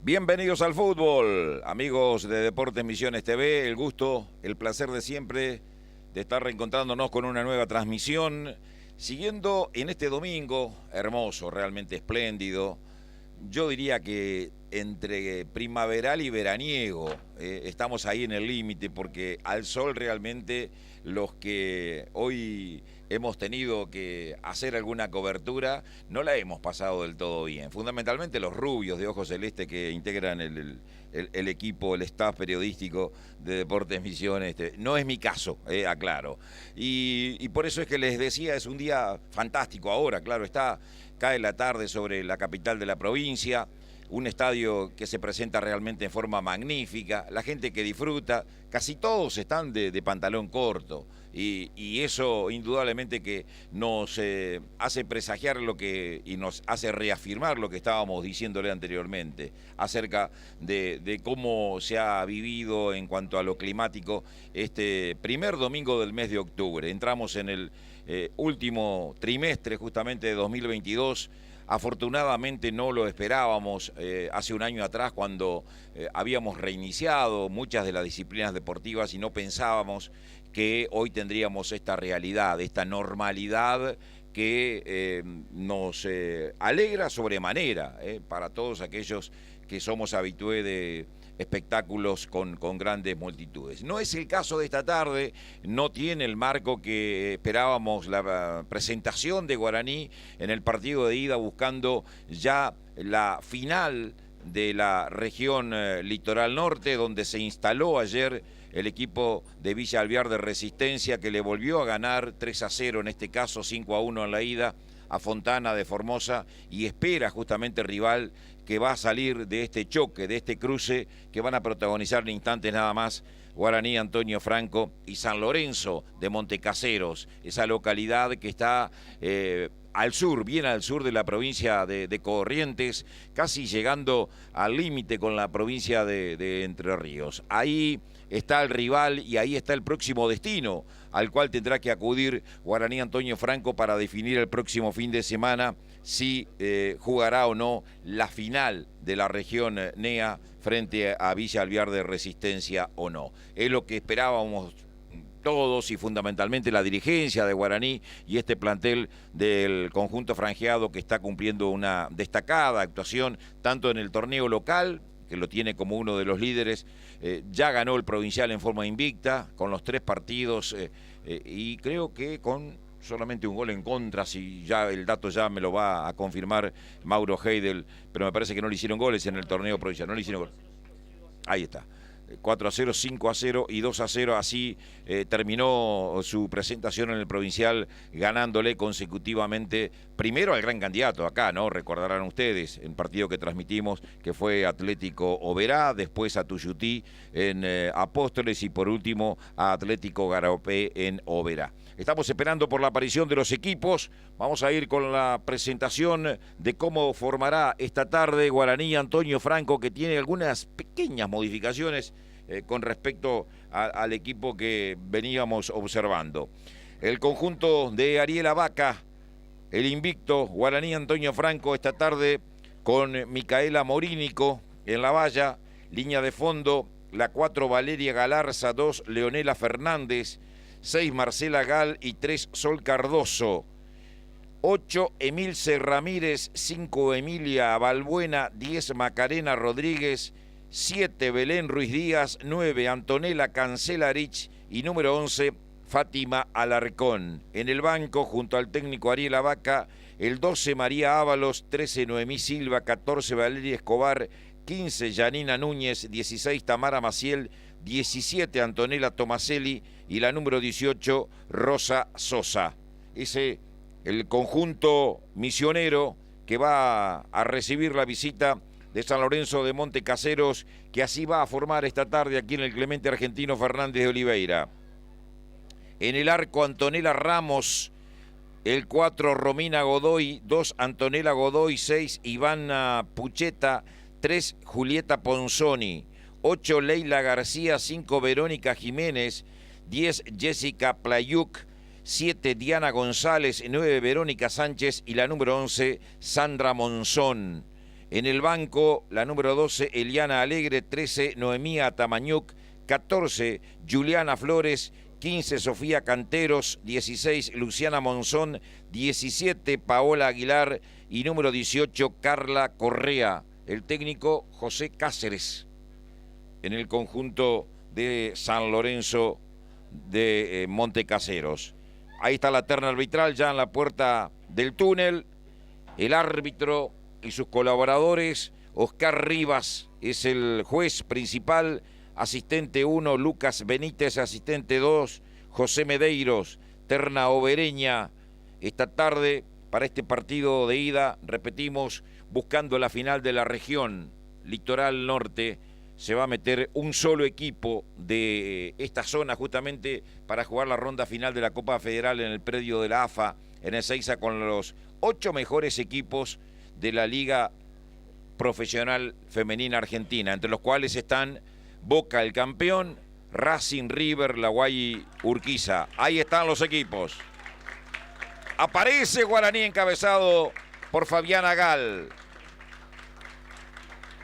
Bienvenidos al fútbol, amigos de Deportes Misiones TV. El gusto, el placer de siempre de estar reencontrándonos con una nueva transmisión. Siguiendo en este domingo, hermoso, realmente espléndido. Yo diría que entre primaveral y veraniego estamos ahí en el límite, porque al sol realmente los que hoy hemos tenido que hacer alguna cobertura no la hemos pasado del todo bien. Fundamentalmente los rubios de ojos celeste que integran el equipo, el staff periodístico de Deportes Misiones. No es mi caso, aclaro. Y por eso es que les decía, es un día fantástico ahora, claro está. Cae la tarde sobre la capital de la provincia, un estadio que se presenta realmente en forma magnífica, la gente que disfruta, casi todos están de pantalón corto, y eso indudablemente que nos hace presagiar y nos hace reafirmar lo que estábamos diciéndole anteriormente, acerca de cómo se ha vivido en cuanto a lo climático este primer domingo del mes de octubre. Entramos en el último trimestre justamente de 2022. Afortunadamente no lo esperábamos hace un año atrás, cuando habíamos reiniciado muchas de las disciplinas deportivas y no pensábamos que hoy tendríamos esta realidad, esta normalidad que nos alegra sobremanera para todos aquellos que somos habitués de espectáculos con grandes multitudes. No es el caso de esta tarde, no tiene el marco que esperábamos la presentación de Guaraní en el partido de ida, buscando ya la final de la región Litoral Norte, donde se instaló ayer el equipo de Villa Alvear de Resistencia, que le volvió a ganar 3-0, en este caso 5-1 en la ida, a Fontana de Formosa, y espera justamente rival que va a salir de este choque, de este cruce que van a protagonizar en instantes nada más Guaraní Antonio Franco y San Lorenzo de Montecaseros, esa localidad que está al sur, bien al sur de la provincia de Corrientes, casi llegando al límite con la provincia de Entre Ríos. Ahí está el rival y ahí está el próximo destino al cual tendrá que acudir Guaraní Antonio Franco para definir el próximo fin de semana si jugará o no la final de la región NEA frente a Villa Alvear de Resistencia o no. Es lo que esperábamos todos y fundamentalmente la dirigencia de Guaraní y este plantel del conjunto franjeado, que está cumpliendo una destacada actuación tanto en el torneo local, que lo tiene como uno de los líderes, ya ganó el provincial en forma invicta con los 3 partidos y creo que con solamente un gol en contra, si ya el dato ya me lo va a confirmar Mauro Heidel, pero me parece que no le hicieron goles en el torneo provincial, no le hicieron goles. Ahí está. 4-0, 5-0 y 2-0, así terminó su presentación en el provincial, ganándole consecutivamente primero al gran candidato acá, ¿no? Recordarán ustedes el partido que transmitimos, que fue Atlético Oberá, después a Tuyutí en Apóstoles y por último a Atlético Garopé en Oberá. Estamos esperando por la aparición de los equipos. Vamos a ir con la presentación de cómo formará esta tarde Guaraní Antonio Franco, que tiene algunas pequeñas modificaciones con respecto al equipo que veníamos observando. El conjunto de Ariel Abaca, el invicto Guaraní Antonio Franco, esta tarde con Micaela Morínico en la valla, línea de fondo, la 4 Valeria Galarza, 2 Leonela Fernández, 6 Marcela Gal y 3 Sol Cardoso, 8 Emilce Ramírez, 5 Emilia Balbuena, 10 Macarena Rodríguez, 7 Belén Ruiz Díaz, 9 Antonella Cancelarich y número 11 Fátima Alarcón. En el banco, junto al técnico Ariel Abaca, el 12 María Ábalos, 13 Noemí Silva, 14 Valeria Escobar, 15 Yanina Núñez, 16 Tamara Maciel, 17 Antonella Tomaselli y la número 18 Rosa Sosa. Ese el conjunto misionero que va a recibir la visita de San Lorenzo de Montecaseros, que así va a formar esta tarde aquí en el Clemente Argentino Fernández de Oliveira. En el arco, Antonella Ramos, el 4 Romina Godoy, 2 Antonella Godoy, 6 Ivana Pucheta, 3 Julieta Ponzoni, 8 Leila García, 5 Verónica Jiménez, 10 Jessica Playuk, 7 Diana González, 9 Verónica Sánchez y la número 11 Sandra Monzón. En el banco, la número 12, Eliana Alegre, 13, Noemía Tamañuc, 14, Juliana Flores, 15, Sofía Canteros, 16, Luciana Monzón, 17, Paola Aguilar y número 18, Carla Correa. El técnico, José Cáceres, en el conjunto de San Lorenzo de Montecaseros. Ahí está la terna arbitral ya en la puerta del túnel. El árbitro y sus colaboradores. Oscar Rivas es el juez principal. Asistente 1, Lucas Benítez. Asistente 2, José Medeiros. Terna Obereña. Esta tarde, para este partido de ida, repetimos, buscando la final de la región Litoral Norte, se va a meter un solo equipo de esta zona justamente para jugar la ronda final de la Copa Federal en el predio de la AFA, en Ezeiza, con los 8 mejores equipos de la Liga Profesional Femenina Argentina, entre los cuales están Boca, el campeón, Racing, River, La Guay, Urquiza. Ahí están los equipos. Aparece Guaraní encabezado por Fabiana Gal.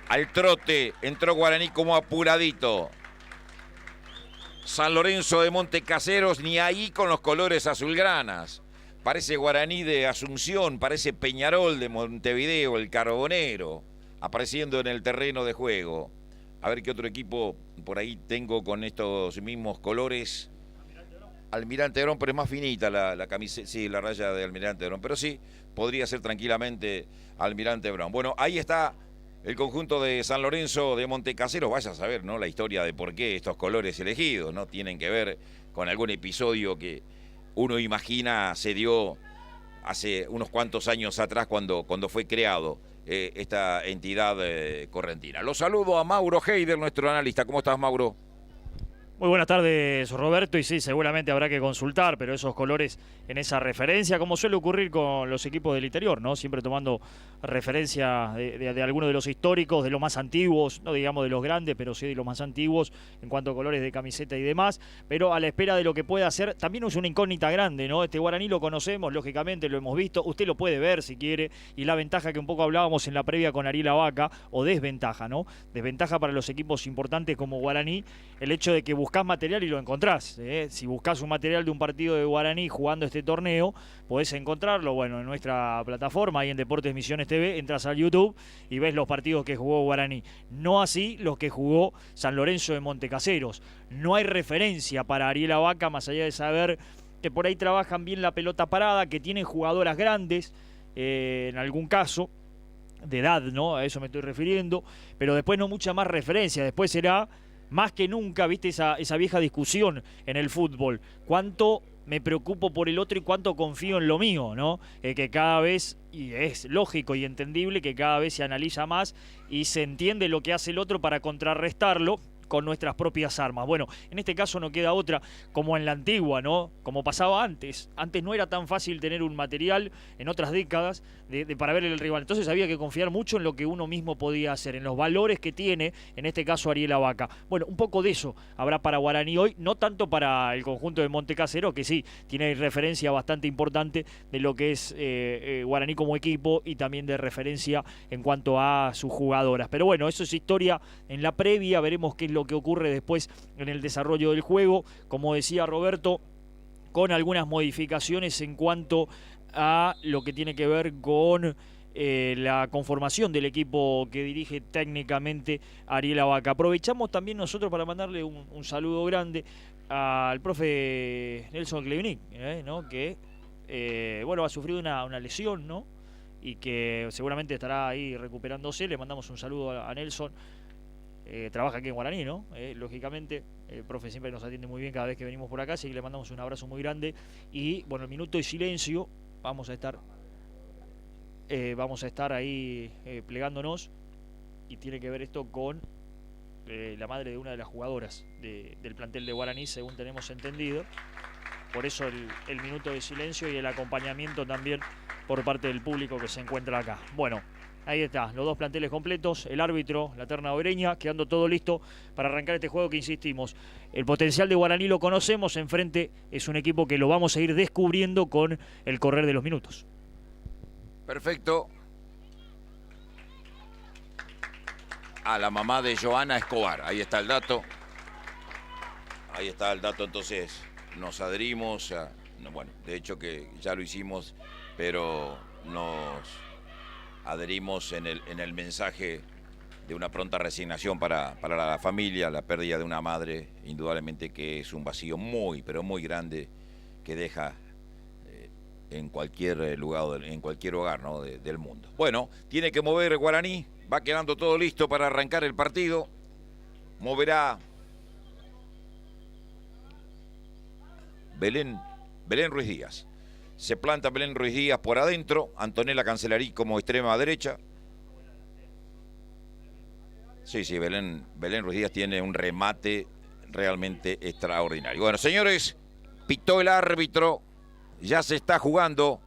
Al trote entró Guaraní como apuradito. San Lorenzo de Montecaseros ni ahí con los colores azulgranas. Parece Guaraní de Asunción, parece Peñarol de Montevideo, el Carbonero, apareciendo en el terreno de juego. A ver qué otro equipo por ahí tengo con estos mismos colores. Almirante Herón, pero es más finita la camiseta, sí, la raya de Almirante Herón, pero sí, podría ser tranquilamente Almirante Herón. Bueno, ahí está el conjunto de San Lorenzo de Montecaseros. Vaya a saber, ¿no?, la historia de por qué estos colores elegidos, ¿no? Tienen que ver con algún episodio que uno imagina se dio hace unos cuantos años atrás cuando fue creado esta entidad correntina. Los saludo a Mauro Heider, nuestro analista. ¿Cómo estás, Mauro? Muy buenas tardes, Roberto, y sí, seguramente habrá que consultar, pero esos colores en esa referencia, como suele ocurrir con los equipos del interior, ¿no? Siempre tomando referencia de algunos de los históricos, de los más antiguos, no digamos de los grandes, pero sí de los más antiguos en cuanto a colores de camiseta y demás, pero a la espera de lo que pueda hacer, también es una incógnita grande, ¿no? Este Guaraní lo conocemos, lógicamente lo hemos visto, usted lo puede ver si quiere, y la ventaja que un poco hablábamos en la previa con Ariel Vaca, o desventaja, ¿no? Desventaja para los equipos importantes como Guaraní, el hecho de que buscás material y lo encontrás. Si buscás un material de un partido de Guaraní jugando este torneo, podés encontrarlo, bueno, en nuestra plataforma, ahí en Deportes Misiones TV, entras al YouTube y ves los partidos que jugó Guaraní. No así los que jugó San Lorenzo de Montecaseros. No hay referencia para Ariel Vaca, más allá de saber que por ahí trabajan bien la pelota parada, que tienen jugadoras grandes, en algún caso, de edad, ¿no? A eso me estoy refiriendo, pero después no mucha más referencia. Después será más que nunca, viste, esa vieja discusión en el fútbol. ¿Cuánto me preocupo por el otro y cuánto confío en lo mío, ¿no? Que cada vez, y es lógico y entendible, que cada vez se analiza más y se entiende lo que hace el otro para contrarrestarlo con nuestras propias armas. Bueno, en este caso no queda otra, como en la antigua, ¿no? Como pasaba antes. Antes no era tan fácil tener un material, en otras décadas, para ver el rival. Entonces había que confiar mucho en lo que uno mismo podía hacer, en los valores que tiene, en este caso Ariel Vaca. Bueno, un poco de eso habrá para Guaraní hoy, no tanto para el conjunto de Montecasero, que sí, tiene referencia bastante importante de lo que es Guaraní como equipo y también de referencia en cuanto a sus jugadoras. Pero bueno, eso es historia en la previa, veremos qué es lo que ocurre después en el desarrollo del juego, como decía Roberto, con algunas modificaciones en cuanto a lo que tiene que ver con la conformación del equipo que dirige técnicamente Ariel Vaca. Aprovechamos también nosotros para mandarle un saludo grande al profe Nelson Klevnik, ¿no? Que bueno, ha sufrido una lesión, ¿no? Y que seguramente estará ahí recuperándose. Le mandamos un saludo a Nelson. Trabaja aquí en Guaraní, ¿no? Lógicamente, el profe siempre nos atiende muy bien cada vez que venimos por acá, así que le mandamos un abrazo muy grande. Y bueno, el minuto de silencio, vamos a estar ahí plegándonos, y tiene que ver esto con la madre de una de las jugadoras del plantel de Guaraní, según tenemos entendido. Por eso el minuto de silencio y el acompañamiento también por parte del público que se encuentra acá. Bueno, ahí está, los dos planteles completos, el árbitro, la terna obereña, quedando todo listo para arrancar este juego que, insistimos, el potencial de Guaraní lo conocemos, enfrente es un equipo que lo vamos a ir descubriendo con el correr de los minutos. Perfecto. a la mamá de Joana Escobar. Ahí está el dato. Ahí está el dato, entonces nos adherimos. Bueno, de hecho que ya lo hicimos, pero nos adherimos en el mensaje de una pronta resignación para la familia, la pérdida de una madre, indudablemente que es un vacío muy, pero muy grande que deja en cualquier lugar, en cualquier hogar, ¿no? del mundo. Bueno, tiene que mover Guaraní, va quedando todo listo para arrancar el partido. Moverá Belén Ruiz Díaz. Se planta Belén Ruiz Díaz por adentro, Antonella Cancelarí como extrema derecha. Sí, Belén Ruiz Díaz tiene un remate realmente extraordinario. Bueno, señores, pitó el árbitro, ya se está jugando.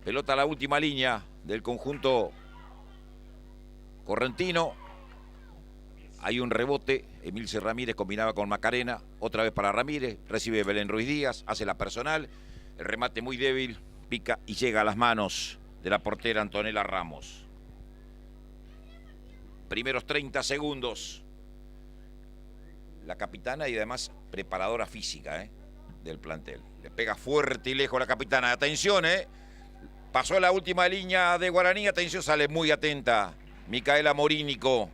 Pelota a la última línea del conjunto correntino. Hay un rebote, Emilce Ramírez combinaba con Macarena, otra vez para Ramírez, recibe Belén Ruiz Díaz, hace la personal, el remate muy débil, pica y llega a las manos de la portera Antonella Ramos. Primeros 30 segundos. La capitana y además preparadora física del plantel. Le pega fuerte y lejos la capitana. Atención, pasó la última línea de Guaraní. Atención, sale muy atenta Micaela Morínico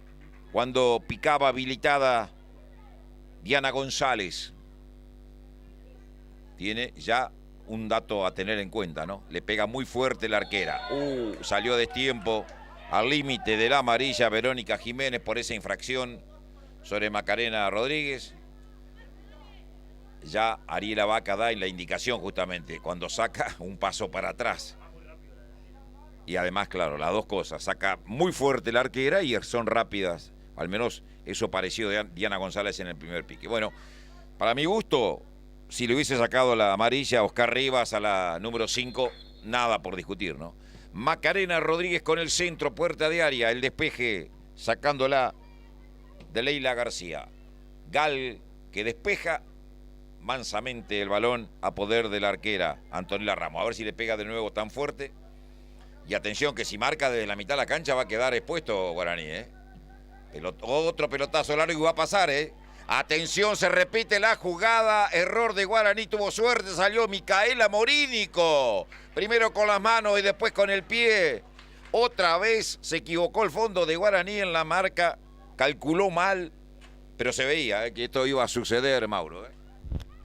cuando picaba habilitada Diana González. Tiene ya un dato a tener en cuenta, ¿no? Le pega muy fuerte la arquera. Salió a destiempo. Al límite de la amarilla Verónica Jiménez por esa infracción sobre Macarena Rodríguez. Ya Ariela Vaca da en la indicación justamente cuando saca un paso para atrás. Y además, claro, las dos cosas. Saca muy fuerte la arquera y son rápidas. Al menos eso pareció de Diana González en el primer pique. Bueno, para mi gusto, si le hubiese sacado la amarilla a Oscar Rivas a la número 5, nada por discutir, ¿no? Macarena Rodríguez con el centro, puerta de área, el despeje sacándola de Leila García. Gal que despeja mansamente el balón a poder de la arquera Antonella Ramos. A ver si le pega de nuevo tan fuerte. Y atención que si marca desde la mitad de la cancha va a quedar expuesto Guaraní, otro pelotazo largo y va a pasar, Atención, se repite la jugada, error de Guaraní, tuvo suerte, salió Micaela Morínico. Primero con las manos y después con el pie. Otra vez se equivocó el fondo de Guaraní en la marca, calculó mal, pero se veía que esto iba a suceder, Mauro.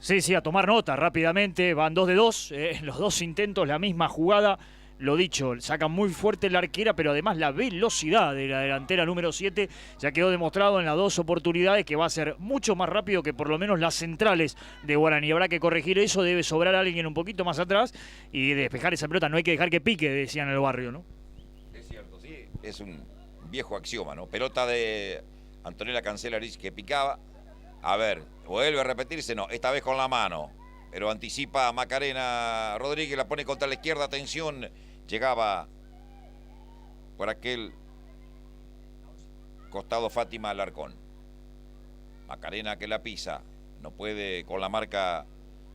Sí, a tomar nota rápidamente, van 2 de 2, los dos intentos, la misma jugada. Lo dicho, saca muy fuerte la arquera, pero además la velocidad de la delantera número 7 ya quedó demostrado en las dos oportunidades que va a ser mucho más rápido que por lo menos las centrales de Guaraní. Habrá que corregir eso, debe sobrar alguien un poquito más atrás y despejar esa pelota. No hay que dejar que pique, decían en el barrio, ¿no? Es cierto, sí, es un viejo axioma, ¿no? Pelota de Antonella Cancelarí que picaba. A ver, vuelve a repetirse, no, esta vez con la mano, pero anticipa a Macarena Rodríguez, la pone contra la izquierda, atención. Llegaba por aquel costado Fátima Alarcón. Macarena que la pisa. No puede con la marca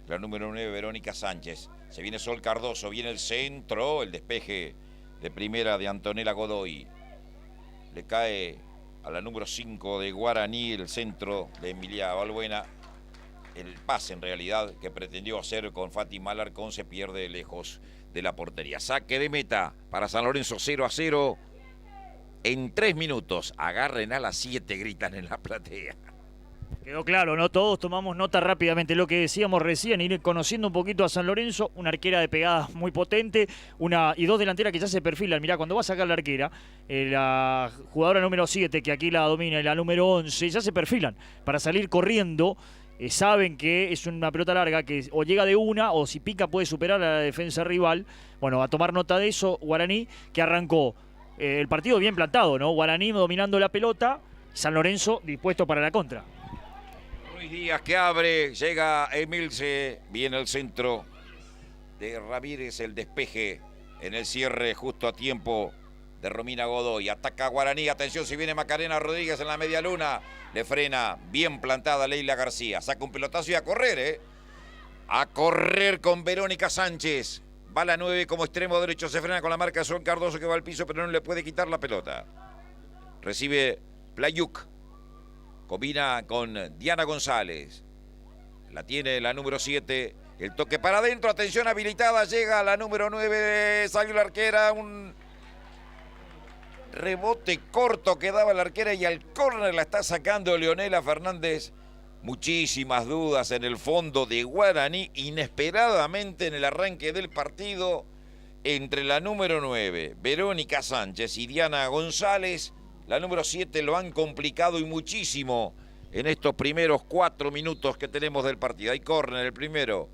la número 9 Verónica Sánchez. Se viene Sol Cardoso, viene el centro, el despeje de primera de Antonella Godoy. Le cae a la número 5 de Guaraní el centro de Emilia Balbuena. El pase en realidad que pretendió hacer con Fátima Alarcón se pierde lejos de la portería. Saque de meta para San Lorenzo, 0-0 en 3 minutos. Agarren a las 7, gritan en la platea. Quedó claro, ¿no? Todos tomamos nota rápidamente. Lo que decíamos recién, ir conociendo un poquito a San Lorenzo, una arquera de pegadas muy potente, y dos delanteras que ya se perfilan. Mirá, cuando va a sacar la arquera, la jugadora número 7, que aquí la domina, y la número 11, ya se perfilan para salir corriendo. Saben que es una pelota larga que o llega de una o si pica puede superar a la defensa rival. Bueno, a tomar nota de eso, Guaraní, que arrancó el partido bien plantado, ¿no? Guaraní dominando la pelota, San Lorenzo dispuesto para la contra. Ruiz Díaz que abre, llega Emilce, viene el centro de Ramírez, el despeje en el cierre justo a tiempo de Romina Godoy. Ataca Guaraní, atención si viene Macarena Rodríguez en la media luna. Le frena, bien plantada Leila García. Saca un pelotazo y a correr, A correr con Verónica Sánchez. Va la 9 como extremo derecho, se frena con la marca de Sol Cardoso que va al piso, pero no le puede quitar la pelota. Recibe Playuk. Combina con Diana González. La tiene la número 7. El toque para adentro. Atención habilitada. Llega la número 9. Salió la arquera. Un rebote corto que daba la arquera y al córner la está sacando Leonela Fernández. Muchísimas dudas en el fondo de Guaraní. Inesperadamente en el arranque del partido. Entre la número 9, Verónica Sánchez, y Diana González, la número 7 lo han complicado y muchísimo en estos primeros 4 minutos que tenemos del partido. Hay córner, el primero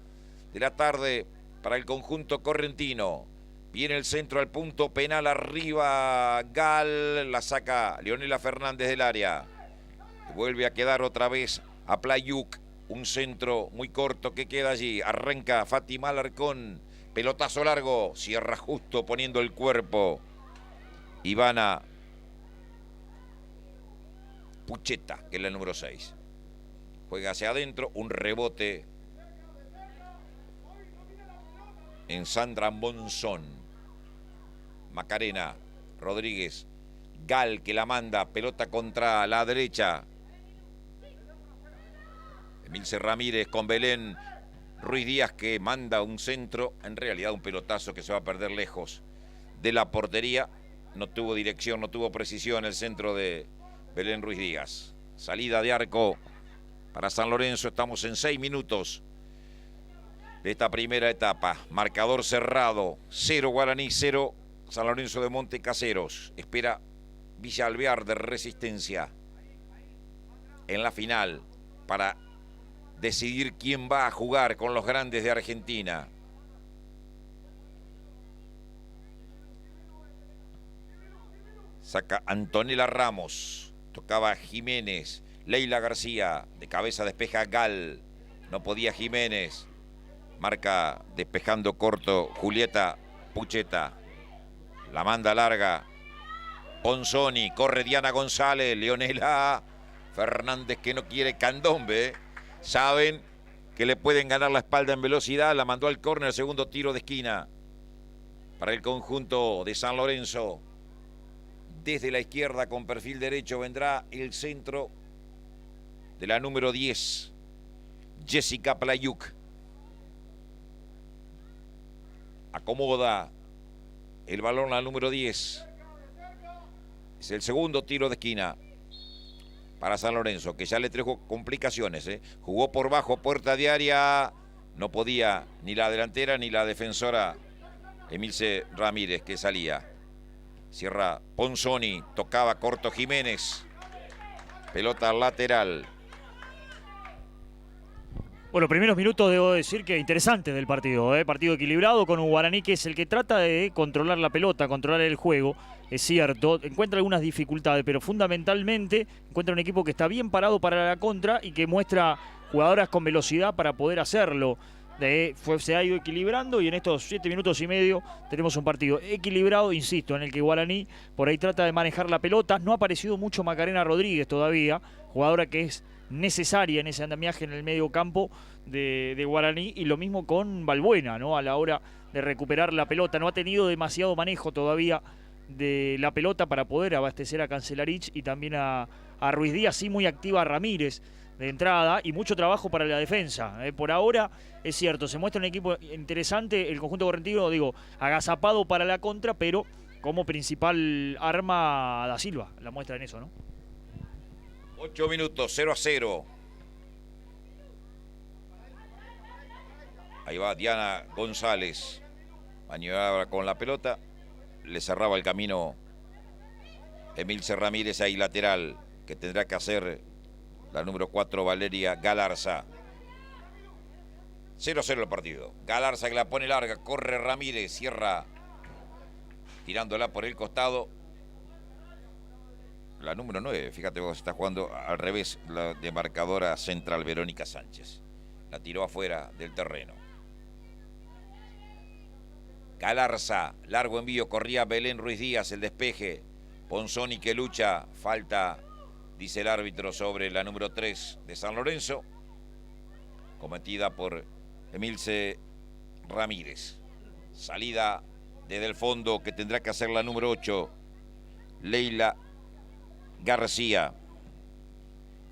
de la tarde para el conjunto correntino. Viene el centro al punto penal, arriba Gal, la saca Leonela Fernández del área. Vuelve a quedar otra vez a Playuk, un centro muy corto que queda allí. Arranca Fátima Alarcón. Pelotazo largo, cierra justo poniendo el cuerpo Ivana Pucheta, que es la número 6. Juega hacia adentro, un rebote en Sandra Monzón. Macarena Rodríguez, Gal que la manda, pelota contra la derecha. Emilce Ramírez con Belén Ruiz Díaz que manda un centro, en realidad un pelotazo que se va a perder lejos de la portería. No tuvo dirección, no tuvo precisión el centro de Belén Ruiz Díaz. Salida de arco para San Lorenzo. Estamos en 6 minutos de esta primera etapa. Marcador cerrado. 0 Guaraní, 0 San Lorenzo de Monte Caseros. Espera Villa Alvear de Resistencia en la final para decidir quién va a jugar con los grandes de Argentina. Saca Antonella Ramos. Tocaba Jiménez. Leila García. De cabeza despeja Gal. No podía Jiménez. Marca despejando corto Julieta Pucheta. La manda larga Ponzoni. Corre Diana González. Leonela Fernández que no quiere candombe. Saben que le pueden ganar la espalda en velocidad. La mandó al córner, segundo tiro de esquina para el conjunto de San Lorenzo. Desde la izquierda con perfil derecho vendrá el centro de la número 10, Jessica Playuk. Acomoda el balón la número 10. Es el segundo tiro de esquina para San Lorenzo, que ya le trajo complicaciones. Jugó por bajo, puerta de área. No podía ni la delantera ni la defensora Emilce Ramírez, que salía. Cierra Ponzoni, tocaba corto Jiménez. Pelota lateral. Bueno, primeros minutos debo decir que interesantes del partido, partido equilibrado con un Guaraní que es el que trata de controlar la pelota, controlar el juego, es cierto, encuentra algunas dificultades, pero fundamentalmente encuentra un equipo que está bien parado para la contra y que muestra jugadoras con velocidad para poder hacerlo. Se ha ido equilibrando y en estos 7 minutos y medio tenemos un partido equilibrado, insisto, en el que Guaraní por ahí trata de manejar la pelota. No ha aparecido mucho Macarena Rodríguez todavía, jugadora que es necesaria en ese andamiaje en el medio campo de Guaraní, y lo mismo con Balbuena, ¿no? A la hora de recuperar la pelota. No ha tenido demasiado manejo todavía de la pelota para poder abastecer a Cancelarich y también a Ruiz Díaz. Sí, muy activa Ramírez de entrada y mucho trabajo para la defensa. Por ahora, es cierto, se muestra un equipo interesante, el conjunto correntino, digo, agazapado para la contra, pero como principal arma Da Silva, la muestra en eso, ¿no? 8 minutos, 0-0. Ahí va Diana González. Maniobra con la pelota. Le cerraba el camino Emilce Ramírez ahí lateral, que tendrá que hacer la número 4 Valeria Galarza. 0-0 el partido. Galarza que la pone larga, corre Ramírez, cierra tirándola por el costado. La número 9, fíjate vos, está jugando al revés, la demarcadora central Verónica Sánchez. La tiró afuera del terreno. Galarza, largo envío, corría Belén Ruiz Díaz, el despeje. Ponzoni que lucha, falta, dice el árbitro, sobre la número 3 de San Lorenzo, cometida por Emilce Ramírez. Salida desde el fondo que tendrá que hacer la número 8, Leila García.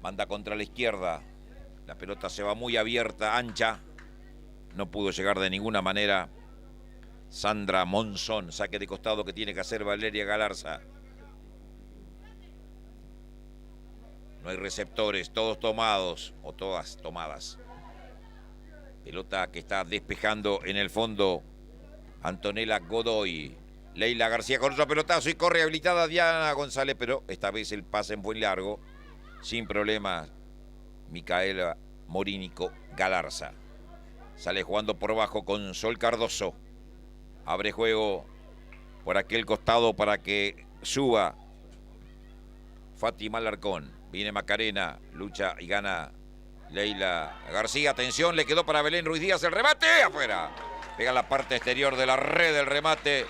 Manda contra la izquierda. La pelota se va muy abierta, ancha. No pudo llegar de ninguna manera Sandra Monzón. Saque de costado que tiene que hacer Valeria Galarza. No hay receptores, todos tomados o todas tomadas. Pelota que está despejando en el fondo Antonella Godoy. Leila García con otro pelotazo y corre habilitada Diana González, pero esta vez el pase fue largo. Sin problemas, Micaela Morínico Galarza. Sale jugando por bajo con Sol Cardoso. Abre juego por aquel costado para que suba Fátima Alarcón. Viene Macarena, lucha y gana Leila García. Atención, le quedó para Belén Ruiz Díaz el remate. Afuera. Pega la parte exterior de la red del remate.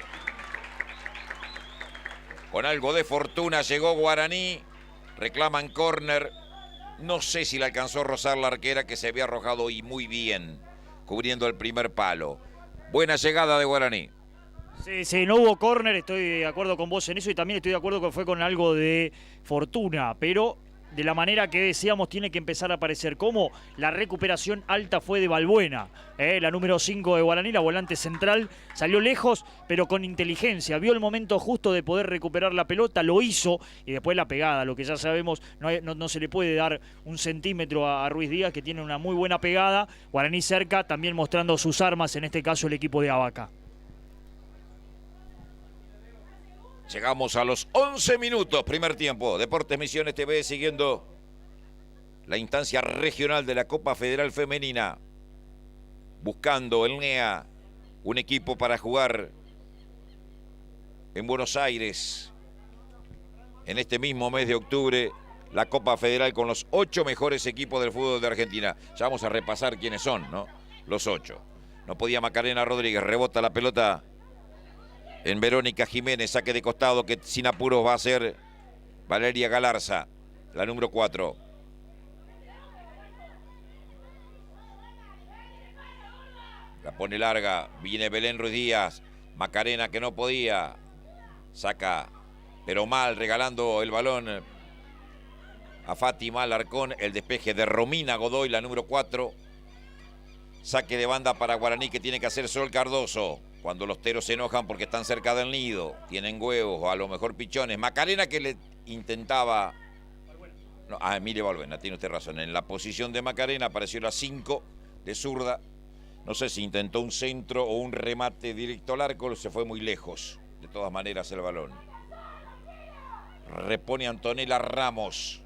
Con algo de fortuna llegó Guaraní. Reclaman córner. No sé si le alcanzó a rozar la arquera que se había arrojado y muy bien, cubriendo el primer palo. Buena llegada de Guaraní. Sí, no hubo córner, estoy de acuerdo con vos en eso y también estoy de acuerdo que fue con algo de fortuna, pero de la manera que decíamos tiene que empezar a aparecer. Como la recuperación alta fue de Balbuena, la número 5 de Guaraní, la volante central, salió lejos pero con inteligencia, vio el momento justo de poder recuperar la pelota, lo hizo y después la pegada, lo que ya sabemos, no se le puede dar un centímetro a Ruiz Díaz, que tiene una muy buena pegada. Guaraní cerca, también mostrando sus armas, en este caso el equipo de Abaca. Llegamos a los 11 minutos, primer tiempo. Deportes Misiones TV siguiendo la instancia regional de la Copa Federal Femenina. Buscando el NEA un equipo para jugar en Buenos Aires en este mismo mes de octubre. La Copa Federal con los 8 mejores equipos del fútbol de Argentina. Ya vamos a repasar quiénes son, ¿no? Los 8. No podía Macarena Rodríguez, rebota la pelota en Verónica Jiménez, saque de costado que sin apuros va a hacer Valeria Galarza, la número 4. La pone larga, viene Belén Ruiz Díaz, Macarena que no podía, saca pero mal, regalando el balón a Fátima Alarcón, el despeje de Romina Godoy, la número 4. Saque de banda para Guaraní que tiene que hacer Sol Cardoso. Cuando los teros se enojan porque están cerca del nido, tienen huevos o a lo mejor pichones. Macarena que le intentaba... No, Emilia Balbuena, tiene usted razón. En la posición de Macarena apareció la 5 de zurda. No sé si intentó un centro o un remate directo al arco, se fue muy lejos. De todas maneras el balón. Repone Antonella Ramos.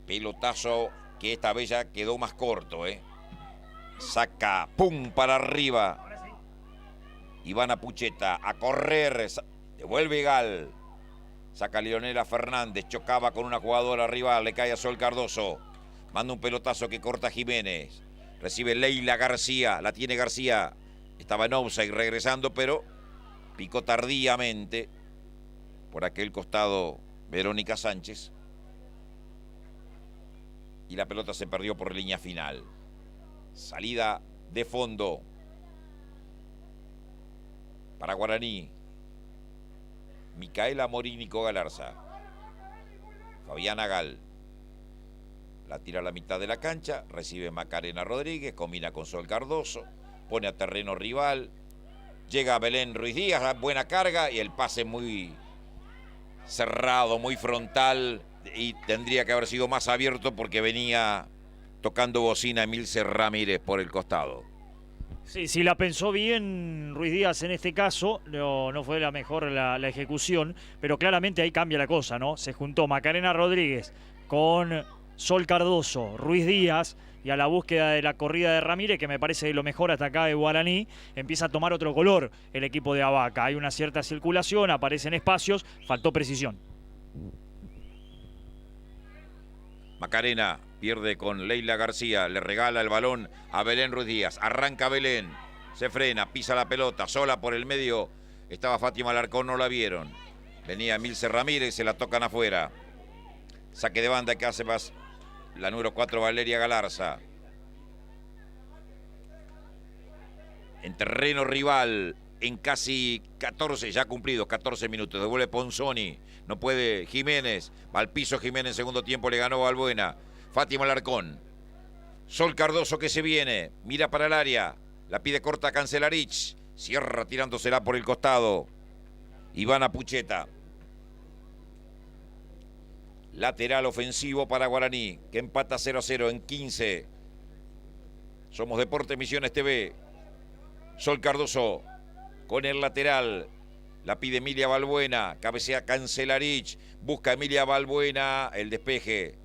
Pelotazo que esta vez ya quedó más corto, Saca, pum, para arriba. Ivana Pucheta a correr. Devuelve Gal. Saca Leonela Fernández. Chocaba con una jugadora rival. Le cae a Sol Cardoso. Manda un pelotazo que corta Jiménez. Recibe Leila García. La tiene García. Estaba en offside regresando, pero picó tardíamente por aquel costado Verónica Sánchez. Y la pelota se perdió por línea final. Salida de fondo para Guaraní. Micaela Morínico Galarza. Fabiana Gal. La tira a la mitad de la cancha. Recibe Macarena Rodríguez. Combina con Sol Cardoso. Pone a terreno rival. Llega Belén Ruiz Díaz. Buena carga y el pase muy cerrado, muy frontal. Y tendría que haber sido más abierto porque venía tocando bocina Emilce Ramírez por el costado. Sí, la pensó bien Ruiz Díaz en este caso, no fue la mejor la ejecución, pero claramente ahí cambia la cosa, ¿no? Se juntó Macarena Rodríguez con Sol Cardoso, Ruiz Díaz, y a la búsqueda de la corrida de Ramírez, que me parece lo mejor hasta acá de Guaraní, empieza a tomar otro color el equipo de Abaca. Hay una cierta circulación, aparecen espacios, faltó precisión. Macarena pierde con Leila García, le regala el balón a Belén Ruiz Díaz, arranca Belén, se frena, pisa la pelota, sola por el medio, estaba Fátima Alarcón, no la vieron, venía Emilce Ramírez, se la tocan afuera, saque de banda que hace más la número 4 Valeria Galarza, en terreno rival, en casi 14, ya cumplidos 14 minutos. Devuelve Ponzoni, no puede Jiménez, va al piso Jiménez, segundo tiempo le ganó Balbuena. Fátima Alarcón. Sol Cardoso que se viene, mira para el área, la pide corta Cancelarich, cierra tirándosela por el costado. Ivana Pucheta. Lateral ofensivo para Guaraní, que empata 0-0 en 15. Somos Deporte Misiones TV. Sol Cardoso con el lateral. La pide Emilia Balbuena. Cabecea Cancelarich. Busca Emilia Balbuena. El despeje.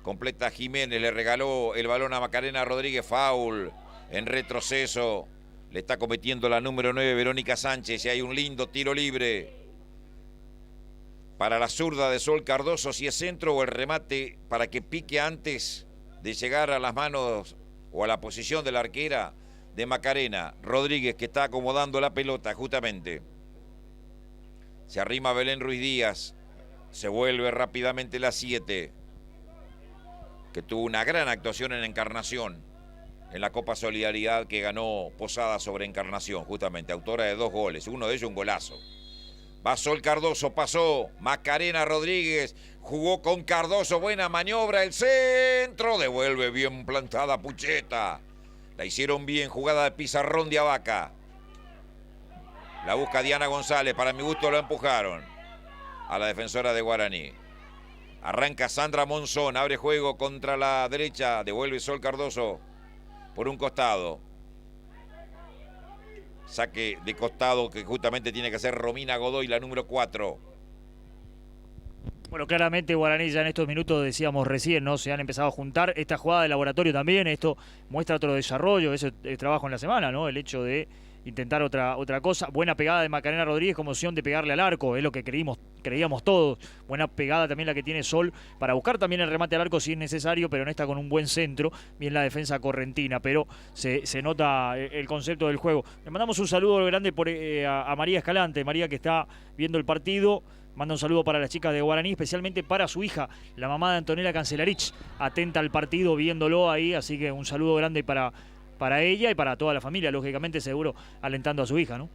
Completa Jiménez. Le regaló el balón a Macarena Rodríguez. Foul. En retroceso. Le está cometiendo la número 9 Verónica Sánchez. Y hay un lindo tiro libre para la zurda de Sol Cardoso. Si es centro o el remate para que pique antes de llegar a las manos o a la posición de la arquera de Macarena Rodríguez, que está acomodando la pelota justamente. Se arrima Belén Ruiz Díaz. Se vuelve rápidamente la 7, que tuvo una gran actuación en Encarnación, en la Copa Solidaridad que ganó Posada sobre Encarnación, justamente, autora de 2 goles, uno de ellos un golazo. Va Sol Cardoso, pasó Macarena Rodríguez, jugó con Cardoso, buena maniobra, el centro, devuelve bien plantada Pucheta. La hicieron bien, jugada de pizarrón de Abaca. La busca Diana González, para mi gusto lo empujaron a la defensora de Guaraní. Arranca Sandra Monzón, abre juego contra la derecha, devuelve Sol Cardoso por un costado. Saque de costado que justamente tiene que hacer Romina Godoy, la número 4. Bueno, claramente Guaraní ya en estos minutos, decíamos recién, ¿no? Se han empezado a juntar. Esta jugada de laboratorio también, esto muestra otro desarrollo, ese trabajo en la semana, ¿no? El hecho de intentar otra cosa. Buena pegada de Macarena Rodríguez como opción de pegarle al arco, es lo que creíamos todos. Buena pegada también la que tiene Sol para buscar también el remate al arco si es necesario, pero no está con un buen centro. Bien la defensa correntina, pero se nota el concepto del juego. Le mandamos un saludo grande a María Escalante, María que está viendo el partido. Manda un saludo para las chicas de Guaraní, especialmente para su hija, la mamá de Antonella Cancelarich, atenta al partido, viéndolo ahí, así que un saludo grande para ella y para toda la familia, lógicamente, seguro, alentando a su hija, ¿no?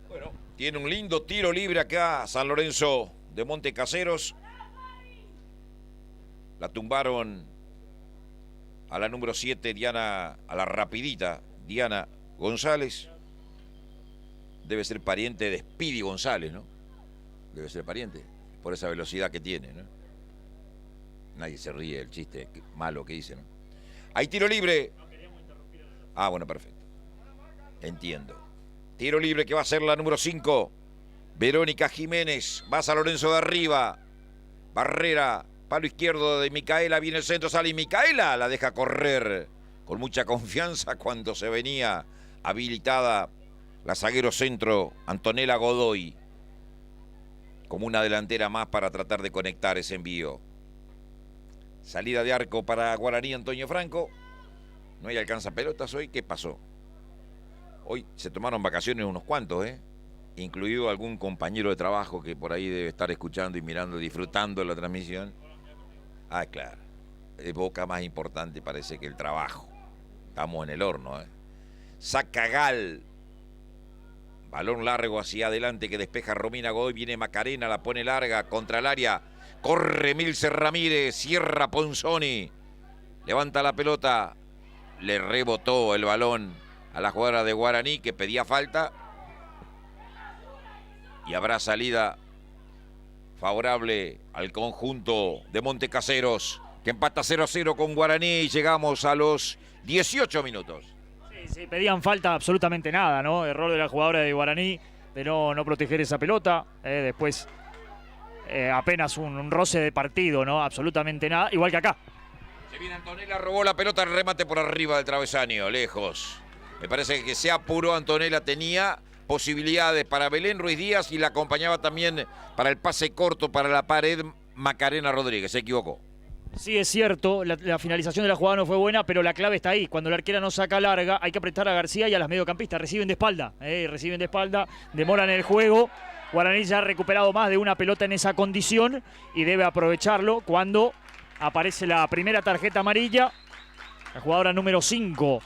Bueno, tiene un lindo tiro libre acá San Lorenzo de Montecaseros. La tumbaron a la número 7, Diana, a la rapidita, Diana González. Debe ser pariente de Speedy González, ¿no? Debe ser pariente, por esa velocidad que tiene, ¿no? Nadie se ríe del chiste malo que dice, ¿no? Hay tiro libre. Ah, bueno, perfecto. Entiendo. Tiro libre que va a ser la número 5. Verónica Jiménez. Va San Lorenzo de arriba. Barrera. Palo izquierdo de Micaela. Viene el centro. Sale y Micaela la deja correr con mucha confianza cuando se venía habilitada la zaguero centro Antonella Godoy, como una delantera más para tratar de conectar ese envío. Salida de arco para Guaraní, Antonio Franco. No hay alcanza pelotas hoy. ¿Qué pasó? Hoy se tomaron vacaciones unos cuantos, incluido algún compañero de trabajo que por ahí debe estar escuchando y mirando, disfrutando de la transmisión. Ah, claro. Es Boca más importante parece que el trabajo. Estamos en el horno, Saca Gal. Balón largo hacia adelante que despeja Romina Godoy. Viene Macarena, la pone larga contra el área. Corre Milce Ramírez, cierra Ponzoni. Levanta la pelota. Le rebotó el balón a la jugadora de Guaraní que pedía falta. Y habrá salida favorable al conjunto de Montecaseros, que empata 0-0 con Guaraní y llegamos a los 18 minutos. Sí, pedían falta absolutamente nada, ¿no? Error de la jugadora de Guaraní de no proteger esa pelota. Después apenas un roce de partido, ¿no? Absolutamente nada, igual que acá. Se viene Antonella, robó la pelota, el remate por arriba del travesaño, lejos. Me parece que se apuró Antonella, tenía posibilidades para Belén Ruiz Díaz y la acompañaba también para el pase corto, para la pared Macarena Rodríguez, se equivocó. Sí, es cierto, la finalización de la jugada no fue buena, pero la clave está ahí. Cuando la arquera no saca larga, hay que apretar a García y a las mediocampistas. Reciben de espalda, demoran el juego. Guaraní ya ha recuperado más de una pelota en esa condición y debe aprovecharlo cuando aparece la primera tarjeta amarilla. La jugadora número 5,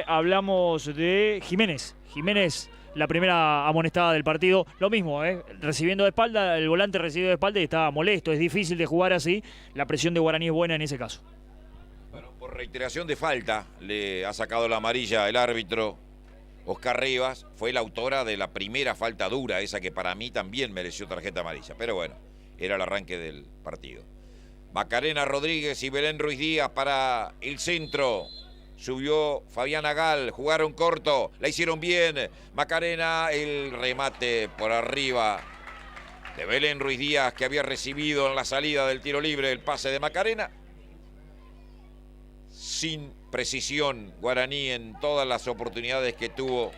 hablamos de Jiménez. Jiménez la primera amonestada del partido. Lo mismo, recibiendo de espalda, el volante recibió de espalda y estaba molesto. Es difícil de jugar así. La presión de Guaraní es buena en ese caso. Bueno, por reiteración de falta, le ha sacado la amarilla el árbitro. Oscar Rivas fue la autora de la primera falta dura, esa que para mí también mereció tarjeta amarilla. Pero bueno, era el arranque del partido. Macarena Rodríguez y Belén Ruiz Díaz para el centro. Subió Fabiana Gal, jugaron corto, la hicieron bien. Macarena, el remate por arriba de Belén Ruiz Díaz, que había recibido en la salida del tiro libre el pase de Macarena. Sin precisión, Guaraní en todas las oportunidades que tuvo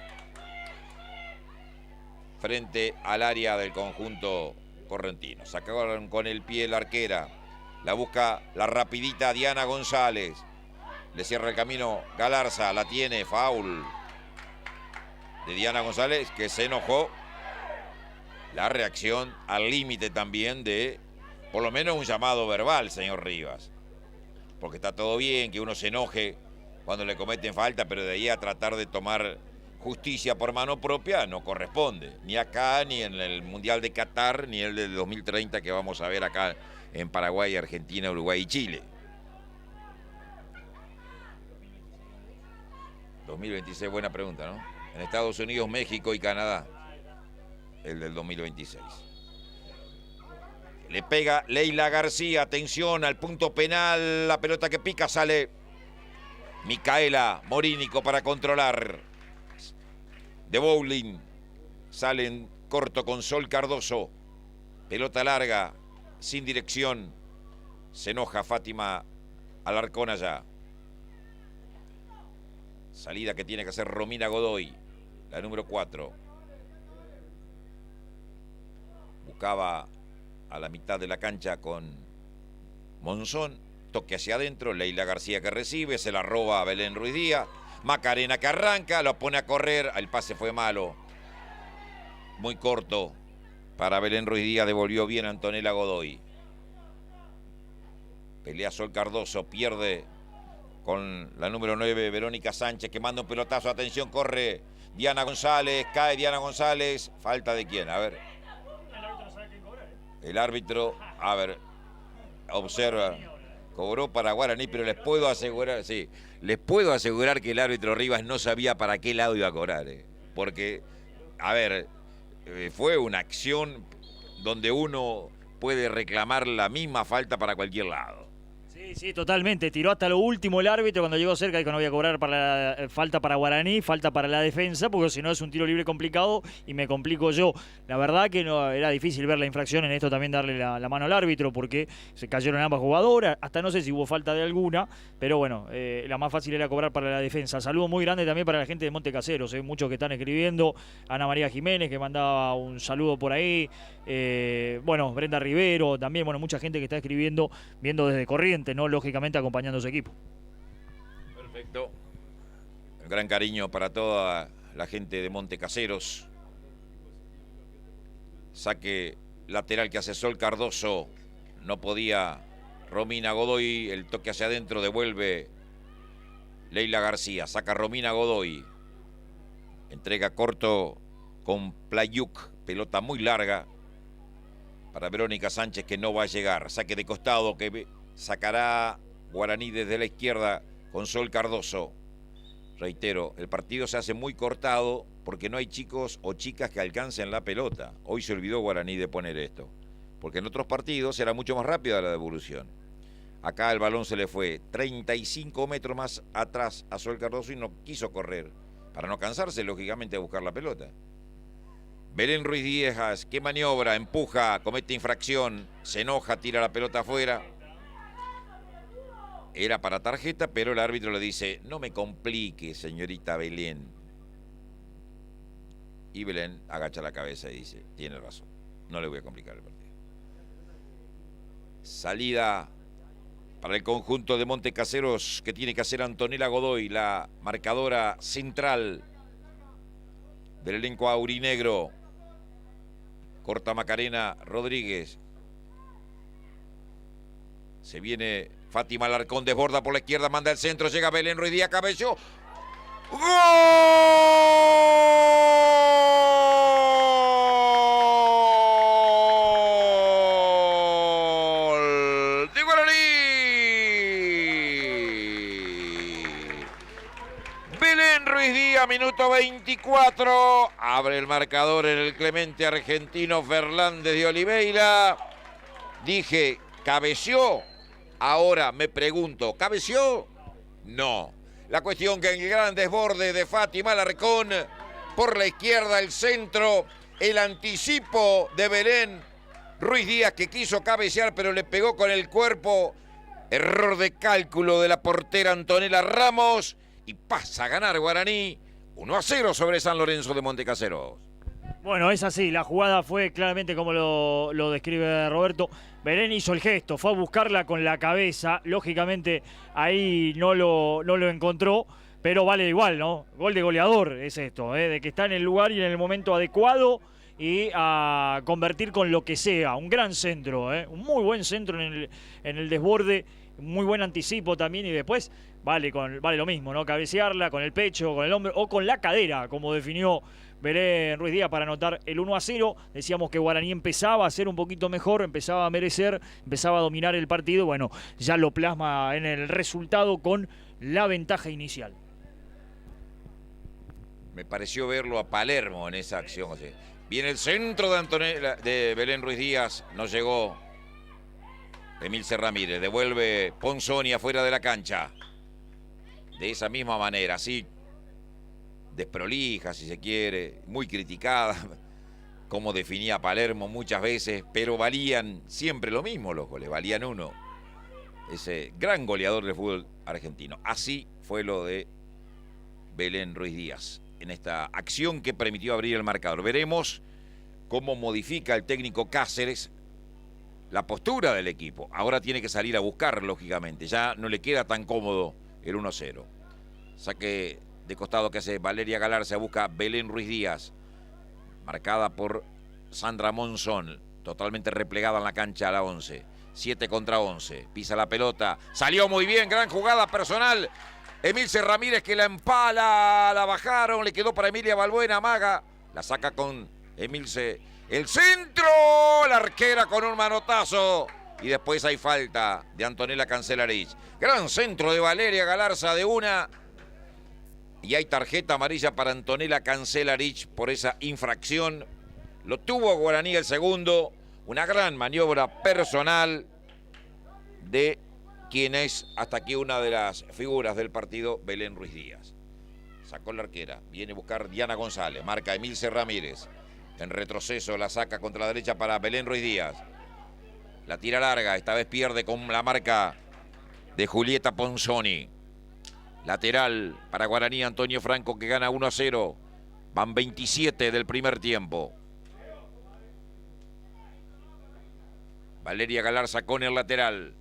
frente al área del conjunto correntino. Sacaron con el pie la arquera, la busca la rapidita Diana González. Le cierra el camino Galarza, la tiene, foul de Diana González, que se enojó. La reacción al límite también de, por lo menos un llamado verbal, señor Rivas. Porque está todo bien que uno se enoje cuando le cometen falta, pero de ahí a tratar de tomar justicia por mano propia no corresponde. Ni acá, ni en el Mundial de Qatar, ni el del 2030 que vamos a ver acá en Paraguay, Argentina, Uruguay y Chile. 2026, buena pregunta, ¿no? En Estados Unidos, México y Canadá. El del 2026. Le pega Leila García, atención al punto penal, la pelota que pica sale Micaela Morínico para controlar. De bowling, salen corto con Sol Cardoso, pelota larga, sin dirección, se enoja Fátima Alarcón allá. Salida que tiene que hacer Romina Godoy, la número 4. Buscaba a la mitad de la cancha con Monzón. Toque hacia adentro, Leila García que recibe, se la roba a Belén Ruiz Díaz. Macarena que arranca, lo pone a correr. El pase fue malo. Muy corto para Belén Ruiz Díaz, devolvió bien a Antonella Godoy. Pelea Sol Cardoso, pierde con la número 9, Verónica Sánchez, que manda un pelotazo. Atención, corre Diana González, cae Diana González. ¿Falta de quién? A ver. El árbitro, a ver, observa. Cobró para Guaraní, pero les puedo asegurar, sí, les puedo asegurar que el árbitro Rivas no sabía para qué lado iba a cobrar. Porque, a ver, fue una acción donde uno puede reclamar la misma falta para cualquier lado. Sí, totalmente. Tiró hasta lo último el árbitro cuando llegó cerca, dijo no voy a cobrar para falta para Guaraní, falta para la defensa, porque si no es un tiro libre complicado y me complico yo. La verdad que no era difícil ver la infracción en esto, también darle la mano al árbitro, porque se cayeron ambas jugadoras. Hasta no sé si hubo falta de alguna, pero bueno, la más fácil era cobrar para la defensa. Saludo muy grande también para la gente de Monte Caseros, muchos que están escribiendo. Ana María Jiménez, que mandaba un saludo por ahí. Bueno, Brenda Rivero, también, bueno, mucha gente que está escribiendo, viendo desde Corrientes, ¿no? Lógicamente acompañando a su equipo. Perfecto. Un gran cariño para toda la gente de Monte Caseros. Saque lateral que hace Sol Cardoso. No podía Romina Godoy. El toque hacia adentro devuelve Leila García. Saca Romina Godoy. Entrega corto con Playuk. Pelota muy larga para Verónica Sánchez, que no va a llegar. Saque de costado que sacará Guaraní desde la izquierda con Sol Cardoso. Reitero, el partido se hace muy cortado porque no hay chicos o chicas que alcancen la pelota. Hoy se olvidó Guaraní de poner esto, porque en otros partidos era mucho más rápida la devolución. Acá el balón se le fue 35 metros más atrás a Sol Cardoso y no quiso correr, para no cansarse, lógicamente, a buscar la pelota. Belén Ruiz Díaz, que maniobra, empuja, comete infracción, se enoja, tira la pelota afuera. Era para tarjeta, pero el árbitro le dice, no me complique, señorita Belén. Y Belén agacha la cabeza y dice, tiene razón, no le voy a complicar el partido. Salida para el conjunto de Monte Caseros, que tiene que hacer Antonella Godoy, la marcadora central del elenco aurinegro. Corta Macarena Rodríguez. Se viene Fátima Alarcón, desborda por la izquierda, manda el centro, llega Belén Ruiz Díaz, cabello. ¡Gol! Ruiz Díaz, minuto 24. Abre el marcador en el Clemente Argentino Fernández de Oliveira. Dije, ¿cabeció? Ahora me pregunto, ¿cabeció? No. La cuestión que en el gran desborde de Fátima Alarcón, por la izquierda el centro, el anticipo de Belén Ruiz Díaz que quiso cabecear pero le pegó con el cuerpo. Error de cálculo de la portera Antonella Ramos y pasa a ganar Guaraní 1-0 sobre San Lorenzo de Montecaseros. Bueno, es así, la jugada fue claramente como lo describe Roberto. Belén hizo el gesto, fue a buscarla con la cabeza, lógicamente ahí no lo encontró, pero vale igual, ¿no? Gol de goleador es esto, de que está en el lugar y en el momento adecuado y a convertir con lo que sea. Un gran centro, un muy buen centro en el desborde, muy buen anticipo también y después vale lo mismo, ¿no? Cabecearla con el pecho, con el hombro o con la cadera, como definió Belén Ruiz Díaz para anotar el 1-0. Decíamos que Guaraní empezaba a ser un poquito mejor, empezaba a merecer, empezaba a dominar el partido. Bueno, ya lo plasma en el resultado con la ventaja inicial. Me pareció verlo a Palermo en esa acción. O sea, viene el centro de Belén Ruiz Díaz, no llegó Emilce Ramírez, devuelve Ponzoni afuera de la cancha. De esa misma manera, así desprolija, si se quiere, muy criticada, como definía Palermo muchas veces, pero valían siempre lo mismo los goles, valían uno. Ese gran goleador del fútbol argentino. Así fue lo de Belén Ruiz Díaz en esta acción que permitió abrir el marcador. Veremos cómo modifica el técnico Cáceres la postura del equipo. Ahora tiene que salir a buscar, lógicamente. Ya no le queda tan cómodo el 1-0. Saque de costado que hace Valeria Galarza, busca Belén Ruiz Díaz, marcada por Sandra Monzón, totalmente replegada en la cancha a la 11. 7 contra 11, pisa la pelota, salió muy bien, gran jugada personal. Emilce Ramírez que la empala, la bajaron, le quedó para Emilia Balbuena, amaga, la saca con Emilce. El centro, la arquera con un manotazo. Y después hay falta de Antonella Cancelarich. Gran centro de Valeria Galarza de una. Y hay tarjeta amarilla para Antonella Cancelarich por esa infracción. Lo tuvo Guaraní el segundo. Una gran maniobra personal de quien es hasta aquí una de las figuras del partido, Belén Ruiz Díaz. Sacó la arquera. Viene a buscar Diana González. Marca Emilce Ramírez. En retroceso la saca contra la derecha para Belén Ruiz Díaz. La tira larga. Esta vez pierde con la marca de Julieta Ponzoni. Lateral para Guaraní, Antonio Franco que gana 1-0. Van 27 del primer tiempo. Valeria Galarza con el lateral.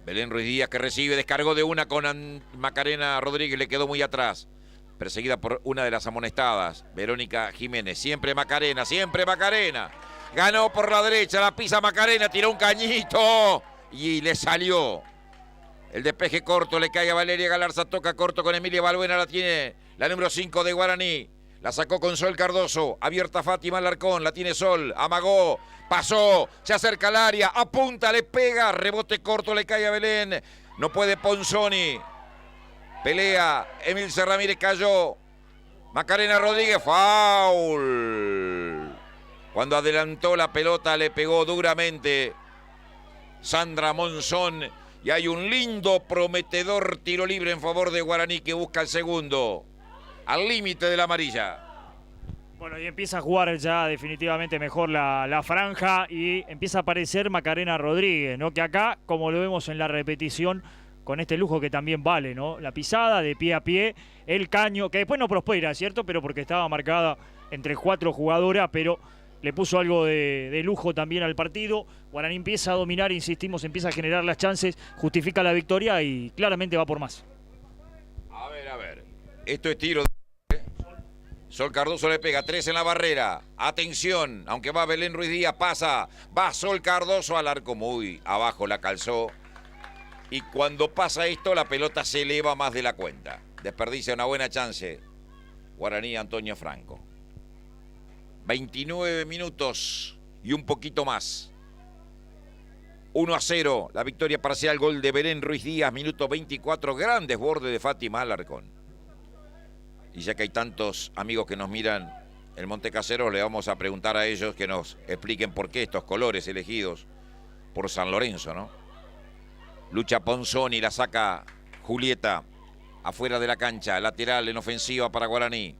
Belén Ruiz Díaz que recibe, descargó de una con Macarena Rodríguez, le quedó muy atrás. Perseguida por una de las amonestadas, Verónica Jiménez. Siempre Macarena, siempre Macarena. Ganó por la derecha, la pisa Macarena, tiró un cañito y le salió. El despeje corto le cae a Valeria Galarza, toca corto con Emilia Balbuena, la tiene la número 5 de Guaraní. La sacó con Sol Cardoso, abierta Fátima Alarcón, la tiene Sol, amagó, pasó, se acerca al área, apunta, le pega, rebote corto le cae a Belén. No puede Ponzoni. Pelea, Emilce Ramírez cayó. Macarena Rodríguez, foul. Cuando adelantó la pelota le pegó duramente Sandra Monzón. Y hay un lindo, prometedor tiro libre en favor de Guaraní que busca el segundo. Al límite de la amarilla. Bueno, y empieza a jugar ya definitivamente mejor la franja y empieza a aparecer Macarena Rodríguez, ¿no? Que acá, como lo vemos en la repetición, con este lujo que también vale, ¿no? La pisada de pie a pie, el caño, que después no prospera, ¿cierto? Pero porque estaba marcada entre 4 jugadoras, pero le puso algo de lujo también al partido. Guaraní empieza a dominar, insistimos, empieza a generar las chances, justifica la victoria y claramente va por más. A ver. Esto es tiro. Sol Cardoso le pega, 3 en la barrera. Atención, aunque va Belén Ruiz Díaz, pasa. Va Sol Cardoso al arco muy abajo, la calzó. Y cuando pasa esto, la pelota se eleva más de la cuenta. Desperdicia una buena chance. Guaraní, Antonio Franco. 29 minutos y un poquito más. 1-0, la victoria parcial, gol de Belén Ruiz Díaz, minuto 24, gran desborde de Fátima Alarcón. Y ya que hay tantos amigos que nos miran en Monte Caseros, le vamos a preguntar a ellos que nos expliquen por qué estos colores elegidos por San Lorenzo, ¿no? Lucha Ponzoni, la saca Julieta afuera de la cancha, lateral en ofensiva para Guaraní,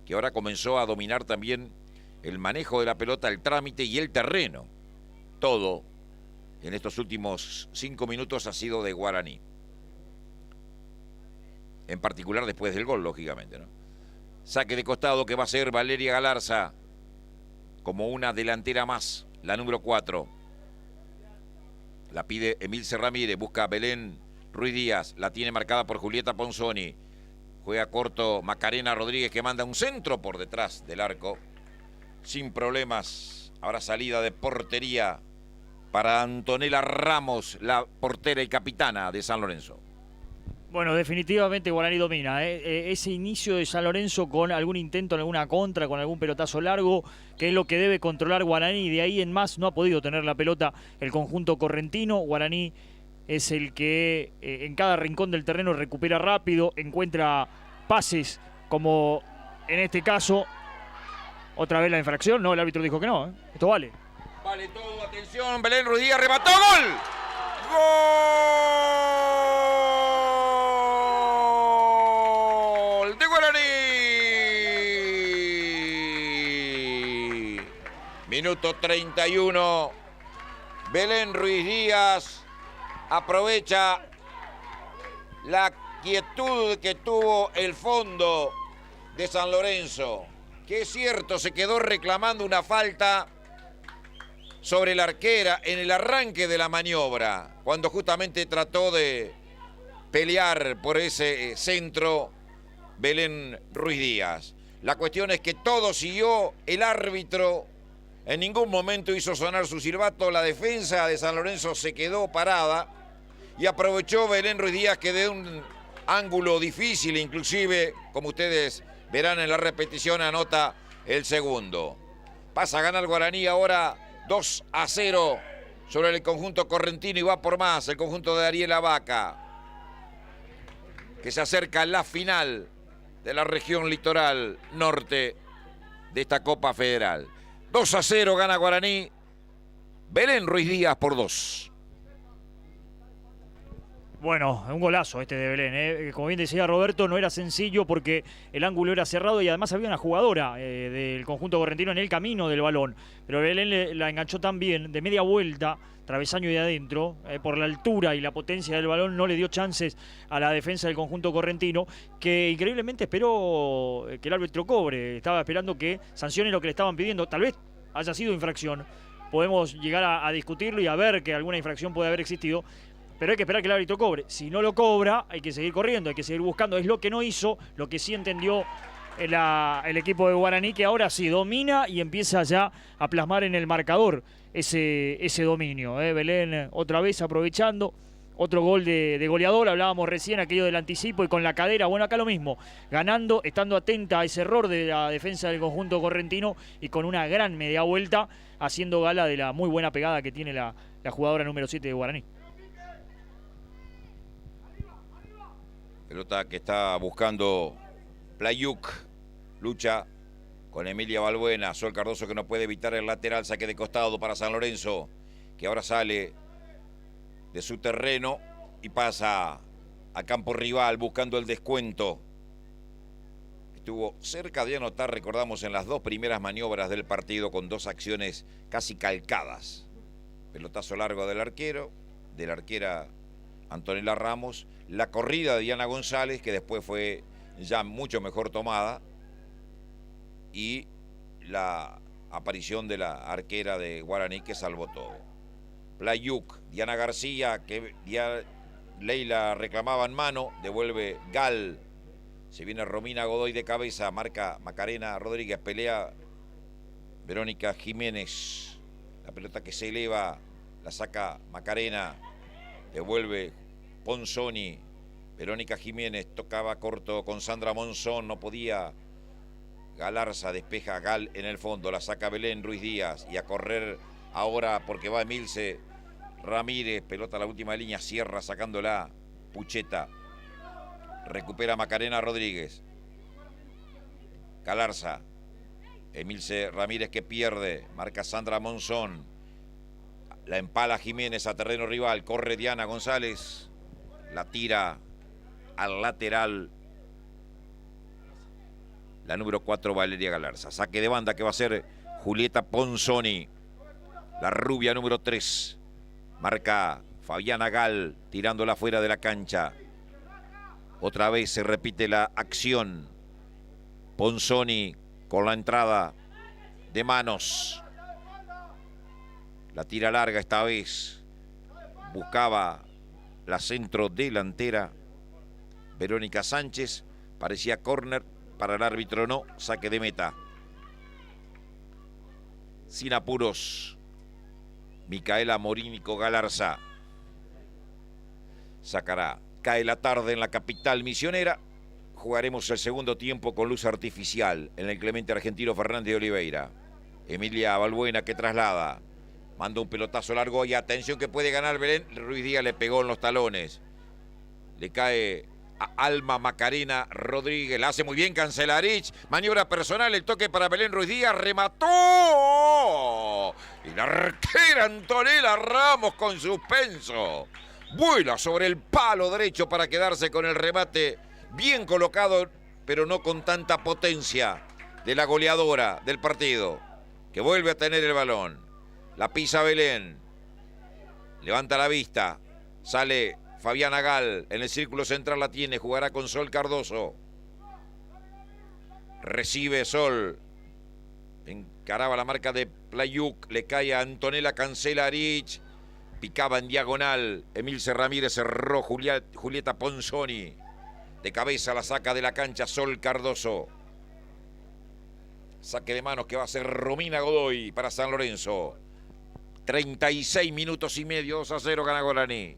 que ahora comenzó a dominar también el manejo de la pelota, el trámite y el terreno. Todo en estos últimos 5 minutos ha sido de Guaraní. En particular después del gol, lógicamente, ¿no? Saque de costado que va a ser Valeria Galarza como una delantera más, la número 4. La pide Emilce Ramírez, busca Belén Ruiz Díaz, la tiene marcada por Julieta Ponzoni. Juega corto Macarena Rodríguez que manda un centro por detrás del arco. Sin problemas, ahora salida de portería para Antonella Ramos, la portera y capitana de San Lorenzo. Bueno, definitivamente Guaraní domina. Ese inicio de San Lorenzo con algún intento en alguna contra, con algún pelotazo largo, que es lo que debe controlar Guaraní. De ahí en más no ha podido tener la pelota el conjunto correntino. Guaraní es el que en cada rincón del terreno recupera rápido, encuentra pases como en este caso. Otra vez la infracción, no, el árbitro dijo que no. Esto vale. Vale todo, atención, Belén Ruiz Díaz remató, ¡gol! ¡Gol de Guaraní! Minuto 31. Belén Ruiz Díaz aprovecha la quietud que tuvo el fondo de San Lorenzo, que es cierto, se quedó reclamando una falta sobre la arquera en el arranque de la maniobra, cuando justamente trató de pelear por ese centro Belén Ruiz Díaz. La cuestión es que todo siguió, el árbitro en ningún momento hizo sonar su silbato, la defensa de San Lorenzo se quedó parada y aprovechó Belén Ruiz Díaz que de un ángulo difícil, inclusive, como ustedes verán en la repetición, anota el segundo. Pasa a ganar Guaraní ahora 2-0 sobre el conjunto correntino y va por más el conjunto de Ariela Vaca, que se acerca a la final de la región litoral norte de esta Copa Federal. 2-0 gana Guaraní, Belén Ruiz Díaz por 2. Bueno, un golazo este de Belén. Como bien decía Roberto, no era sencillo porque el ángulo era cerrado y además había una jugadora del conjunto correntino en el camino del balón. Pero Belén la enganchó tan bien, de media vuelta, travesaño y de adentro, por la altura y la potencia del balón, no le dio chances a la defensa del conjunto correntino, que increíblemente esperó que el árbitro cobre. Estaba esperando que sancione lo que le estaban pidiendo. Tal vez haya sido infracción. Podemos llegar a discutirlo y a ver que alguna infracción puede haber existido. Pero hay que esperar que el árbitro cobre. Si no lo cobra, hay que seguir corriendo, hay que seguir buscando. Es lo que no hizo, lo que sí entendió el equipo de Guaraní, que ahora sí domina y empieza ya a plasmar en el marcador ese dominio. Belén otra vez aprovechando. Otro gol de goleador, hablábamos recién aquello del anticipo y con la cadera. Bueno, acá lo mismo, ganando, estando atenta a ese error de la defensa del conjunto correntino y con una gran media vuelta, haciendo gala de la muy buena pegada que tiene la jugadora número 7 de Guaraní. Pelota que está buscando Playuk, lucha con Emilia Balbuena, Sol Cardoso que no puede evitar el lateral, saque de costado para San Lorenzo, que ahora sale de su terreno y pasa a campo rival buscando el descuento. Estuvo cerca de anotar, recordamos, en las 2 primeras maniobras del partido con 2 acciones casi calcadas. Pelotazo largo del arquero, de la arquera Antonella Ramos, la corrida de Diana González, que después fue ya mucho mejor tomada, y la aparición de la arquera de Guaraní que salvó todo. Playuk, Diana García, que Leila reclamaba en mano, devuelve Gal, se viene Romina Godoy de cabeza, marca Macarena Rodríguez, pelea Verónica Jiménez, la pelota que se eleva, la saca Macarena, devuelve Ponzoni, Verónica Jiménez tocaba corto con Sandra Monzón, no podía. Galarza despeja a Gal en el fondo, la saca Belén Ruiz Díaz y a correr ahora porque va Emilce Ramírez, pelota a la última línea, cierra sacándola. Pucheta. Recupera Macarena Rodríguez. Galarza. Emilce Ramírez que pierde. Marca Sandra Monzón. La empala Jiménez a terreno rival. Corre Diana González. La tira al lateral. La número 4, Valeria Galarza. Saque de banda que va a ser Julieta Ponzoni. La rubia número 3. Marca Fabiana Gal tirándola fuera de la cancha. Otra vez se repite la acción. Ponzoni con la entrada de manos. La tira larga esta vez. Buscaba la centro delantera. Verónica Sánchez. Parecía córner. Para el árbitro no. Saque de meta. Sin apuros. Micaela Morínico Galarza. Sacará. Cae la tarde en la capital misionera. Jugaremos el segundo tiempo con luz artificial en el Clemente Argentino Fernández de Oliveira. Emilia Balbuena que traslada. Manda un pelotazo largo y atención que puede ganar Belén. Ruiz Díaz le pegó en los talones. Le cae a Alma Macarena Rodríguez. La hace muy bien Cancelarich. Maniobra personal, el toque para Belén Ruiz Díaz. Remató. Y la arquera Antonella Ramos con suspenso. Vuela sobre el palo derecho para quedarse con el remate bien colocado, pero no con tanta potencia de la goleadora del partido, que vuelve a tener el balón. La pisa Belén. Levanta la vista. Sale Fabiana Gal. En el círculo central la tiene. Jugará con Sol Cardoso. Recibe Sol. Encaraba la marca de Playuk. Le cae a Antonella Cancelarich. Picaba en diagonal. Emilce Ramírez cerró. Julieta Ponzoni. De cabeza la saca de la cancha Sol Cardoso. Saque de manos que va a ser Romina Godoy para San Lorenzo. 36 minutos y medio, 2-0 gana Guaraní.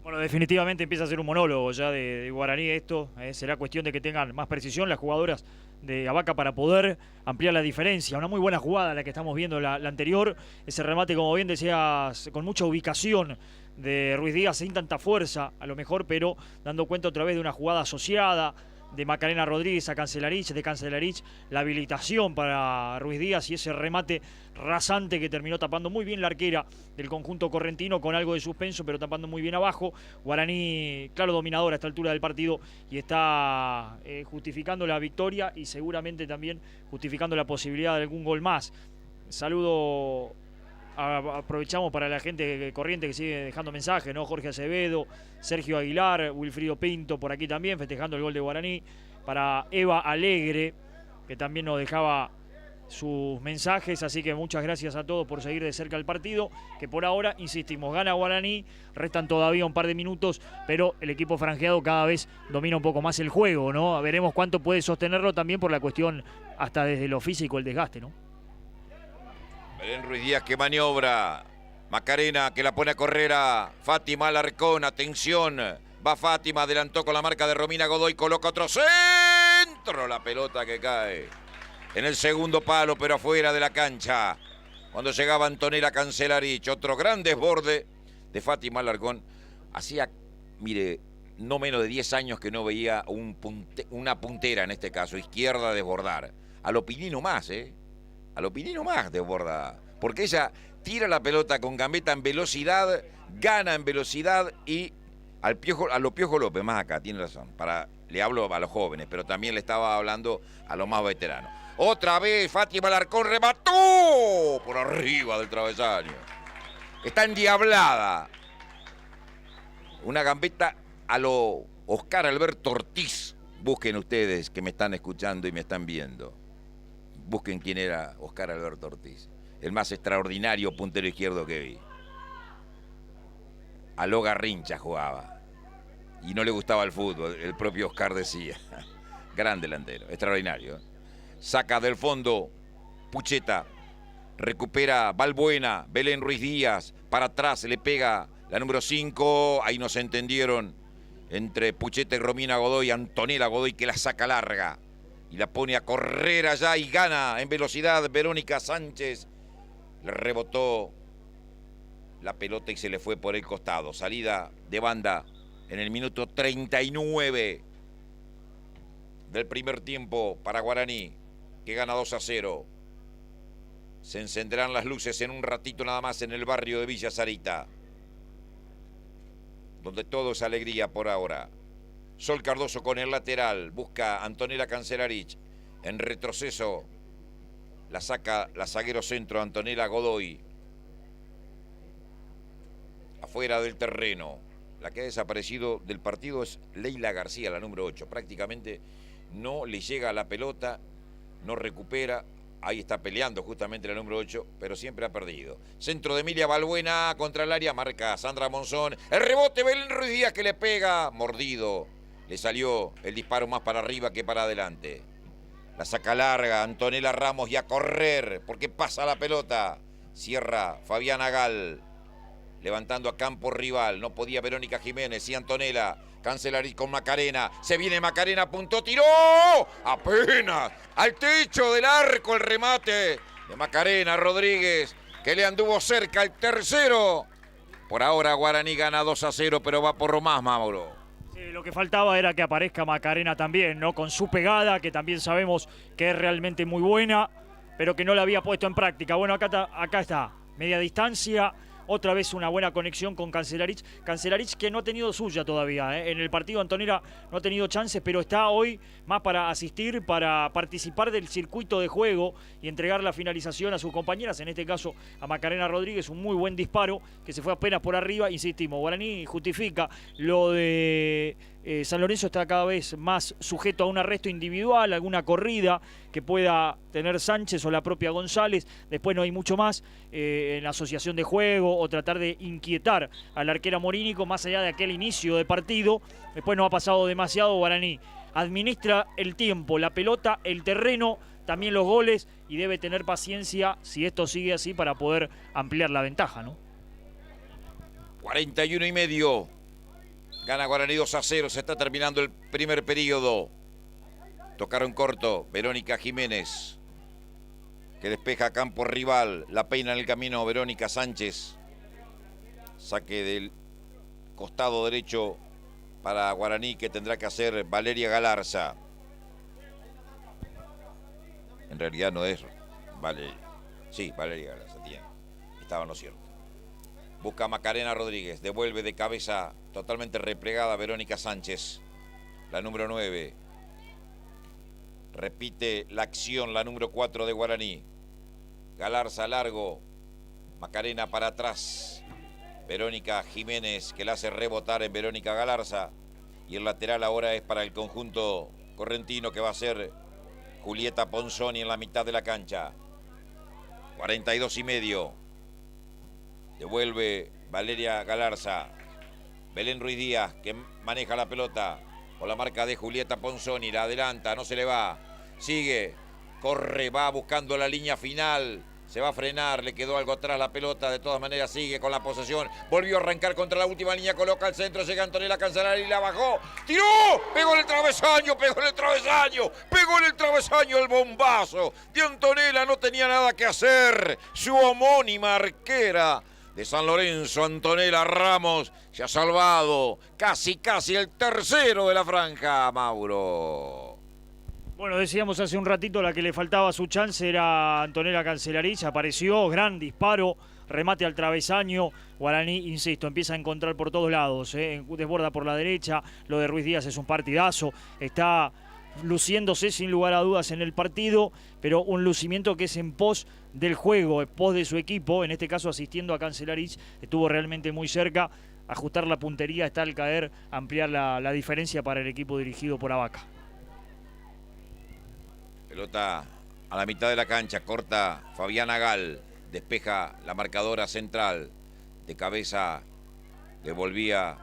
Bueno, definitivamente empieza a ser un monólogo ya de Guaraní esto. Será cuestión de que tengan más precisión las jugadoras de Abaca para poder ampliar la diferencia. Una muy buena jugada la que estamos viendo, la anterior. Ese remate, como bien decías, con mucha ubicación de Ruiz Díaz, sin tanta fuerza a lo mejor, pero dando cuenta otra vez de una jugada asociada de Macarena Rodríguez a Cancelarich, de Cancelarich la habilitación para Ruiz Díaz y ese remate rasante que terminó tapando muy bien la arquera del conjunto correntino con algo de suspenso, pero tapando muy bien abajo. Guaraní, claro, dominador a esta altura del partido y está justificando la victoria y seguramente también justificando la posibilidad de algún gol más. Saludo. Aprovechamos para la gente corriente que sigue dejando mensajes, ¿no? Jorge Acevedo, Sergio Aguilar, Wilfrido Pinto por aquí también festejando el gol de Guaraní. Para Eva Alegre, que también nos dejaba sus mensajes, así que muchas gracias a todos por seguir de cerca el partido, que por ahora, insistimos, gana Guaraní, restan todavía un par de minutos, pero el equipo franjeado cada vez domina un poco más el juego, ¿no? Veremos cuánto puede sostenerlo también por la cuestión, hasta desde lo físico, el desgaste, ¿no? Belén Ruiz Díaz que maniobra. Macarena que la pone a correr a Fátima Alarcón. Atención. Va Fátima, adelantó con la marca de Romina Godoy. Coloca otro centro. La pelota que cae en el segundo palo, pero afuera de la cancha. Cuando llegaba Antonella Cancelarich. Otro gran desborde de Fátima Alarcón. Hacía, mire, no menos de 10 años que no veía una puntera, en este caso, izquierda, desbordar. A lo Pinino más, A lo Pinino más desborda, porque ella tira la pelota con gambeta en velocidad, gana en velocidad y a lo Piojo López, más acá, tiene razón, le hablo a los jóvenes, pero también le estaba hablando a los más veteranos. Otra vez Fátima Alarcón remató por arriba del travesaño. Está endiablada. Una gambeta a lo Oscar Alberto Ortiz. Busquen ustedes que me están escuchando y me están viendo. Busquen quién era Oscar Alberto Ortiz, el más extraordinario puntero izquierdo que vi. A lo Garrincha jugaba y no le gustaba el fútbol, el propio Oscar decía. Gran delantero, extraordinario. Saca del fondo Pucheta, recupera Balbuena, Belén Ruiz Díaz, para atrás le pega la número 5, ahí no se entendieron entre Pucheta y Romina Godoy, Antonella Godoy que la saca larga. Y la pone a correr allá y gana en velocidad Verónica Sánchez. Le rebotó la pelota y se le fue por el costado. Salida de banda en el minuto 39 del primer tiempo para Guaraní, que gana 2-0. Se encenderán las luces en un ratito nada más en el barrio de Villa Sarita, donde todo es alegría por ahora. Sol Cardoso con el lateral, busca a Antonella Cancelarich. En retroceso la saca la zaguero centro Antonella Godoy. Afuera del terreno. La que ha desaparecido del partido es Leila García, la número 8. Prácticamente no le llega a la pelota, no recupera. Ahí está peleando justamente la número 8, pero siempre ha perdido. Centro de Emilia Balbuena contra el área, marca Sandra Monzón. El rebote, Belén Ruiz Díaz que le pega, mordido. Le salió el disparo más para arriba que para adelante. La saca larga, Antonella Ramos, y a correr, porque pasa la pelota. Cierra Fabiana Gal, levantando a campo rival. No podía Verónica Jiménez, y Antonella. Cancelarich con Macarena. Se viene Macarena, apuntó, tiró. Apenas al techo del arco el remate de Macarena Rodríguez, que le anduvo cerca el tercero. Por ahora Guaraní gana 2-0, pero va por más, Mauro. Sí, lo que faltaba era que aparezca Macarena también, ¿no? Con su pegada, que también sabemos que es realmente muy buena, pero que no la había puesto en práctica. Bueno, acá está, media distancia. Otra vez una buena conexión con Cancelarich. Cancelarich que no ha tenido suya todavía. En el partido Antonella no ha tenido chances, pero está hoy más para asistir, para participar del circuito de juego y entregar la finalización a sus compañeras. En este caso a Macarena Rodríguez, un muy buen disparo que se fue apenas por arriba. Insistimos, Guaraní justifica lo de San Lorenzo, está cada vez más sujeto a un arresto individual, alguna corrida que pueda tener Sánchez o la propia González. Después no hay mucho más en la asociación de juego o tratar de inquietar a la arquera Morínico más allá de aquel inicio de partido. Después no ha pasado demasiado. Guaraní administra el tiempo, la pelota, el terreno, también los goles, y debe tener paciencia si esto sigue así para poder ampliar la ventaja, ¿no? 41 y medio. Gana Guaraní 2-0, se está terminando el primer periodo. Tocaron corto, Verónica Jiménez, que despeja a campo rival, la peina en el camino Verónica Sánchez. Saque del costado derecho para Guaraní, que tendrá que hacer Valeria Galarza. En realidad no es Valeria. Sí, Valeria Galarza tiene. Estaba en lo cierto. Busca a Macarena Rodríguez, devuelve de cabeza totalmente replegada Verónica Sánchez, la número 9. Repite la acción la número 4 de Guaraní. Galarza largo, Macarena para atrás. Verónica Jiménez, que la hace rebotar en Verónica Galarza. Y el lateral ahora es para el conjunto correntino, que va a ser Julieta Ponzoni en la mitad de la cancha. 42 y medio. Devuelve Valeria Galarza. Belén Ruiz Díaz, que maneja la pelota con la marca de Julieta Ponzoni. La adelanta, no se le va. Sigue, corre, va buscando la línea final. Se va a frenar, le quedó algo atrás la pelota. De todas maneras sigue con la posesión. Volvió a arrancar contra la última línea, coloca al centro. Llega Antonella Cancelarich y la bajó. ¡Tiró! Pegó en el travesaño, pegó en el travesaño. Pegó en el travesaño el bombazo de Antonella. No tenía nada que hacer. Su homónima arquera de San Lorenzo, Antonella Ramos, se ha salvado casi el tercero de la franja, Mauro. Bueno, decíamos hace un ratito, la que le faltaba su chance era Antonella Cancelarich. Apareció, gran disparo, remate al travesaño. Guaraní, insisto, empieza a encontrar por todos lados, desborda por la derecha. Lo de Ruiz Díaz es un partidazo, está luciéndose sin lugar a dudas en el partido, pero un lucimiento que es en pos del juego, en pos de su equipo, en este caso asistiendo a Cancelarich. Estuvo realmente muy cerca. Ajustar la puntería está al caer, ampliar la diferencia para el equipo dirigido por Abaca. Pelota a la mitad de la cancha, corta Fabiana Gal, despeja la marcadora central, de cabeza devolvía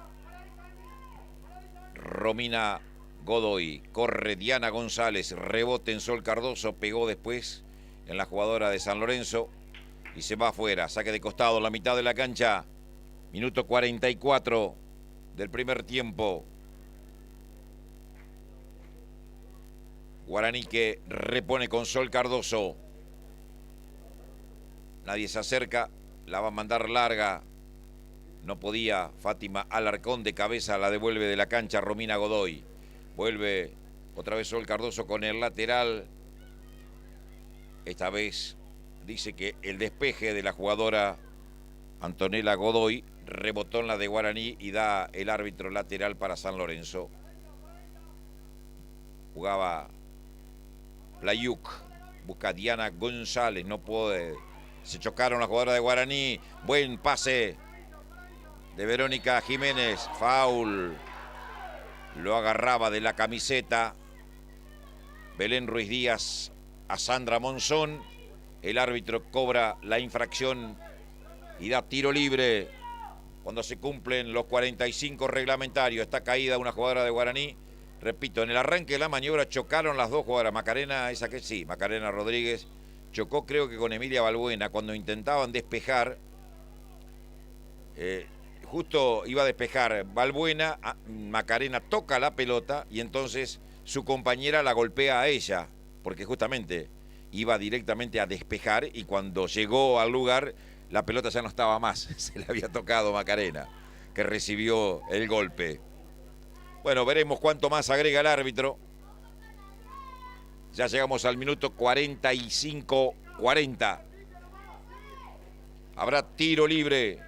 Romina Godoy, corre Diana González, rebote en Sol Cardoso, pegó después en la jugadora de San Lorenzo y se va afuera. Saque de costado, la mitad de la cancha, minuto 44 del primer tiempo. Guaraní que repone con Sol Cardoso. Nadie se acerca, la va a mandar larga No podía Fátima Alarcón, de cabeza la devuelve de la cancha Romina Godoy. Vuelve otra vez Sol Cardoso con el lateral. Esta vez dice que el despeje de la jugadora Antonella Godoy rebotó en la de Guaraní y da el árbitro lateral para San Lorenzo. Jugaba Playuk, busca Diana González, no puede. Se chocaron las jugadoras de Guaraní. Buen pase de Verónica Jiménez. Foul. Lo agarraba de la camiseta Belén Ruiz Díaz a Sandra Monzón. El árbitro cobra la infracción y da tiro libre cuando se cumplen los 45 reglamentarios. Está caída una jugadora de Guaraní. Repito, en el arranque de la maniobra chocaron las dos jugadoras. Macarena, esa que sí, Macarena Rodríguez, chocó creo que con Emilia Balbuena cuando intentaban despejar. Justo iba a despejar Balbuena, Macarena toca la pelota y entonces su compañera la golpea a ella, porque justamente iba directamente a despejar y cuando llegó al lugar la pelota ya no estaba más, se le había tocado Macarena, que recibió el golpe. Bueno, veremos cuánto más agrega el árbitro. Ya llegamos al minuto 45-40. Habrá tiro libre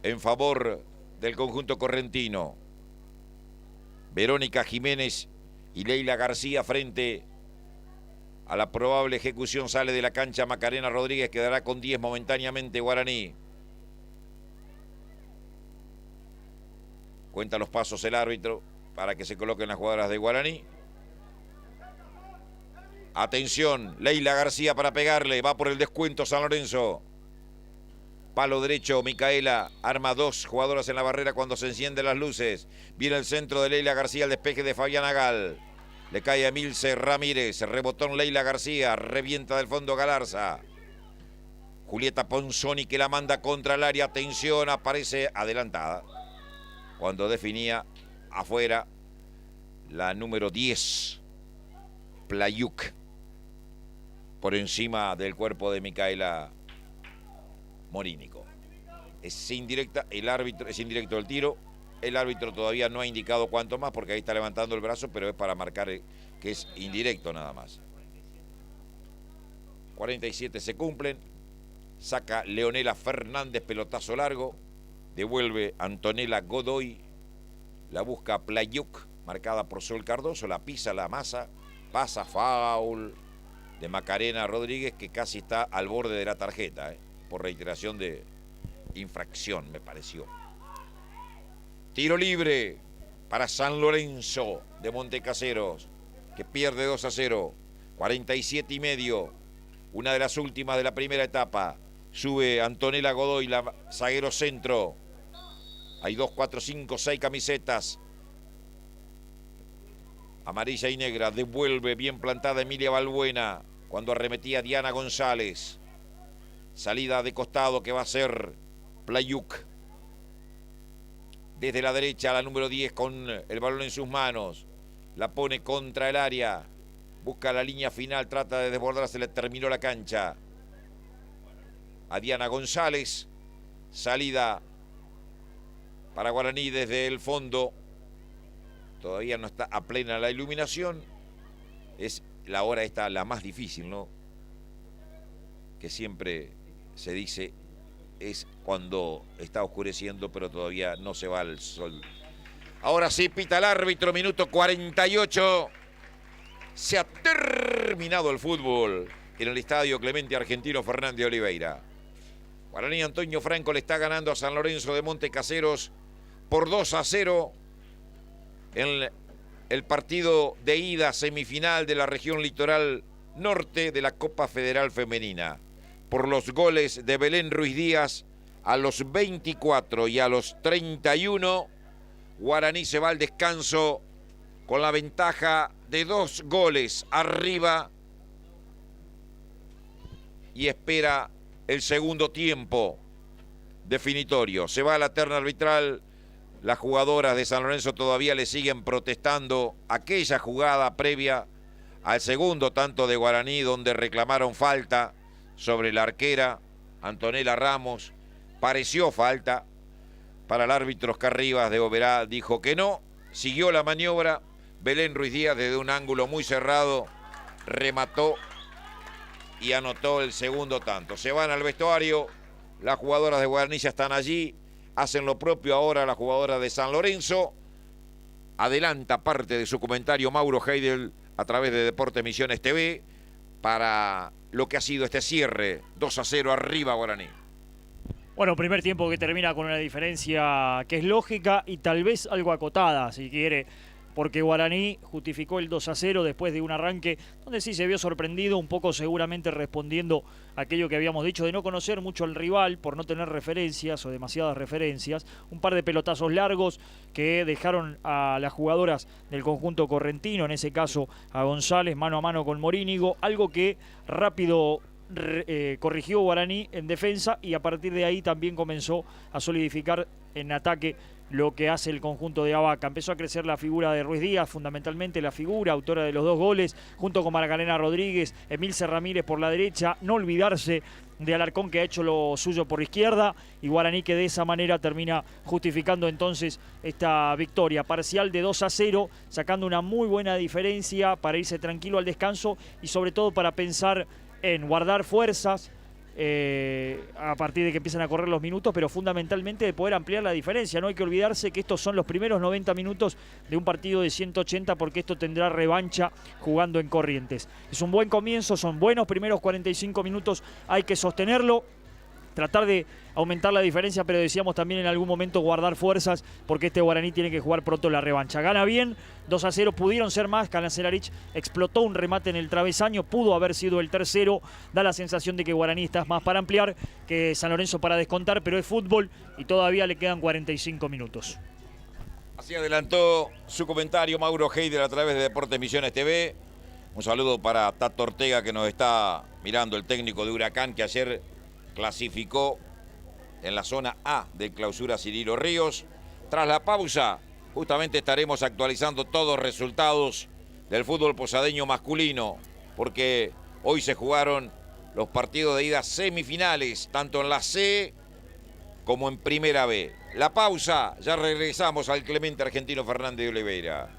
en favor del conjunto correntino. Verónica Jiménez y Leila García frente a la probable ejecución. Sale de la cancha Macarena Rodríguez, quedará con 10 momentáneamente Guaraní. Cuenta los pasos el árbitro para que se coloquen las jugadoras de Guaraní. Atención, Leila García para pegarle, va por el descuento San Lorenzo. Palo derecho, Micaela arma dos jugadoras en la barrera cuando se encienden las luces. Viene el centro de Leila García, el despeje de Fabiana Gal. Le cae a Emilce Ramírez, rebotón Leila García, revienta del fondo Galarza. Julieta Ponzoni que la manda contra el área, atención, aparece adelantada. Cuando definía afuera la número 10, Playuk, por encima del cuerpo de Micaela Morínico. Es indirecta, el árbitro, es indirecto el tiro. El árbitro todavía no ha indicado cuánto más, porque ahí está levantando el brazo, pero es para marcar que es indirecto nada más. 47 se cumplen. Saca Leonela Fernández, pelotazo largo. Devuelve Antonella Godoy. La busca Playuk, marcada por Sol Cardoso. La pisa, la masa. Pasa, foul de Macarena Rodríguez, que casi está al borde de la tarjeta, por reiteración de infracción, me pareció. Tiro libre para San Lorenzo de Montecaseros, que pierde 2-0. 47 y medio. Una de las últimas de la primera etapa. Sube Antonella Godoy, la zaguero centro. Hay 2, 4, 5, 6 camisetas. Amarilla y negra. Devuelve bien plantada Emilia Balbuena cuando arremetía Diana González. Salida de costado que va a ser Playuk. Desde la derecha la número 10 con el balón en sus manos. La pone contra el área. Busca la línea final, trata de desbordar, se le terminó la cancha. A Diana González. Salida para Guaraní desde el fondo. Todavía no está a plena la iluminación. Es la hora esta la más difícil, ¿no? Que siempre se dice es cuando está oscureciendo, pero todavía no se va el sol. Ahora sí, pita el árbitro, minuto 48. Se ha terminado el fútbol en el estadio Clemente Argentino Fernández de Oliveira. Guaraní Antonio Franco le está ganando a San Lorenzo de Montecaseros por 2-0 en el partido de ida semifinal de la región litoral norte de la Copa Federal Femenina. Por los goles de Belén Ruiz Díaz a los 24 y a los 31, Guaraní se va al descanso con la ventaja de 2 goles arriba y espera el segundo tiempo definitorio. Se va a la terna arbitral. Las jugadoras de San Lorenzo todavía le siguen protestando aquella jugada previa al segundo tanto de Guaraní, donde reclamaron falta sobre la arquera Antonella Ramos, pareció falta para el árbitro Oscar Rivas de Oberá, dijo que no, siguió la maniobra, Belén Ruiz Díaz desde un ángulo muy cerrado remató y anotó el segundo tanto. Se van al vestuario, las jugadoras de Guaraní ya están allí, hacen lo propio ahora las jugadoras de San Lorenzo. Adelanta parte de su comentario Mauro Heidel a través de Deportes Misiones TV para lo que ha sido este cierre. 2-0 arriba Guaraní. Bueno, primer tiempo que termina con una diferencia que es lógica y tal vez algo acotada, si quiere, porque Guaraní justificó el 2-0 después de un arranque donde sí se vio sorprendido, un poco seguramente respondiendo a aquello que habíamos dicho de no conocer mucho al rival por no tener referencias o demasiadas referencias, un par de pelotazos largos que dejaron a las jugadoras del conjunto correntino, en ese caso a González mano a mano con Morínigo, algo que rápido corrigió Guaraní en defensa y a partir de ahí también comenzó a solidificar en ataque lo que hace el conjunto de Avaca. Empezó a crecer la figura de Ruiz Díaz, fundamentalmente la figura, autora de los 2 goles, junto con Magdalena Rodríguez, Emilce Ramírez por la derecha, no olvidarse de Alarcón que ha hecho lo suyo por izquierda y Guaraní que de esa manera termina justificando entonces esta victoria parcial de 2-0, sacando una muy buena diferencia para irse tranquilo al descanso y sobre todo para pensar en guardar fuerzas a partir de que empiezan a correr los minutos, pero fundamentalmente de poder ampliar la diferencia. No hay que olvidarse que estos son los primeros 90 minutos de un partido de 180 porque esto tendrá revancha jugando en Corrientes. Es un buen comienzo, son buenos primeros 45 minutos, hay que sostenerlo, tratar de aumentar la diferencia, pero decíamos también en algún momento guardar fuerzas porque este Guaraní tiene que jugar pronto la revancha. Gana bien, 2-0, pudieron ser más, Cancelarich explotó un remate en el travesaño, pudo haber sido el tercero, da la sensación de que Guaraní está más para ampliar que San Lorenzo para descontar, pero es fútbol y todavía le quedan 45 minutos. Así adelantó su comentario Mauro Heidel a través de Deportes Misiones TV. Un saludo para Tato Ortega que nos está mirando, el técnico de Huracán que ayer clasificó en la zona A del Clausura Cirilo Ríos. Tras la pausa, justamente estaremos actualizando todos los resultados del fútbol posadeño masculino, porque hoy se jugaron los partidos de ida semifinales, tanto en la C como en Primera B. La pausa, ya regresamos al Clemente Argentino Fernández de Oliveira.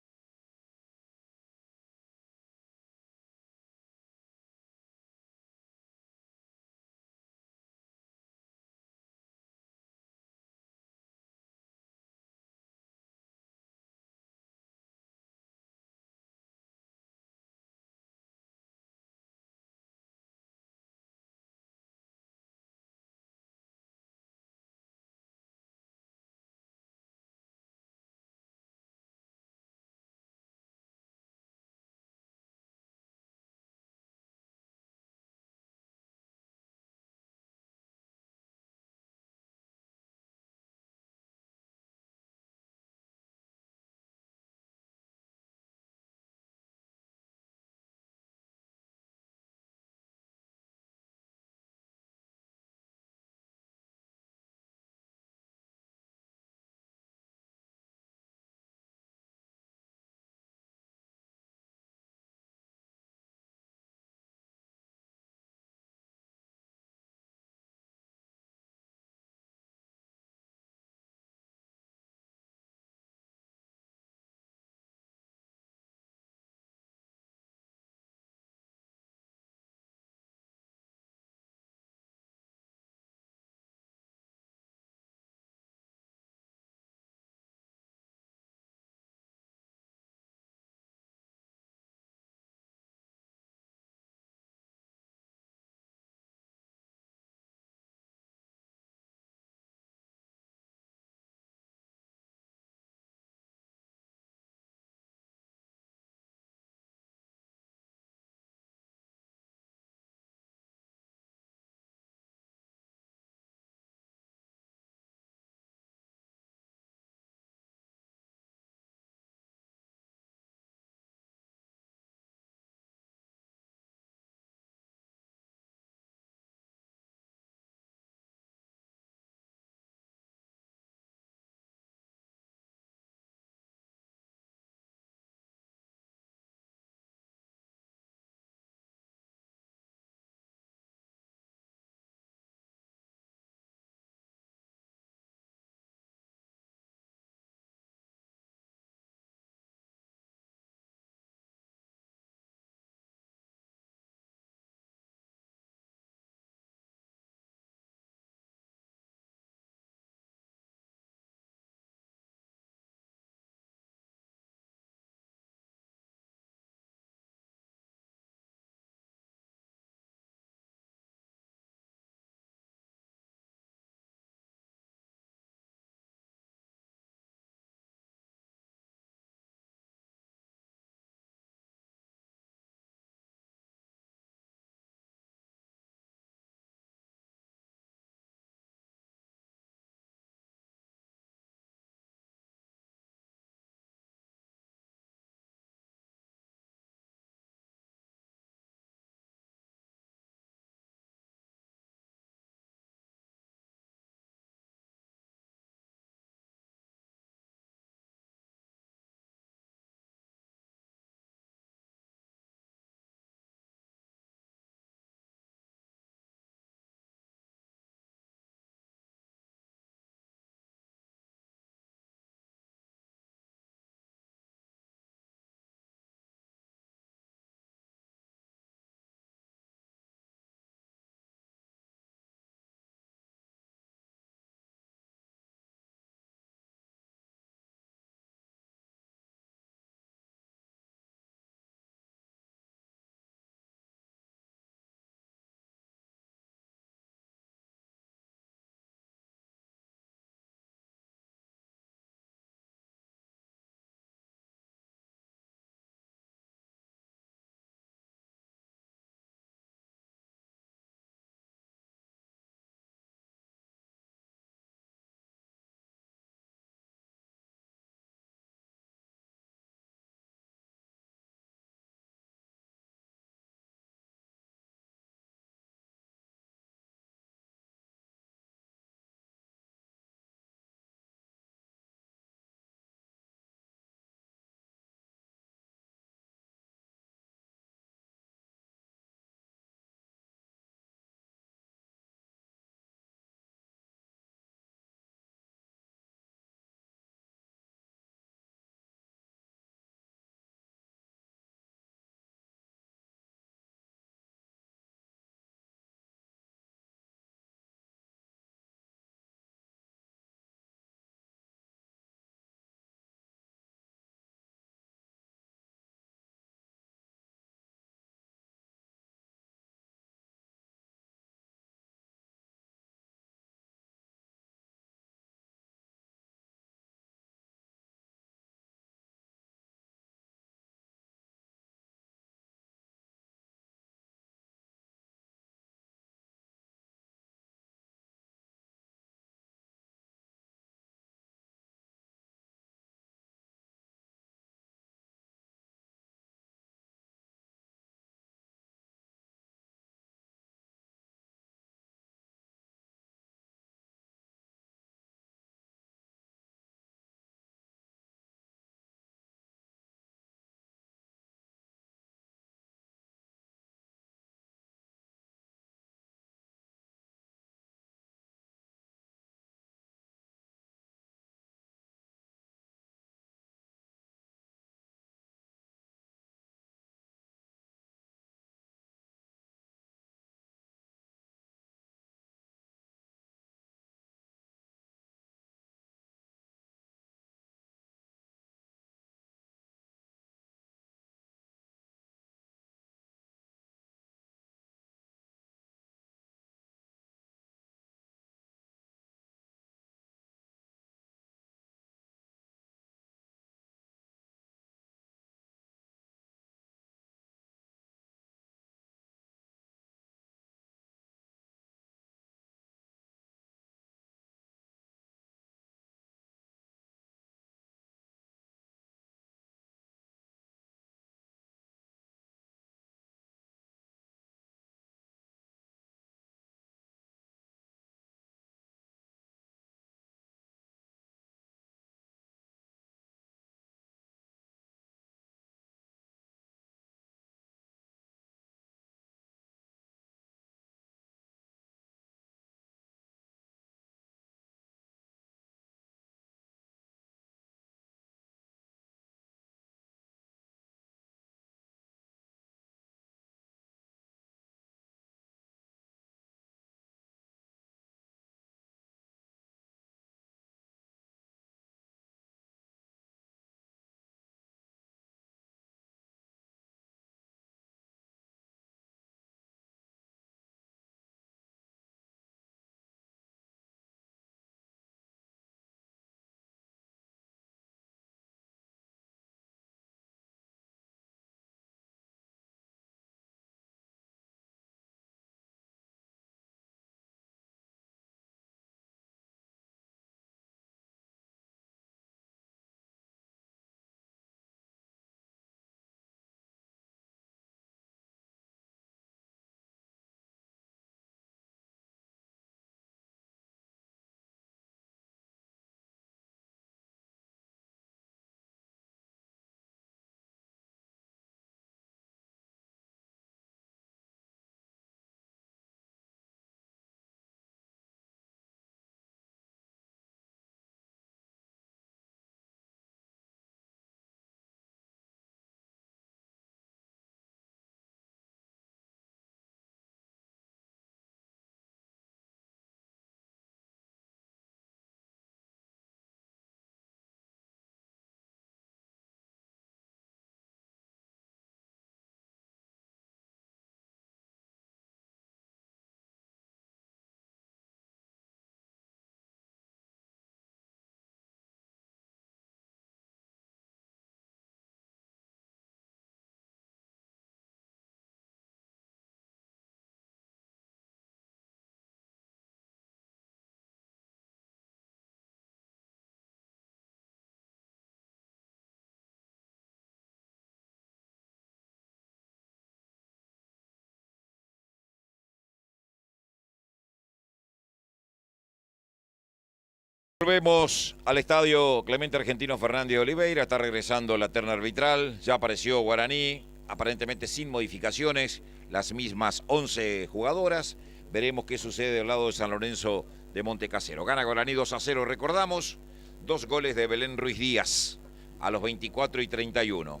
Volvemos al estadio Clemente Argentino Fernández de Oliveira. Está regresando la terna arbitral. Ya apareció Guaraní, aparentemente sin modificaciones. Las mismas 11 jugadoras. Veremos qué sucede del lado de San Lorenzo de Montecasero. Gana Guaraní 2-0, recordamos. 2 goles de Belén Ruiz Díaz a los 24 y 31.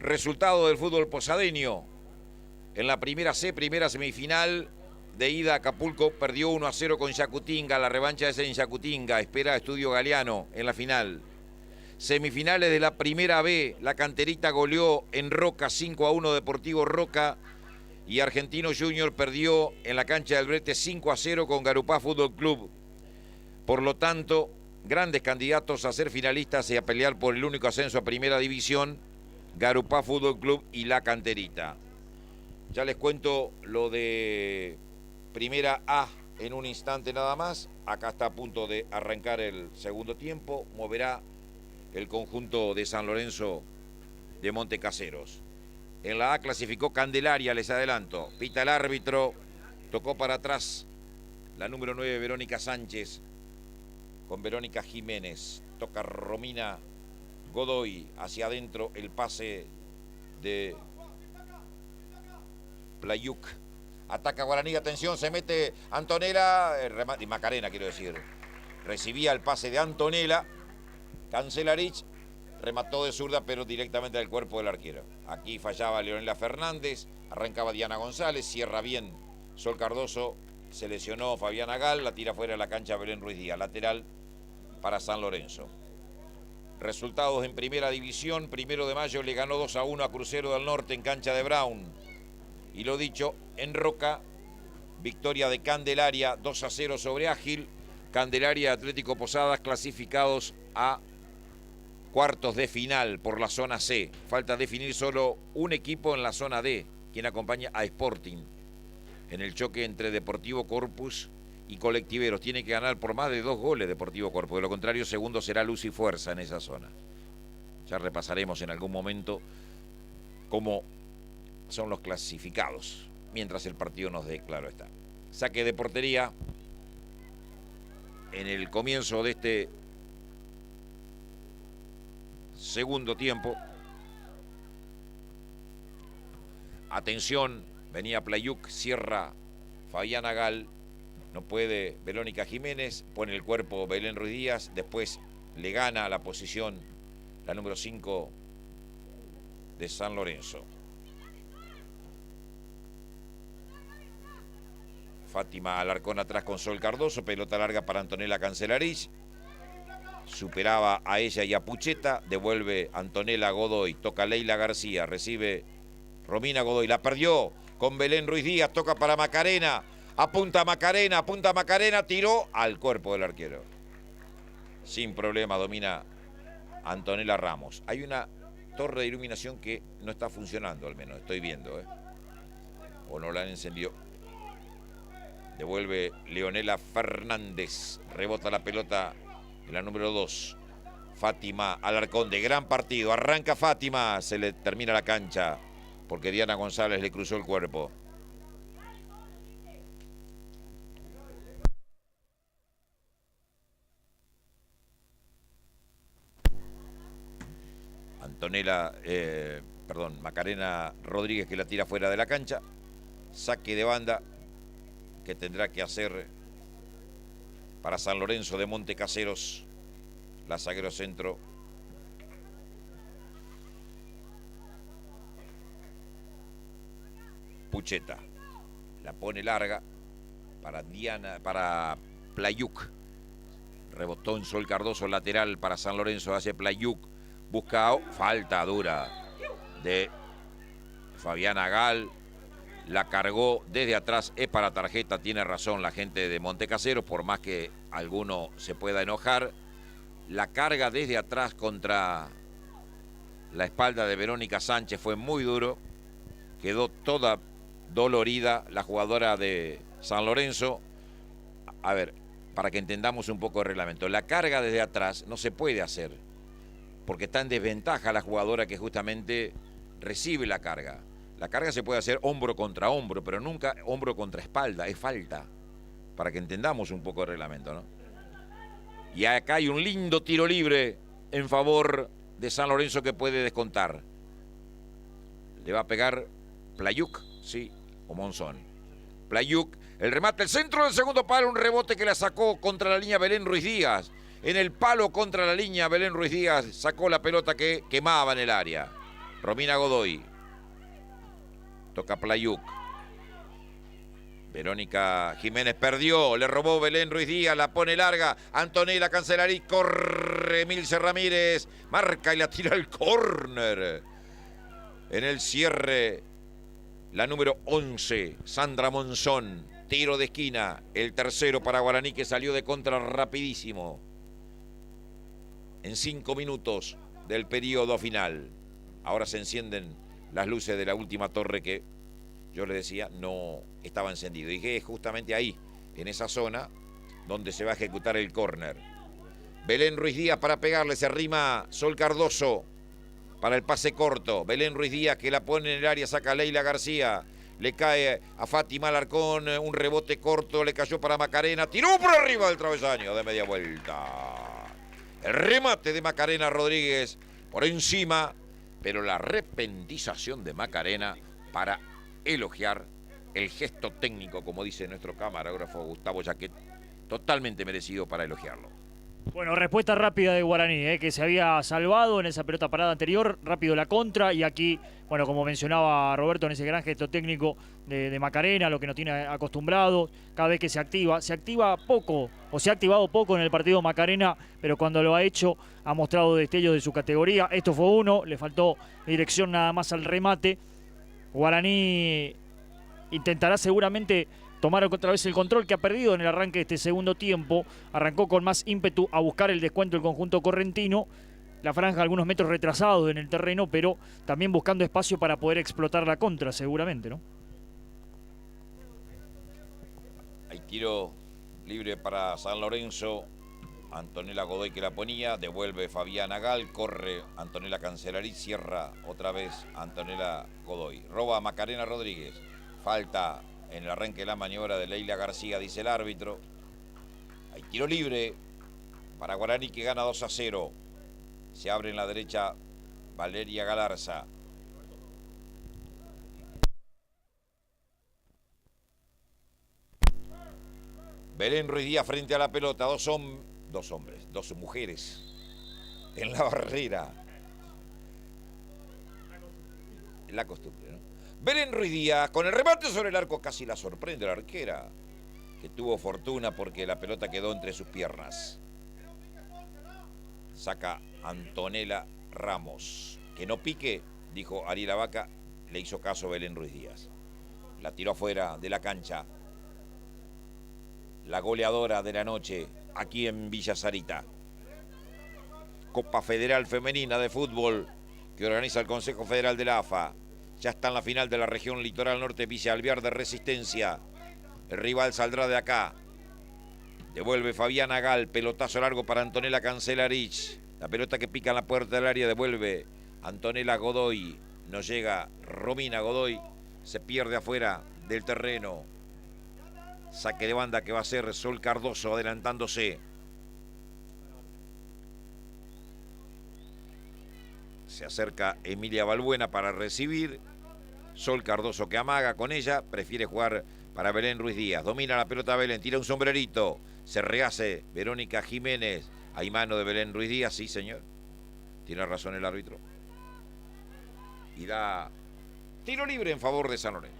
Resultado del fútbol posadeño. En la primera C, primera semifinal de ida a Acapulco, perdió 1-0 con Yacutinga. La revancha es en Yacutinga. Espera a Estudio Galeano en la final. Semifinales de la primera B. La Canterita goleó en Roca 5-1 Deportivo Roca. Y Argentino Junior perdió en la cancha del Brete 5-0 con Garupá Fútbol Club. Por lo tanto, grandes candidatos a ser finalistas y a pelear por el único ascenso a Primera División, Garupá Fútbol Club y la Canterita. Ya les cuento lo de Primera A en un instante nada más. Acá está a punto de arrancar el segundo tiempo. Moverá el conjunto de San Lorenzo de Montecaseros. En la A clasificó Candelaria, les adelanto. Pita el árbitro, tocó para atrás la número 9, Verónica Sánchez, con Verónica Jiménez. Toca Romina Godoy, hacia adentro el pase de Playuk. Ataca Guaraní, atención, se mete Antonella, y Macarena quiero decir. Recibía el pase de Antonella, Cancelarich. Remató de zurda, pero directamente al cuerpo del arquero. Aquí fallaba Leonela Fernández, arrancaba Diana González, cierra bien Sol Cardoso, se lesionó Fabiana Gal, la tira fuera de la cancha Belén Ruiz Díaz, lateral para San Lorenzo. Resultados en Primera División, 1 de mayo le ganó 2-1 a Crucero del Norte en cancha de Brown. Y lo dicho, en Roca, victoria de Candelaria, 2-0 sobre Ágil. Candelaria y Atlético Posadas clasificados a cuartos de final por la zona C. Falta definir solo un equipo en la zona D, quien acompaña a Sporting en el choque entre Deportivo Corpus y Colectiveros. Tiene que ganar por más de 2 goles Deportivo Corpus. De lo contrario, segundo será Luz y Fuerza en esa zona. Ya repasaremos en algún momento cómo son los clasificados, mientras el partido nos dé, claro está. Saque de portería en el comienzo de este segundo tiempo. Atención, venía Playuk, cierra Fabiana Gal, no puede Verónica Jiménez, pone el cuerpo Belén Ruiz Díaz, después le gana la posición la número 5 de San Lorenzo. Fátima Alarcón atrás con Sol Cardoso, pelota larga para Antonella Cancelarich. Superaba a ella y a Pucheta, devuelve Antonella Godoy, toca Leila García, recibe Romina Godoy, la perdió con Belén Ruiz Díaz, toca para Macarena, apunta Macarena, tiró al cuerpo del arquero. Sin problema domina Antonella Ramos. Hay una torre de iluminación que no está funcionando, al menos, estoy viendo, o no la han encendido. Devuelve Leonela Fernández, rebota la pelota en la número 2, Fátima Alarcón, de gran partido, arranca Fátima, se le termina la cancha, porque Diana González le cruzó el cuerpo. Macarena Rodríguez que la tira fuera de la cancha, saque de banda que tendrá que hacer para San Lorenzo de Montecaseros, la zaguero centro. Pucheta la pone larga para Playuk. Rebotó en Sol Cardoso, lateral para San Lorenzo, hace Playuk. Busca falta dura de Fabiana Gal. La cargó desde atrás, es para tarjeta, tiene razón la gente de Montecaseros, por más que alguno se pueda enojar. La carga desde atrás contra la espalda de Verónica Sánchez fue muy duro. Quedó toda dolorida la jugadora de San Lorenzo. A ver, para que entendamos un poco el reglamento. La carga desde atrás no se puede hacer, porque está en desventaja la jugadora que justamente recibe la carga. La carga se puede hacer hombro contra hombro, pero nunca hombro contra espalda, es falta, para que entendamos un poco el reglamento, ¿no? Y acá hay un lindo tiro libre en favor de San Lorenzo que puede descontar. Le va a pegar Playuk, sí, o Monzón. Playuk, el remate, el centro del segundo palo, un rebote que la sacó contra la línea Belén Ruiz Díaz. En el palo contra la línea Belén Ruiz Díaz sacó la pelota que quemaba en el área. Romina Godoy. Toca Playuk. Verónica Jiménez perdió, le robó Belén Ruiz Díaz, la pone larga, Antonella Cancelarí, corre Milce Ramírez, marca y la tira al córner. En el cierre, la número 11, Sandra Monzón, tiro de esquina, el tercero para Guaraní que salió de contra rapidísimo. En 5 minutos del periodo final. Ahora se encienden las luces de la última torre que yo le decía no estaba encendido. Y que es justamente ahí, en esa zona, donde se va a ejecutar el córner. Belén Ruiz Díaz para pegarle, se arrima Sol Cardoso para el pase corto. Belén Ruiz Díaz que la pone en el área, saca a Leila García. Le cae a Fátima Alarcón, un rebote corto, le cayó para Macarena. Tiró por arriba del travesaño de media vuelta. El remate de Macarena Rodríguez por encima, pero la repentización de Macarena para elogiar el gesto técnico, como dice nuestro camarógrafo Gustavo Jaquet, totalmente merecido para elogiarlo. Bueno, respuesta rápida de Guaraní, que se había salvado en esa pelota parada anterior, rápido la contra, y aquí, bueno, como mencionaba Roberto, en ese gran gesto técnico de Macarena, lo que nos tiene acostumbrado, cada vez que se activa poco, o se ha activado poco en el partido Macarena, pero cuando lo ha hecho, ha mostrado destellos de su categoría. Esto fue uno, le faltó dirección nada más al remate. Guaraní intentará seguramente tomar otra vez el control que ha perdido en el arranque de este segundo tiempo. Arrancó con más ímpetu a buscar el descuento el conjunto correntino. La franja algunos metros retrasado en el terreno, pero también buscando espacio para poder explotar la contra, seguramente, ¿no? Hay tiro libre para San Lorenzo. Antonella Godoy que la ponía, devuelve Fabiana Gal, corre Antonella Cancelarí, cierra otra vez Antonella Godoy. Roba Macarena Rodríguez, falta en el arranque de la maniobra de Leila García, dice el árbitro. Hay tiro libre para Guaraní que gana 2-0. Se abre en la derecha Valeria Galarza. Belén Ruiz Díaz frente a la pelota, dos mujeres en la barrera. La costumbre, ¿no? Belén Ruiz Díaz con el remate sobre el arco, casi la sorprende la arquera, que tuvo fortuna porque la pelota quedó entre sus piernas. Saca Antonella Ramos. Que no pique, dijo Ariela Vaca, le hizo caso Belén Ruiz Díaz. La tiró afuera de la cancha. La goleadora de la noche aquí en Villa Sarita. Copa Federal Femenina de Fútbol que organiza el Consejo Federal de la AFA. Ya está en la final de la región litoral norte, Villa Alvear de Resistencia. El rival saldrá de acá. Devuelve Fabiana Gal, pelotazo largo para Antonella Cancelarich. La pelota que pica en la puerta del área devuelve Antonella Godoy. No llega Romina Godoy. Se pierde afuera del terreno. Saque de banda que va a ser Sol Cardoso adelantándose. Se acerca Emilia Balbuena para recibir. Sol Cardoso que amaga con ella. Prefiere jugar para Belén Ruiz Díaz. Domina la pelota Belén. Tira un sombrerito. Se rehace Verónica Jiménez. Hay mano de Belén Ruiz Díaz. Sí, señor. Tiene razón el árbitro. Y da tiro libre en favor de San Lorenzo.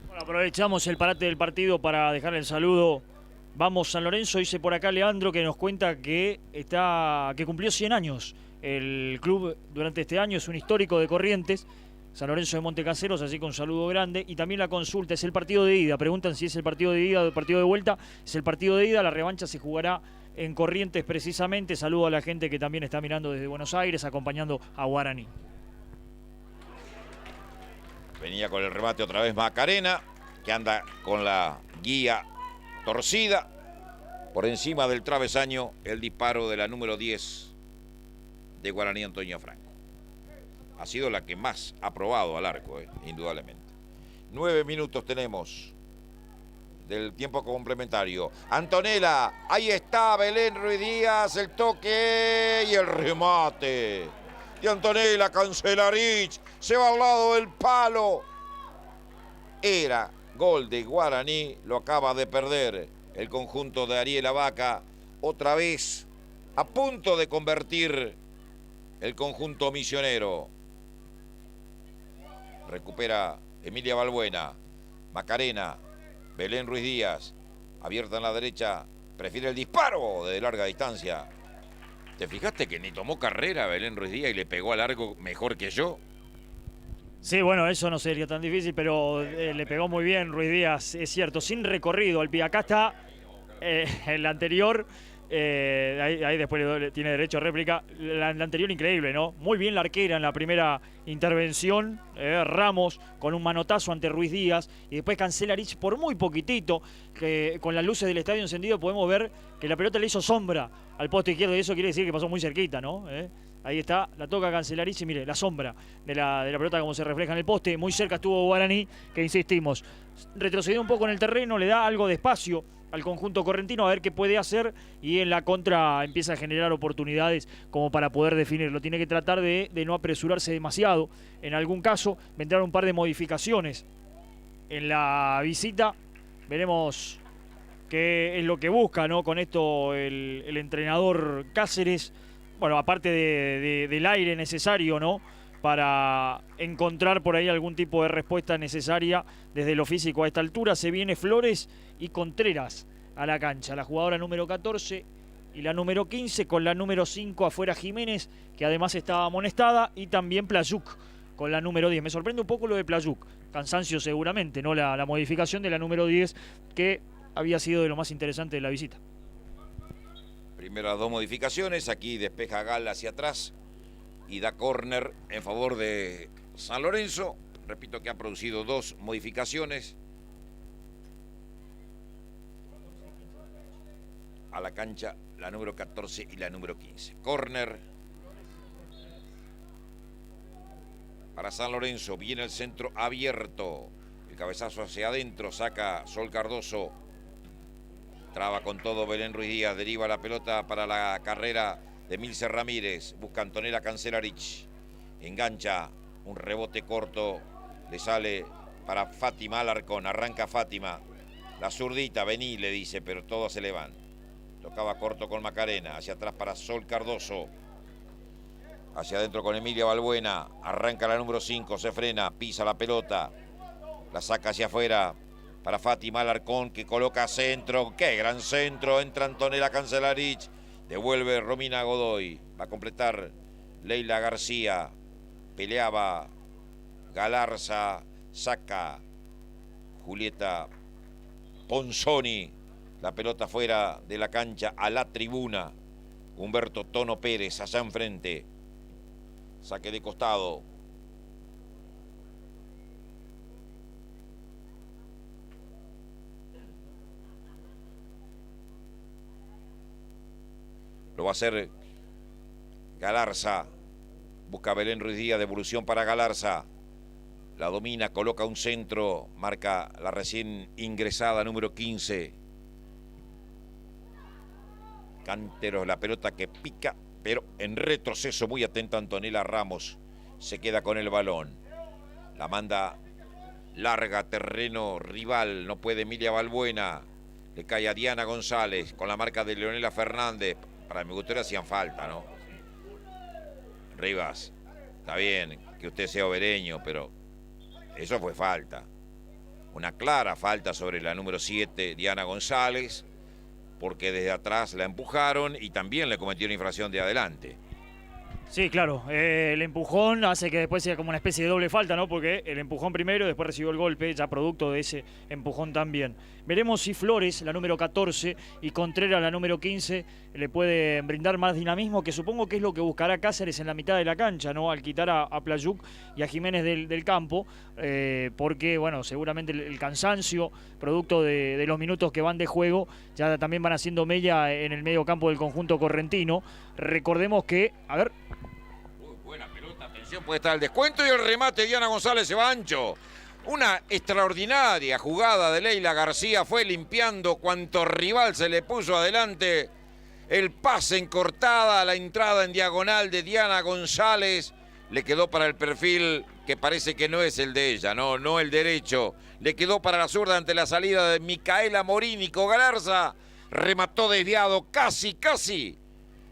Bueno, aprovechamos el parate del partido para dejar el saludo. Vamos San Lorenzo, dice por acá Leandro que nos cuenta que cumplió 100 años el club durante este año, es un histórico de Corrientes, San Lorenzo de Montecaseros, así que un saludo grande. Y también la consulta, es el partido de ida, preguntan si es el partido de ida o el partido de vuelta. Es el partido de ida, la revancha se jugará en Corrientes precisamente. Saludo a la gente que también está mirando desde Buenos Aires, acompañando a Guaraní. Venía con el remate otra vez Macarena, que anda con la guía torcida. Por encima del travesaño, el disparo de la número 10 de Guaraní, Antonio Franco. Ha sido la que más ha probado al arco, indudablemente. 9 minutos tenemos del tiempo complementario. Antonella, ahí está Belén Ruiz Díaz, el toque y el remate. Y Antonella, Cancelarich, se va al lado del palo. Era gol de Guaraní, lo acaba de perder el conjunto de Ariel Abaca. Otra vez a punto de convertir el conjunto misionero. Recupera Emilia Balbuena, Macarena, Belén Ruiz Díaz, abierta en la derecha, prefiere el disparo de larga distancia. ¿Te fijaste que ni tomó carrera Belén Ruiz Díaz y le pegó al largo mejor que yo? Sí, bueno, eso no sería tan difícil, pero le pegó muy bien Ruiz Díaz, es cierto, sin recorrido al pie. Acá está el anterior, ahí después tiene derecho a réplica. La anterior increíble, ¿no? Muy bien la arquera en la primera intervención, Ramos con un manotazo ante Ruiz Díaz y después Cancelarich por muy poquitito, que con las luces del estadio encendido podemos ver que la pelota le hizo sombra al poste izquierdo y eso quiere decir que pasó muy cerquita, ¿no? Ahí está, la toca Cancelarich y mire, la sombra de la pelota como se refleja en el poste. Muy cerca estuvo Guaraní, que insistimos, retrocedió un poco en el terreno, le da algo de espacio al conjunto correntino a ver qué puede hacer y en la contra empieza a generar oportunidades como para poder definirlo. Tiene que tratar de no apresurarse demasiado. En algún caso vendrán un par de modificaciones en la visita. Veremos qué es lo que busca, ¿no? Con esto el entrenador Cáceres. Bueno, aparte del aire necesario, ¿no? Para encontrar por ahí algún tipo de respuesta necesaria desde lo físico a esta altura. Se viene Flores y Contreras a la cancha. La jugadora número 14 y la número 15, con la número 5 afuera Jiménez, que además estaba amonestada, y también Playuk con la número 10. Me sorprende un poco lo de Playuk. Cansancio seguramente, ¿no? La modificación de la número 10, que había sido de lo más interesante de la visita. Primeras dos modificaciones, aquí despeja Gal hacia atrás y da córner en favor de San Lorenzo. Repito que ha producido dos modificaciones. A la cancha la número 14 y la número 15. Córner para San Lorenzo, viene el centro abierto. El cabezazo hacia adentro, saca Sol Cardoso. Traba con todo Belén Ruiz Díaz, deriva la pelota para la carrera de Milce Ramírez. Busca Antonella Cancelarich. Engancha, un rebote corto. Le sale para Fátima Alarcón. Arranca Fátima. La zurdita, vení, le dice, pero todos se le van. Tocaba corto con Macarena. Hacia atrás para Sol Cardoso. Hacia adentro con Emilia Balbuena. Arranca la número 5, se frena, pisa la pelota. La saca hacia afuera para Fátima Alarcón, que coloca centro. ¡Qué gran centro! Entra Antonella Cancelarich. Devuelve Romina Godoy. Va a completar Leila García. Peleaba Galarza. Saca Julieta Ponzoni. La pelota fuera de la cancha a la tribuna. Humberto Tono Pérez allá enfrente. Saque de costado. Lo va a hacer Galarza. Busca Belén Ruiz Díaz, devolución para Galarza. La domina, coloca un centro, marca la recién ingresada número 15. Canteros, la pelota que pica, pero en retroceso, muy atenta Antonella Ramos. Se queda con el balón. La manda larga, terreno rival, no puede Emilia Balbuena. Le cae a Diana González con la marca de Leonela Fernández. Para mi gusto le hacían falta, ¿no? Rivas, está bien que usted sea obereño, pero eso fue falta. Una clara falta sobre la número 7, Diana González, porque desde atrás la empujaron y también le cometieron infracción de adelante. Sí, claro, el empujón hace que después sea como una especie de doble falta, ¿no? Porque el empujón primero, después recibió el golpe, ya producto de ese empujón también. Veremos si Flores, la número 14, y Contreras, la número 15, le puede brindar más dinamismo, que supongo que es lo que buscará Cáceres en la mitad de la cancha, ¿no? Al quitar a Playuk y a Jiménez del campo, porque, bueno, seguramente el cansancio, producto de los minutos que van de juego, ya también van haciendo mella en el medio campo del conjunto correntino. Recordemos que, a ver... Buena pelota, atención, puede estar el descuento y el remate de Diana González se va ancho. Una extraordinaria jugada de Leila García, fue limpiando cuanto rival se le puso adelante. El pase en cortada, la entrada en diagonal de Diana González, le quedó para el perfil que parece que no es el de ella, no el derecho. Le quedó para la zurda ante la salida de Micaela Morínico. Galarza remató desviado, casi,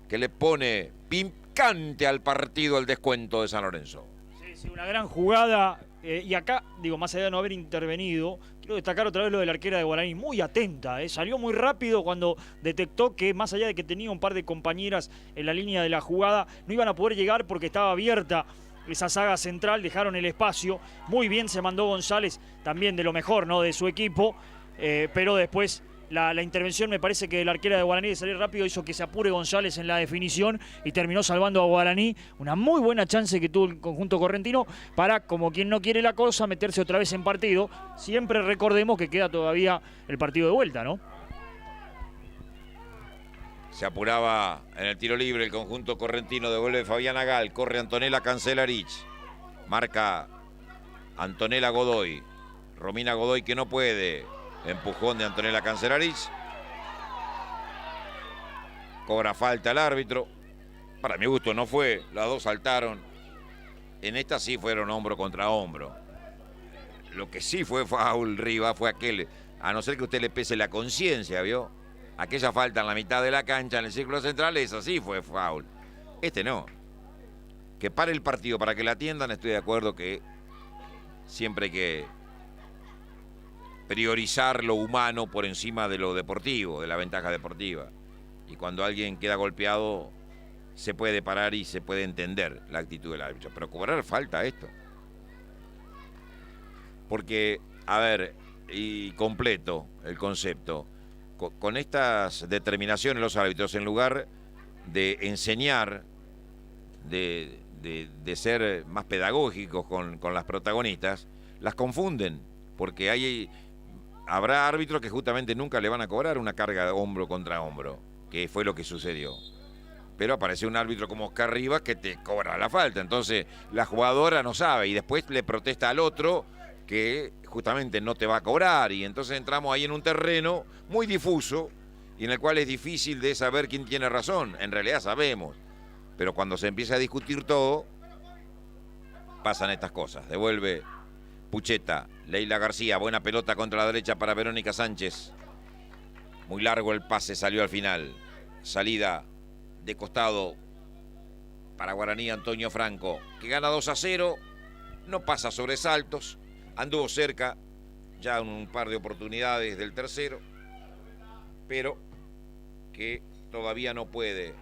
que le pone picante al partido el descuento de San Lorenzo. Sí, una gran jugada. Y acá, digo, más allá de no haber intervenido, quiero destacar otra vez lo de la arquera de Guaraní, muy atenta, salió muy rápido cuando detectó que más allá de que tenía un par de compañeras en la línea de la jugada, no iban a poder llegar porque estaba abierta esa saga central, dejaron el espacio, muy bien se mandó González, también de lo mejor, ¿no?, de su equipo, pero después la intervención, me parece que la arquera de Guaraní de salir rápido hizo que se apure González en la definición y terminó salvando a Guaraní. Una muy buena chance que tuvo el conjunto correntino para, como quien no quiere la cosa, meterse otra vez en partido. Siempre recordemos que queda todavía el partido de vuelta, ¿no? Se apuraba en el tiro libre el conjunto correntino, devuelve Fabiana Gal, corre Antonella Cancelarich, marca Antonella Godoy, Romina Godoy que no puede. Empujón de Antonella Cancelarich. Cobra falta el árbitro. Para mi gusto no fue. Las dos saltaron. En esta sí fueron hombro contra hombro. Lo que sí fue foul, Rivas, fue aquel. A no ser que usted le pese la conciencia, ¿vio? Aquella falta en la mitad de la cancha, en el círculo central, esa sí fue foul. Este no. Que pare el partido para que la atiendan, estoy de acuerdo que siempre hay que priorizar lo humano por encima de lo deportivo, de la ventaja deportiva. Y cuando alguien queda golpeado, se puede parar y se puede entender la actitud del árbitro. Pero cobrar falta esto. Porque, a ver, y completo el concepto, con estas determinaciones los árbitros, en lugar de enseñar, de ser más pedagógicos con las protagonistas, las confunden. Porque habrá árbitros que justamente nunca le van a cobrar una carga de hombro contra hombro, que fue lo que sucedió. Pero aparece un árbitro como Oscar Rivas que te cobra la falta. Entonces la jugadora no sabe y después le protesta al otro que justamente no te va a cobrar. Y entonces entramos ahí en un terreno muy difuso y en el cual es difícil de saber quién tiene razón. En realidad sabemos. Pero cuando se empieza a discutir todo, pasan estas cosas. Devuelve Pucheta, Leila García, buena pelota contra la derecha para Verónica Sánchez. Muy largo el pase, salió al final. Salida de costado para Guaraní, Antonio Franco, que gana 2-0, no pasa sobresaltos, anduvo cerca ya en un par de oportunidades del tercero, pero que todavía no puede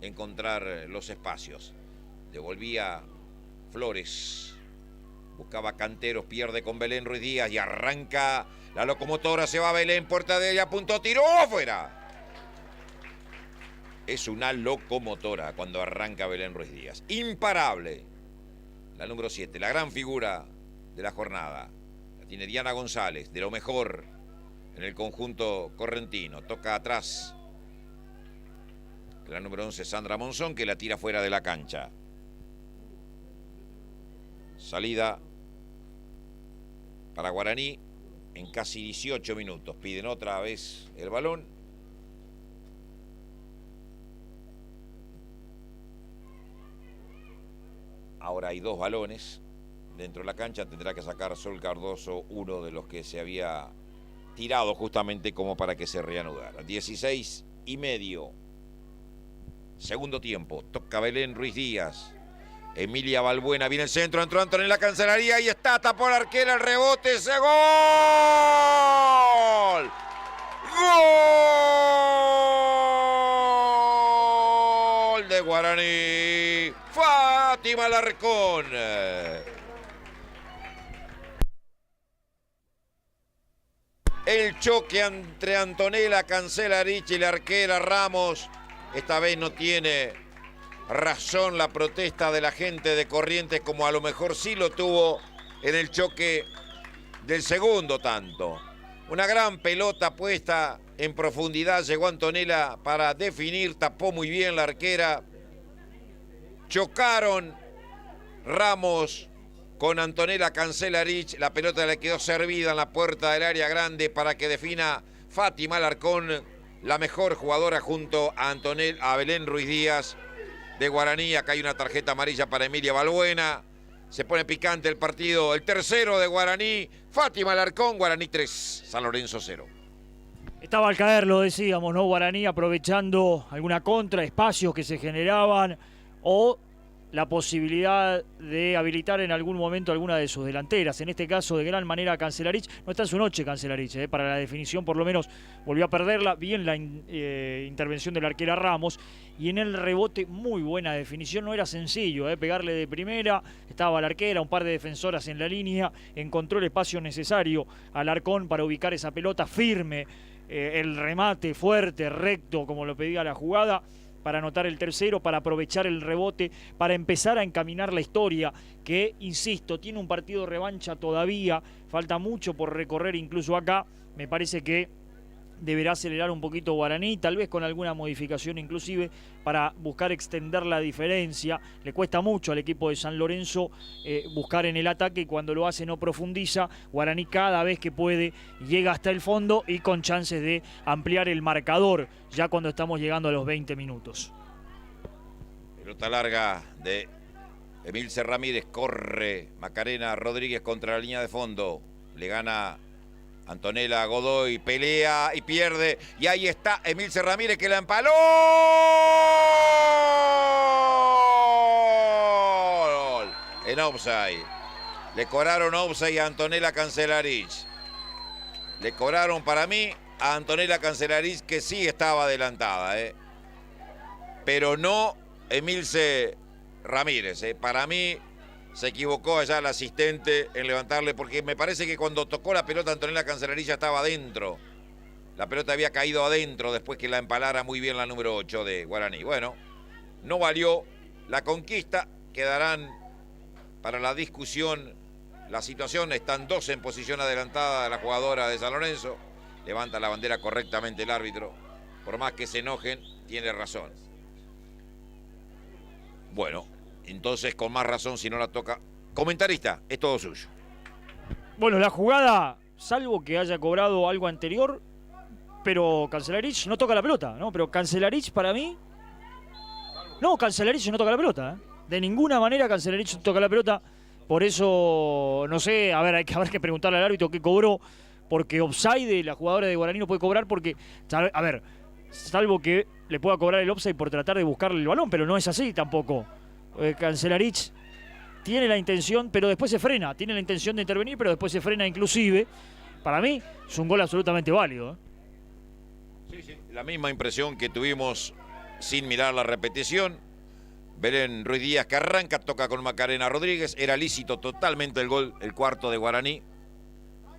encontrar los espacios. Devolvía Flores. Buscaba Canteros, pierde con Belén Ruiz Díaz y arranca la locomotora, se va a Belén, puerta de ella, punto, tiró afuera. Es una locomotora cuando arranca Belén Ruiz Díaz. Imparable. La número 7, la gran figura de la jornada. La tiene Diana González, de lo mejor en el conjunto correntino. Toca atrás. La número 11, Sandra Monzón, que la tira fuera de la cancha. Salida para Guaraní en casi 18 minutos. Piden otra vez el balón. Ahora hay dos balones dentro de la cancha. Tendrá que sacar Sol Cardoso uno de los que se había tirado justamente como para que se reanudara. 16:30. Segundo tiempo. Toca Belén Ruiz Díaz. Emilia Balbuena, viene el centro, entró Antonella Cancelaría y está, tapó la arquera, el rebote, ese gol. Gol de Guaraní. Fátima Larcón. El choque entre Antonella Cancelarich y la arquera Ramos. Esta vez no tiene razón la protesta de la gente de Corrientes, como a lo mejor sí lo tuvo en el choque del segundo tanto. Una gran pelota puesta en profundidad, llegó Antonella para definir, tapó muy bien la arquera. Chocaron Ramos con Antonella Cancelarich. La pelota le quedó servida en la puerta del área grande para que defina Fátima Alarcón, la mejor jugadora junto a Belén Ruiz Díaz de Guaraní. Acá hay una tarjeta amarilla para Emilia Balbuena. Se pone picante el partido. El tercero de Guaraní. Fátima Alarcón, Guaraní 3, San Lorenzo 0. Estaba al caer, lo decíamos, ¿no? Guaraní aprovechando alguna contra, espacios que se generaban o la posibilidad de habilitar en algún momento alguna de sus delanteras. En este caso, de gran manera, Cancelarich. No está en su noche Cancelarich, para la definición por lo menos volvió a perderla. Bien la intervención de la arquera Ramos. Y en el rebote, muy buena definición. No era sencillo pegarle de primera. Estaba la arquera, un par de defensoras en la línea. Encontró el espacio necesario al Alarcón para ubicar esa pelota firme. El remate fuerte, recto, como lo pedía la jugada, para anotar el tercero, para aprovechar el rebote, para empezar a encaminar la historia, que, insisto, tiene un partido revancha todavía, falta mucho por recorrer incluso acá. Me parece que deberá acelerar un poquito Guaraní, tal vez con alguna modificación inclusive, para buscar extender la diferencia. Le cuesta mucho al equipo de San Lorenzo buscar en el ataque, y cuando lo hace no profundiza. Guaraní cada vez que puede llega hasta el fondo y con chances de ampliar el marcador, ya cuando estamos llegando a los 20 minutos. Pelota larga de Emilce Ramírez, corre Macarena Rodríguez contra la línea de fondo, le gana Antonella Godoy, pelea y pierde, y ahí está Emilce Ramírez que la empaló. En offside. Le cobraron offside a Antonella Cancelarich. Le cobraron para mí a Antonella Cancelarich, que sí estaba adelantada, pero no Emilce Ramírez. Para mí se equivocó allá el asistente en levantarle, porque me parece que cuando tocó la pelota Antonella Cancelarich ya estaba adentro. La pelota había caído adentro después que la empalara muy bien la número 8 de Guaraní. Bueno, no valió la conquista. Quedarán para la discusión la situación. Están 2 en posición adelantada de la jugadora de San Lorenzo. Levanta la bandera correctamente el árbitro. Por más que se enojen, tiene razón. Bueno, entonces con más razón si no la toca. Comentarista, es todo suyo. Bueno, la jugada, salvo que haya cobrado algo anterior, pero Cancelarich no toca la pelota, ¿no? Pero Cancelarich para mí... No, Cancelarich no toca la pelota, De ninguna manera Cancelarich toca la pelota. Por eso, no sé, a ver, hay que haber que preguntarle al árbitro qué cobró, porque offside la jugadora de Guaraní no puede cobrar porque, a ver, salvo que le pueda cobrar el offside por tratar de buscarle el balón, pero no es así tampoco. Cancelarich tiene la intención, pero después se frena. Tiene la intención de intervenir, pero después se frena inclusive. Para mí es un gol absolutamente válido. Sí, la misma impresión que tuvimos sin mirar la repetición. Belén Ruiz Díaz que arranca, toca con Macarena Rodríguez. Era lícito totalmente el gol, el cuarto de Guaraní.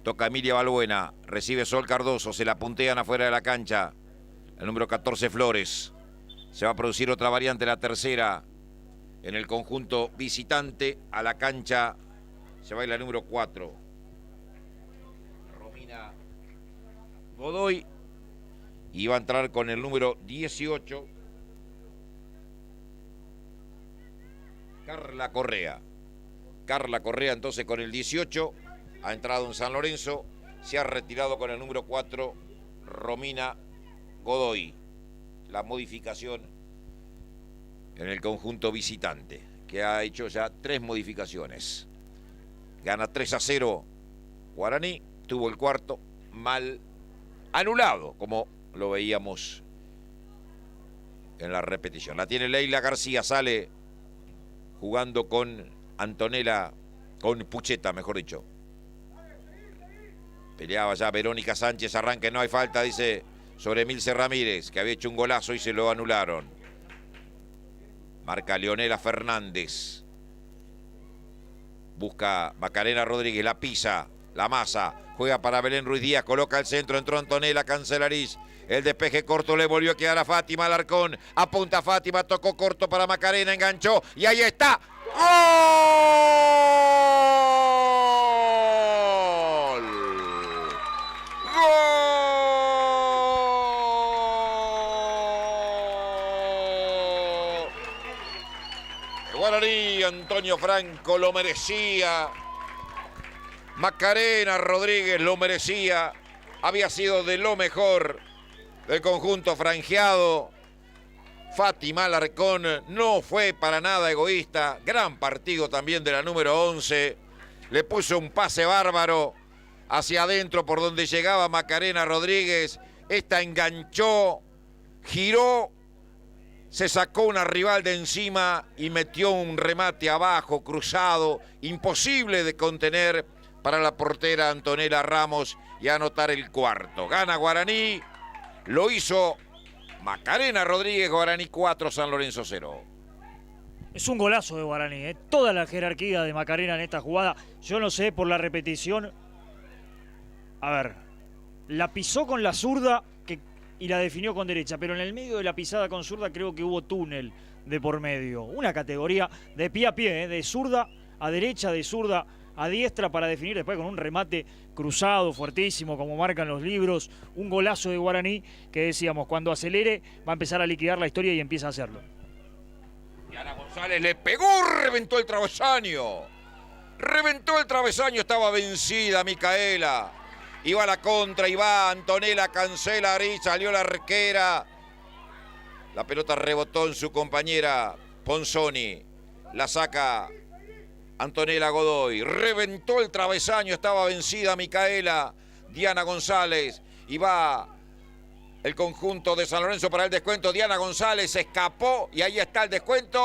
Toca Emilia Balbuena, recibe Sol Cardoso, se la puntean afuera de la cancha. El número 14 Flores. Se va a producir otra variante, la tercera. En el conjunto visitante a la cancha se va a ir la número 4. Romina Godoy. Y va a entrar con el número 18. Carla Correa. Carla Correa entonces con el 18. Ha entrado en San Lorenzo. Se ha retirado con el número 4. Romina Godoy. La modificación en el conjunto visitante, que ha hecho ya 3 modificaciones. Gana 3-0 Guaraní, tuvo el cuarto mal anulado, como lo veíamos en la repetición. La tiene Leila García, sale jugando con Antonella, con Pucheta, mejor dicho. Peleaba ya Verónica Sánchez, arranque, no hay falta, dice, sobre Emilce Ramírez, que había hecho un golazo y se lo anularon. Marca Leonela Fernández. Busca Macarena Rodríguez, la pisa, la masa. Juega para Belén Ruiz Díaz, coloca el centro, entró Antonella Cancelarich. El despeje corto le volvió a quedar a Fátima Alarcón. Apunta Fátima, tocó corto para Macarena, enganchó y ahí está. ¡Gol! ¡Gol! Guaraní, Antonio Franco lo merecía. Macarena Rodríguez lo merecía. Había sido de lo mejor del conjunto franjeado. Fátima Alarcón no fue para nada egoísta. Gran partido también de la número 11. Le puso un pase bárbaro hacia adentro por donde llegaba Macarena Rodríguez. Esta enganchó, giró, se sacó una rival de encima y metió un remate abajo, cruzado, imposible de contener para la portera Antonella Ramos y anotar el cuarto. Gana Guaraní, lo hizo Macarena Rodríguez. Guaraní 4, San Lorenzo 0. Es un golazo de Guaraní, toda la jerarquía de Macarena en esta jugada. Yo no sé, por la repetición. A ver, la pisó con la zurda y la definió con derecha, pero en el medio de la pisada con zurda creo que hubo túnel de por medio. Una categoría de pie a pie, de zurda a derecha, de zurda a diestra para definir después con un remate cruzado, fuertísimo, como marcan los libros. Un golazo de Guaraní que decíamos, cuando acelere va a empezar a liquidar la historia y empieza a hacerlo. Diana González le pegó, reventó el travesaño. Reventó el travesaño, estaba vencida Micaela. Iba a la contra, iba Antonella, cancela ahí, salió la arquera. La pelota rebotó en su compañera Ponzoni. La saca Antonella Godoy. Reventó el travesaño, estaba vencida Micaela. Diana González. Y va el conjunto de San Lorenzo para el descuento. Diana González se escapó y ahí está el descuento.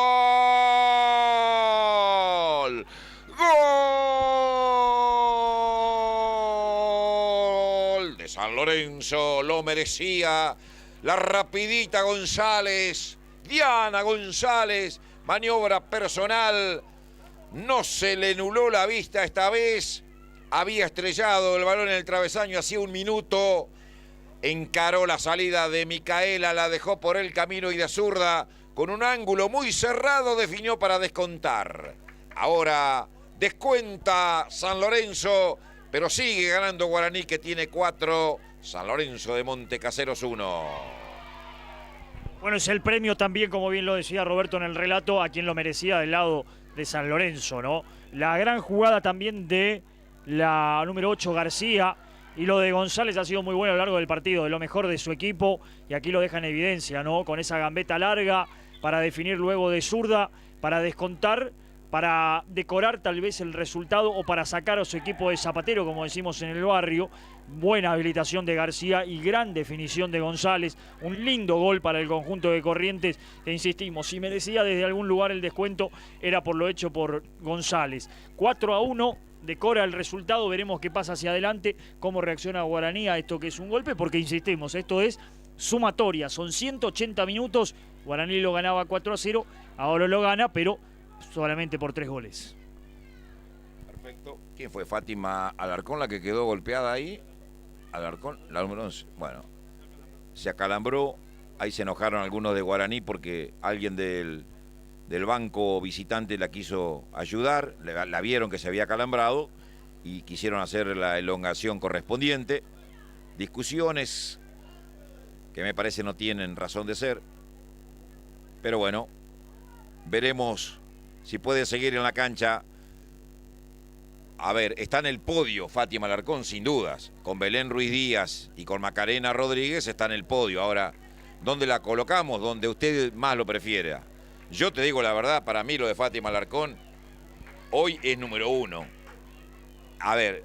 ¡Gol! ¡Gol! De San Lorenzo, lo merecía. La rapidita González. Diana González. Maniobra personal. No se le nubló la vista esta vez. Había estrellado el balón en el travesaño hacía un minuto. Encaró la salida de Micaela, la dejó por el camino y de zurda, con un ángulo muy cerrado, definió para descontar. Ahora descuenta San Lorenzo, pero sigue ganando Guaraní, que tiene 4. San Lorenzo de Montecaseros 1. Bueno, es el premio también, como bien lo decía Roberto en el relato, a quien lo merecía del lado de San Lorenzo, ¿no? La gran jugada también de la número 8, García, y lo de González ha sido muy bueno a lo largo del partido, de lo mejor de su equipo, y aquí lo deja en evidencia, ¿no? Con esa gambeta larga para definir luego de zurda, para descontar, para decorar tal vez el resultado o para sacar a su equipo de zapatero, como decimos en el barrio. Buena habilitación de García y gran definición de González. Un lindo gol para el conjunto de Corrientes, que insistimos, si merecía desde algún lugar el descuento, era por lo hecho por González. 4-1. Decora el resultado, veremos qué pasa hacia adelante, cómo reacciona Guaraní a esto que es un golpe, porque insistimos, esto es sumatoria, son 180 minutos, Guaraní lo ganaba 4-0, ahora lo gana, pero solamente por 3 goles. Perfecto. ¿Quién fue? Fátima Alarcón la que quedó golpeada ahí. Alarcón, la número 11. Bueno, se acalambró, ahí se enojaron algunos de Guaraní porque alguien del banco visitante la quiso ayudar, la vieron que se había acalambrado y quisieron hacer la elongación correspondiente. Discusiones que me parece no tienen razón de ser, pero bueno, veremos si puede seguir en la cancha. A ver, está en el podio Fátima Alarcón, sin dudas, con Belén Ruiz Díaz y con Macarena Rodríguez está en el podio. Ahora, ¿dónde la colocamos? Donde usted más lo prefiera. Yo te digo la verdad, para mí lo de Fátima Alarcón hoy es número 1. A ver,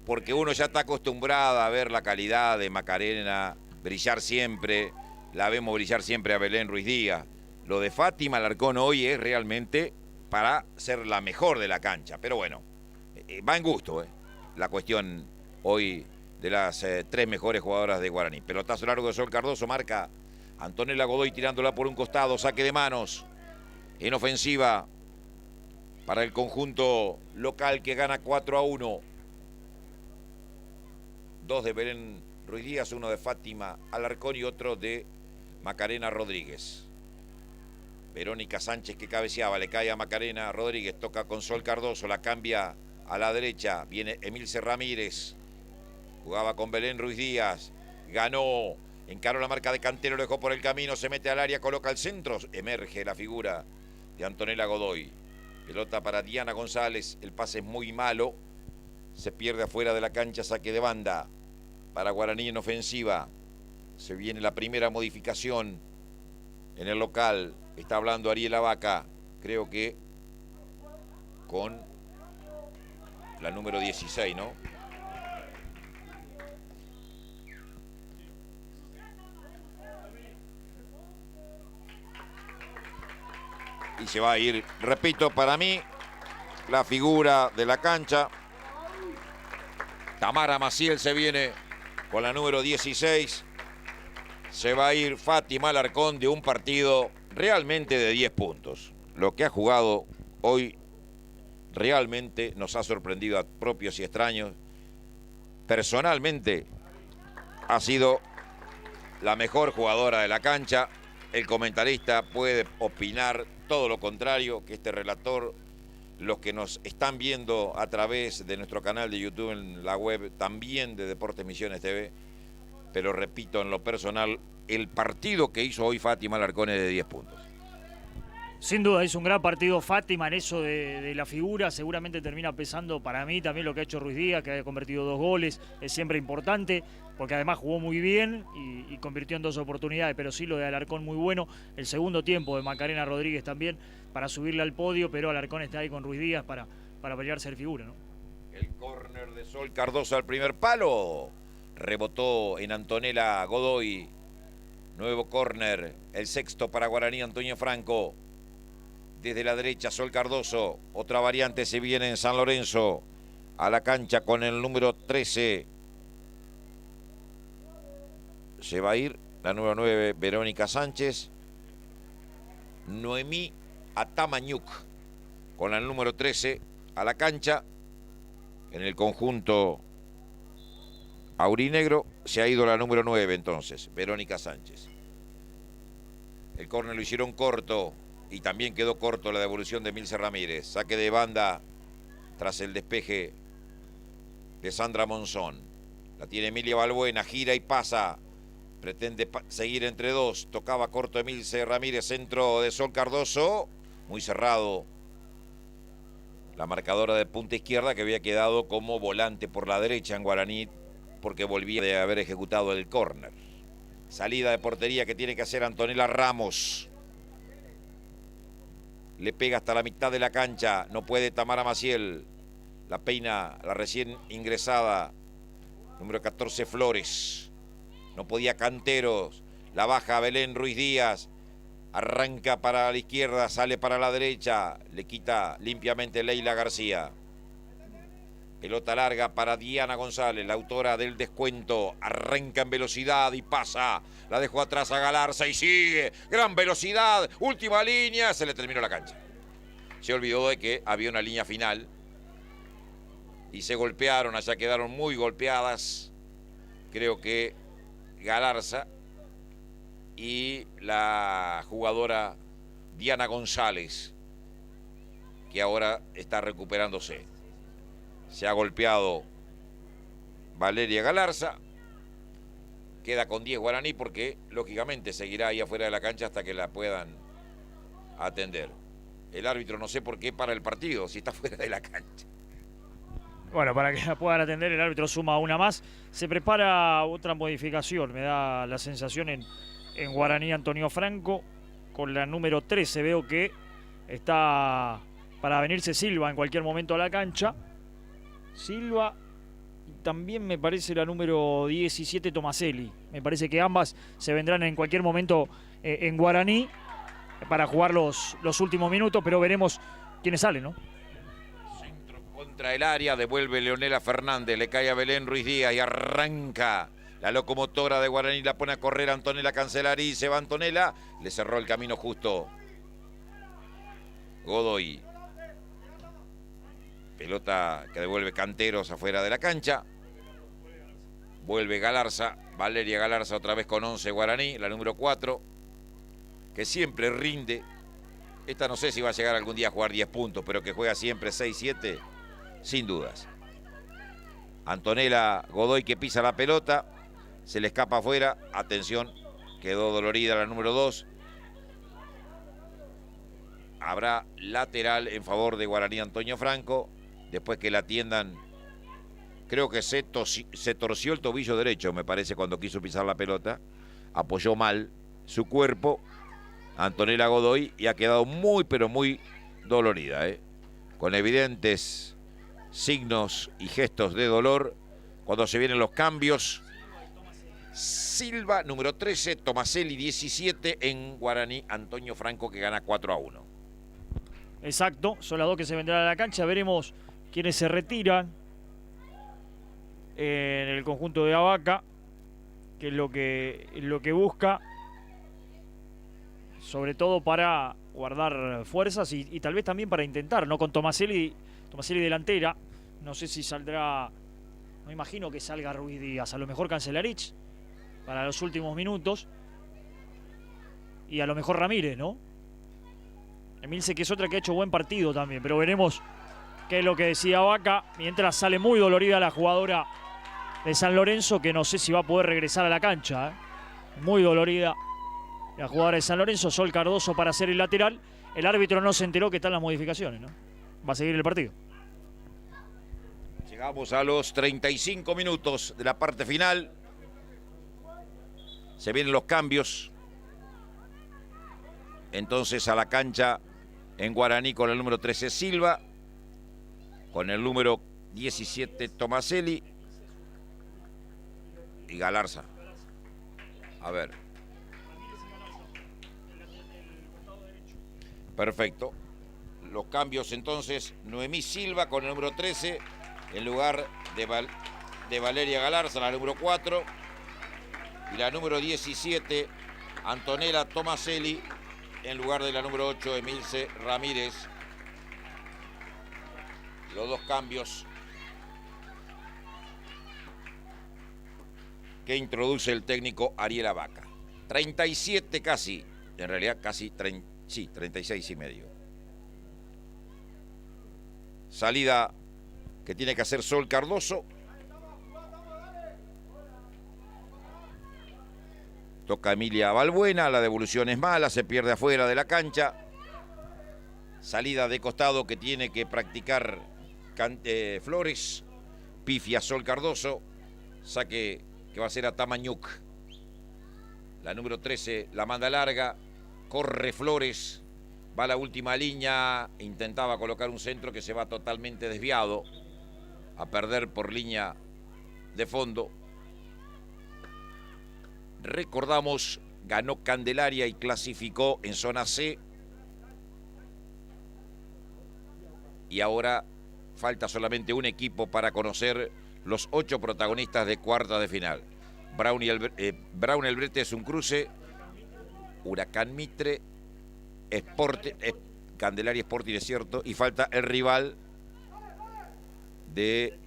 porque uno ya está acostumbrado a ver la calidad de Macarena brillar siempre, la vemos brillar siempre a Belén Ruiz Díaz. Lo de Fátima Alarcón hoy es realmente para ser la mejor de la cancha, pero bueno, va en gusto, la cuestión hoy de las 3 mejores jugadoras de Guaraní. Pelotazo largo de Sol Cardoso, marca Antonella Godoy tirándola por un costado, saque de manos, en ofensiva para el conjunto local que gana 4-1. 2 de Belén Ruiz Díaz, 1 de Fátima Alarcón y otro de Macarena Rodríguez. Verónica Sánchez que cabeceaba, le cae a Macarena Rodríguez, toca con Sol Cardoso, la cambia a la derecha, viene Emilce Ramírez, jugaba con Belén Ruiz Díaz, ganó. Encaró la marca de Cantero, lo dejó por el camino, se mete al área, coloca el centro, emerge la figura de Antonella Godoy. Pelota para Diana González, el pase es muy malo. Se pierde afuera de la cancha, saque de banda para Guaraní en ofensiva. Se viene la primera modificación en el local. Está hablando Ariel Vaca, creo que con la número 16, ¿no? Y se va a ir, repito, para mí, la figura de la cancha. Tamara Maciel se viene con la número 16. Se va a ir Fátima Alarcón de un partido realmente de 10 puntos. Lo que ha jugado hoy realmente nos ha sorprendido a propios y extraños. Personalmente ha sido la mejor jugadora de la cancha. El comentarista puede opinar todo lo contrario, que este relator, los que nos están viendo a través de nuestro canal de YouTube en la web, también de Deportes Misiones TV, pero repito, en lo personal, el partido que hizo hoy Fátima Alarcón es de 10 puntos. Sin duda, hizo un gran partido Fátima en eso de la figura. Seguramente termina pesando para mí también lo que ha hecho Ruiz Díaz, que ha convertido 2 goles. Es siempre importante, porque además jugó muy bien y convirtió en 2 oportunidades. Pero sí, lo de Alarcón muy bueno. El segundo tiempo de Macarena Rodríguez también para subirle al podio, pero Alarcón está ahí con Ruiz Díaz para pelear ser figura, ¿no? El córner de Sol Cardoso al primer palo. Rebotó en Antonella Godoy. Nuevo córner, el sexto para Guaraní, Antonio Franco. Desde la derecha, Sol Cardoso. Otra variante se viene en San Lorenzo. A la cancha con el número 13. Se va a ir la número 9, Verónica Sánchez. Noemí Atamañuc con el número 13 a la cancha. En el conjunto aurinegro se ha ido la número 9 entonces, Verónica Sánchez. El córner lo hicieron corto. Y también quedó corto la devolución de Milce Ramírez. Saque de banda tras el despeje de Sandra Monzón. La tiene Emilia Balbuena, gira y pasa. Pretende seguir entre 2. Tocaba corto Emilce Ramírez, centro de Sol Cardoso. Muy cerrado. La marcadora de punta izquierda que había quedado como volante por la derecha en Guaraní porque volvía de haber ejecutado el córner. Salida de portería que tiene que hacer Antonella Ramos. Le pega hasta la mitad de la cancha. No puede Tamara Maciel. La peina la recién ingresada. Número 14 Flores. No podía Canteros. La baja Belén Ruiz Díaz. Arranca para la izquierda. Sale para la derecha. Le quita limpiamente Leila García. Pelota larga para Diana González, la autora del descuento. Arranca en velocidad y pasa. La dejó atrás a Galarza y sigue. Gran velocidad. Última línea. Se le terminó la cancha. Se olvidó de que había una línea final. Y se golpearon. Allá quedaron muy golpeadas. Creo que Galarza y la jugadora Diana González, que ahora está recuperándose. Se ha golpeado Valeria Galarza. Queda con 10 Guaraní porque, lógicamente, seguirá ahí afuera de la cancha hasta que la puedan atender. El árbitro no sé por qué para el partido, si está fuera de la cancha. Bueno, para que la puedan atender, el árbitro suma una más. Se prepara otra modificación, me da la sensación en Guaraní Antonio Franco. Con la número 13 veo que está para venirse Silva en cualquier momento a la cancha. Silva, y también me parece la número 17 Tomaselli. Me parece que ambas se vendrán en cualquier momento en Guaraní para jugar los últimos minutos, pero veremos quiénes salen, ¿no? Centro contra el área, devuelve Leonela Fernández, le cae a Belén Ruiz Díaz y arranca la locomotora de Guaraní, la pone a correr Antonella Cancelari, se va Antonella, le cerró el camino justo Godoy. Pelota que devuelve Canteros afuera de la cancha. Vuelve Galarza. Valeria Galarza otra vez con 11 Guaraní. La número 4. Que siempre rinde. Esta no sé si va a llegar algún día a jugar 10 puntos, pero que juega siempre 6, 7. Sin dudas. Antonella Godoy que pisa la pelota. Se le escapa afuera. Atención. Quedó dolorida la número 2. habrá lateral en favor de Guaraní Antonio Franco, después que la atiendan. Creo que se torció el tobillo derecho, me parece, cuando quiso pisar la pelota. Apoyó mal su cuerpo, Antonella Godoy, y ha quedado muy, pero muy dolorida, con evidentes signos y gestos de dolor cuando se vienen los cambios. Silva, número 13, Tomaselli, 17, en Guaraní Antonio Franco, que gana 4-1. Exacto, son las dos que se vendrán a la cancha. Veremos quiénes se retiran en el conjunto de Avaca, que es lo que busca, sobre todo para guardar fuerzas y tal vez también para intentar, ¿no? Con Tomaselli delantera, no sé si saldrá, no imagino que salga Ruiz Díaz, a lo mejor Cancelarich para los últimos minutos, y a lo mejor Ramírez, ¿no? Emilce, que es otra que ha hecho buen partido también, pero veremos qué es lo que decía Vaca, mientras sale muy dolorida la jugadora de San Lorenzo, que no sé si va a poder regresar a la cancha, muy dolorida la jugadora de San Lorenzo. Sol Cardoso para hacer el lateral. El árbitro no se enteró que están las modificaciones, ¿no? Va a seguir el partido. Llegamos a los 35 minutos de la parte final. Se vienen los cambios. Entonces a la cancha en Guaraní con el número 13 Silva, con el número 17 Tomaselli y Galarza. A ver. Perfecto. Los cambios entonces: Noemí Silva con el número 13 en lugar de Valeria Galarza, la número 4, y la número 17 Antonella Tomaselli en lugar de la número 8 Emilce Ramírez. Los dos cambios que introduce el técnico Ariel Avaca. 37 casi, en realidad casi 36 y medio. Salida que tiene que hacer Sol Cardoso. Toca Emilia Balbuena, la devolución es mala, se pierde afuera de la cancha. Salida de costado que tiene que practicar Flores. Pifia Sol Cardoso. Saque que va a ser a Tamañuc. La número 13 la manda larga. Corre Flores. Va a la última línea. Intentaba colocar un centro que se va totalmente desviado. A perder por línea de fondo. Recordamos, ganó Candelaria y clasificó en zona C. Y ahora falta solamente un equipo para conocer los 8 protagonistas de cuarta de final. Brown Elbrete es un cruce. Huracán Mitre, Candelaria Sporting, es cierto. Y falta el rival de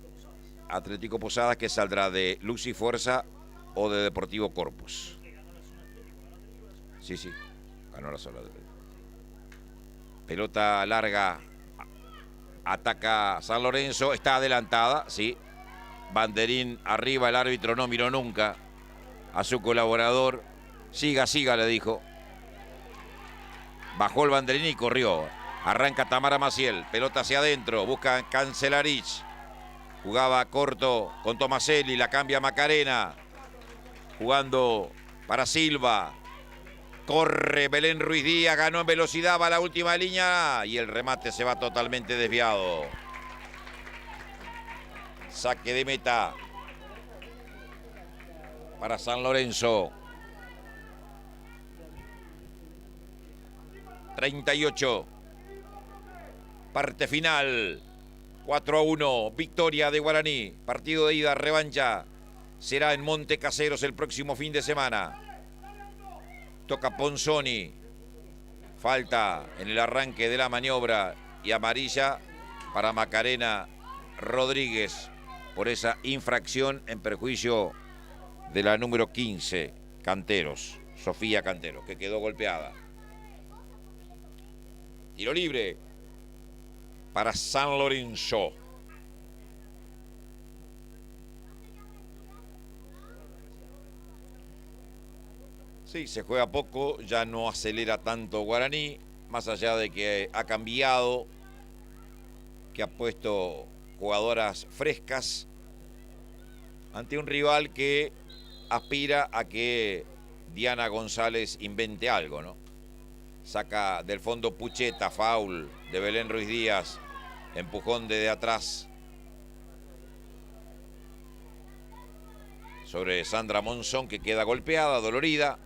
Atlético Posadas, que saldrá de Luz y Fuerza o de Deportivo Corpus. Sí, ganó la sola. Pelota larga, ataca San Lorenzo, está adelantada, sí. Banderín arriba, el árbitro no miró nunca a su colaborador. Siga, le dijo. Bajó el banderín y corrió. Arranca Tamara Maciel, pelota hacia adentro, busca Cancelarich. Jugaba corto con Tomaselli, la cambia Macarena. Jugando para Silva. Corre Belén Ruiz Díaz, ganó en velocidad, va a la última línea y el remate se va totalmente desviado. Saque de meta para San Lorenzo. 38. Parte final. 4-1. Victoria de Guaraní. Partido de ida, revancha. Será en Monte Caseros el próximo fin de semana. Toca Ponzoni. Falta en el arranque de la maniobra y amarilla para Macarena Rodríguez por esa infracción en perjuicio de la número 15, Canteros, Sofía Canteros, que quedó golpeada. Tiro libre para San Lorenzo. Sí, se juega poco, ya no acelera tanto Guaraní. más allá de que ha cambiado, que ha puesto jugadoras frescas ante un rival que aspira a que Diana González invente algo, ¿no? Saca del fondo Pucheta, foul de Belén Ruiz Díaz, empujón desde atrás sobre Sandra Monzón, que queda golpeada, dolorida.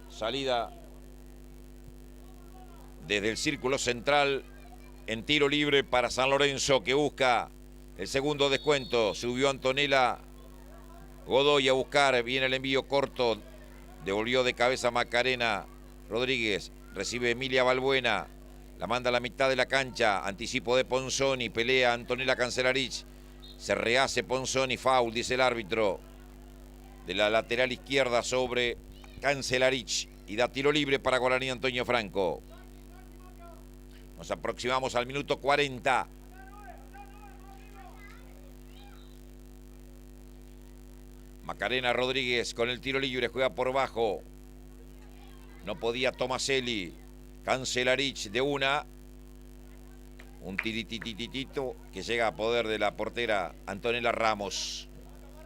Salida desde el círculo central en tiro libre para San Lorenzo, que busca el segundo descuento. Subió Antonella Godoy a buscar, viene el envío corto, devolvió de cabeza Macarena Rodríguez, recibe Emilia Balbuena, la manda a la mitad de la cancha, anticipo de Ponzoni, pelea Antonella Cancelarich, se rehace Ponzoni, foul, dice el árbitro, de la lateral izquierda sobre Cancelarich, y da tiro libre para Guaraní Antonio Franco. Nos aproximamos al minuto 40. Macarena Rodríguez con el tiro libre, juega por bajo. No podía Tomaselli. Cancelarich de una. Un tiritititito que llega a poder de la portera Antonella Ramos.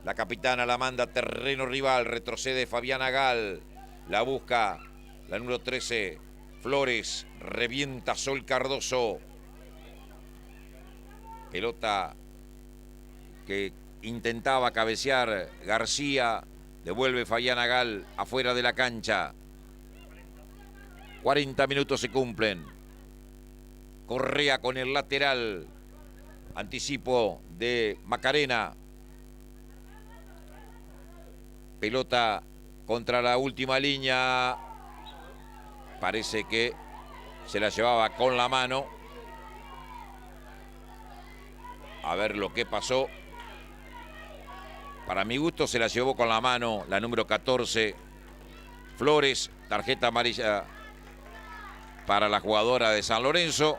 La capitana la manda a terreno rival. Retrocede Fabiana Gal. La busca la número 13. Flores. Revienta Sol Cardoso. Pelota que intentaba cabecear García, devuelve Fabiana Gal afuera de la cancha. 40 minutos se cumplen. Correa con el lateral. Anticipo de Macarena. Pelota contra la última línea. Parece que se la llevaba con la mano. A ver lo que pasó. Para mi gusto se la llevó con la mano la número 14, Flores, tarjeta amarilla para la jugadora de San Lorenzo.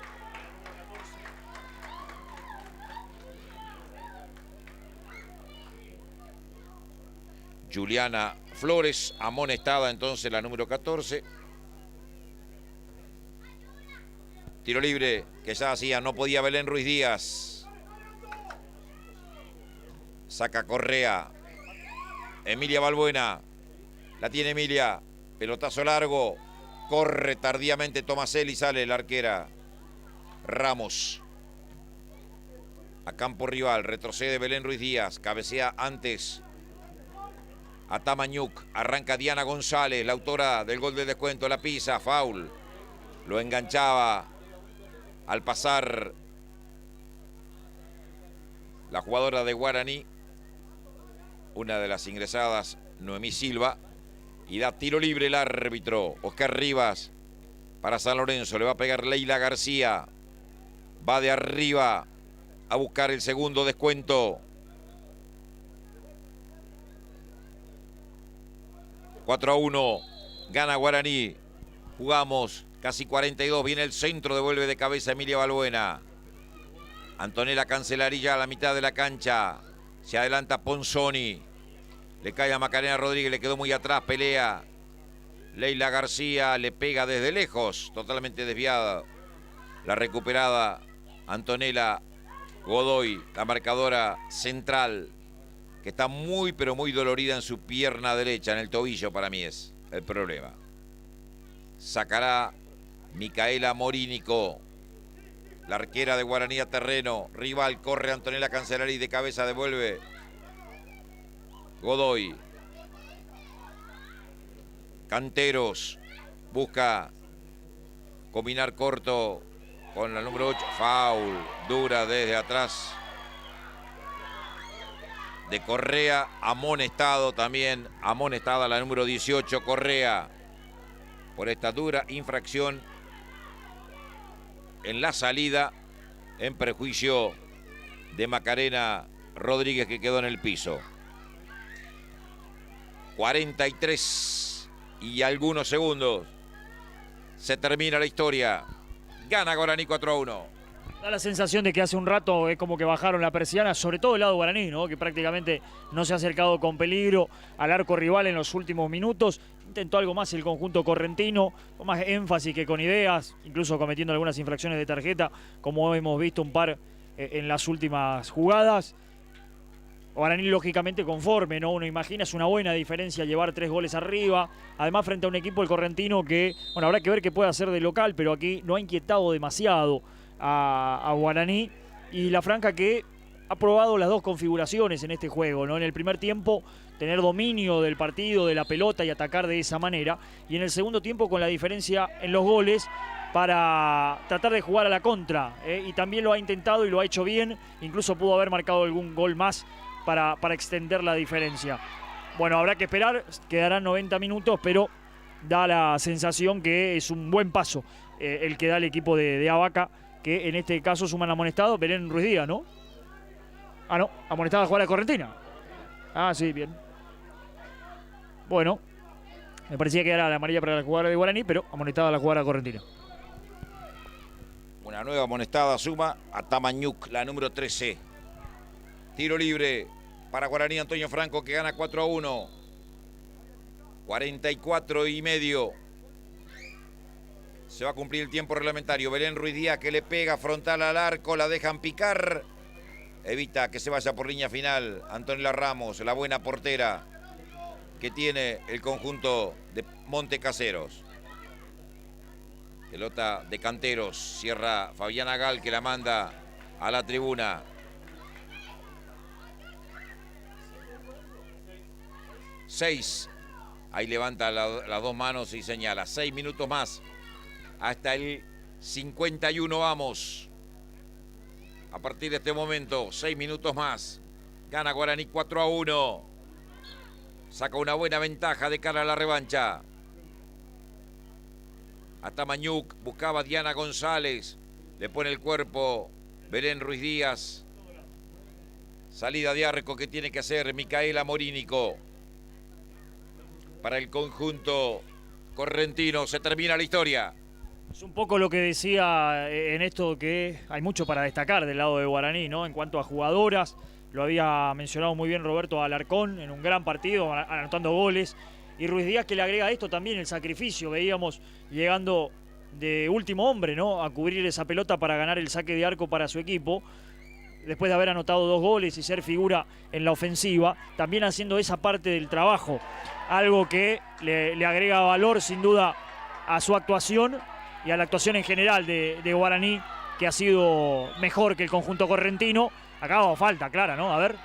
Juliana Flores, amonestada entonces la número 14. Tiro libre que ya hacía, no podía Belén Ruiz Díaz. Saca Correa. Emilia Balbuena. La tiene Emilia. Pelotazo largo. Corre tardíamente Tomaselli. Sale la arquera Ramos. A campo rival. Retrocede Belén Ruiz Díaz. Cabecea antes a Tamañuc. Arranca Diana González, la autora del gol de descuento. La pisa. Foul. Lo enganchaba al pasar la jugadora de Guaraní, una de las ingresadas, Noemí Silva, y da tiro libre el árbitro Oscar Rivas para San Lorenzo. Le va a pegar Leila García, va de arriba a buscar el segundo descuento. 4-1, gana Guaraní. Jugamos casi 42, viene el centro, devuelve de cabeza Emilia Balbuena. Antonella Cancelarilla a la mitad de la cancha. Se adelanta Ponzoni. Le cae a Macarena Rodríguez, le quedó muy atrás, pelea. Leila García le pega desde lejos, totalmente desviada. La recuperada Antonella Godoy, la marcadora central, que está muy pero muy dolorida en su pierna derecha, en el tobillo para mí es el problema. Sacará Micaela Morínico, la arquera de Guaraní a terreno. Rival, corre Antonella Cancelari, de cabeza devuelve Godoy. Canteros busca combinar corto con la número 8. Foul, dura desde atrás de Correa, amonestado también, amonestada la número 18, Correa, por esta dura infracción en la salida, en perjuicio de Macarena Rodríguez, que quedó en el piso. 43 y algunos segundos. Se termina la historia. Gana Guaraní 4-1. Da la sensación de que hace un rato es como que bajaron la persiana, sobre todo el lado guaraní, ¿no? Que prácticamente no se ha acercado con peligro al arco rival en los últimos minutos. Intentó algo más el conjunto correntino, con más énfasis que con ideas, incluso cometiendo algunas infracciones de tarjeta, como hemos visto un par en las últimas jugadas. Guaraní lógicamente conforme, ¿no? Uno imagina, es una buena diferencia llevar 3 goles arriba, además frente a un equipo el correntino que, bueno, habrá que ver qué puede hacer de local, pero aquí no ha inquietado demasiado a Guaraní, y la Franja que ha probado las dos configuraciones en este juego, ¿no? En el primer tiempo tener dominio del partido, de la pelota y atacar de esa manera, y en el segundo tiempo con la diferencia en los goles para tratar de jugar a la contra, y también lo ha intentado y lo ha hecho bien, incluso pudo haber marcado algún gol más para extender la diferencia. Bueno, habrá que esperar, quedarán 90 minutos, pero da la sensación que es un buen paso el que da el equipo de Avaca, que en este caso suman amonestado Belén Ruiz Díaz, ¿no? Ah, no, amonestada a jugar a Correntina. Ah, sí, bien. Bueno, me parecía que era la amarilla para la jugada de Guaraní, pero amonestada a la jugada Correntina. Una nueva amonestada suma a Tamañuc, la número 13. Tiro libre para Guaraní, Antonio Franco, que gana 4-1. 44 y medio. Se va a cumplir el tiempo reglamentario. Belén Ruiz Díaz, que le pega frontal al arco, la dejan picar. Evita que se vaya por línea final Antonella Ramos, la buena portera que tiene el conjunto de Montecaseros. Pelota de Canteros, cierra Fabiana Gal, que la manda a la tribuna. 6. Ahí levanta las dos manos y señala. 6 minutos más. Hasta el 51 vamos. A partir de este momento, 6 minutos más. Gana Guaraní 4-1. Saca una buena ventaja de cara a la revancha. Hasta Mañuc, buscaba a Diana González. Le pone el cuerpo Belén Ruiz Díaz. Salida de arco que tiene que hacer Micaela Morínico. Para el conjunto correntino se termina la historia. Es un poco lo que decía en esto, que hay mucho para destacar del lado de Guaraní, ¿no? En cuanto a jugadoras, lo había mencionado muy bien Roberto Alarcón en un gran partido, anotando goles. Y Ruiz Díaz, que le agrega a esto también el sacrificio. Veíamos llegando de último hombre, ¿no? A cubrir esa pelota para ganar el saque de arco para su equipo. Después de haber anotado 2 goles y ser figura en la ofensiva, también haciendo esa parte del trabajo. Algo que le agrega valor sin duda a su actuación y a la actuación en general de Guaraní, que ha sido mejor que el conjunto correntino. Acá falta clara, ¿no? A ver.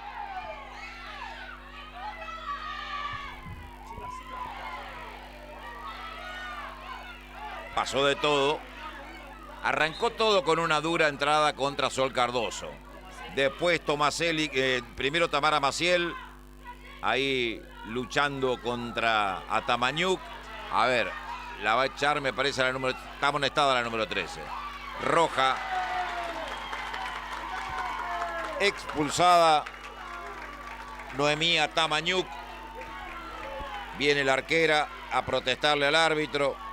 Pasó de todo. Arrancó todo con una dura entrada contra Sol Cardoso. Después Tomaselli, primero Tamara Maciel, ahí luchando contra Atamañuc. A ver, la va a echar, me parece, la número, está amonestada la número 13. Roja. Expulsada Noemí Atamañuc. Viene la arquera a protestarle al árbitro.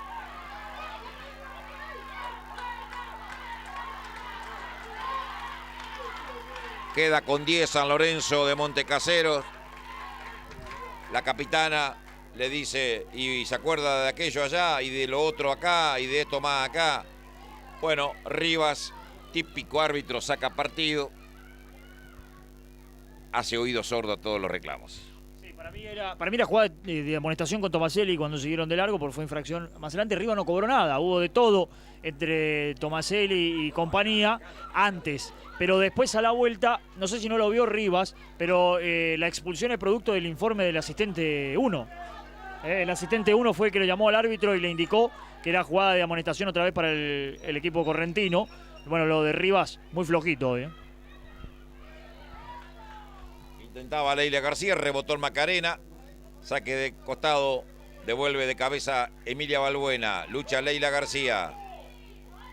Queda con 10 San Lorenzo de Montecaseros. La capitana le dice, y se acuerda de aquello allá, y de lo otro acá, y de esto más acá. Bueno, Rivas, típico árbitro, saca partido. Hace oído sordo a todos los reclamos. Sí, para mí era jugada de amonestación con Tomaselli cuando siguieron de largo, porque fue infracción. Más adelante Rivas no cobró nada, hubo de todo entre Tomaselli y compañía antes. Pero después a la vuelta, no sé si no lo vio Rivas, pero la expulsión es producto del informe del asistente 1. El asistente 1 fue el que lo llamó al árbitro y le indicó que era jugada de amonestación otra vez para el equipo correntino. Bueno, lo de Rivas, muy flojito hoy. Intentaba Leila García, rebotó el Macarena. Saque de costado, devuelve de cabeza Emilia Balbuena. Lucha Leila García.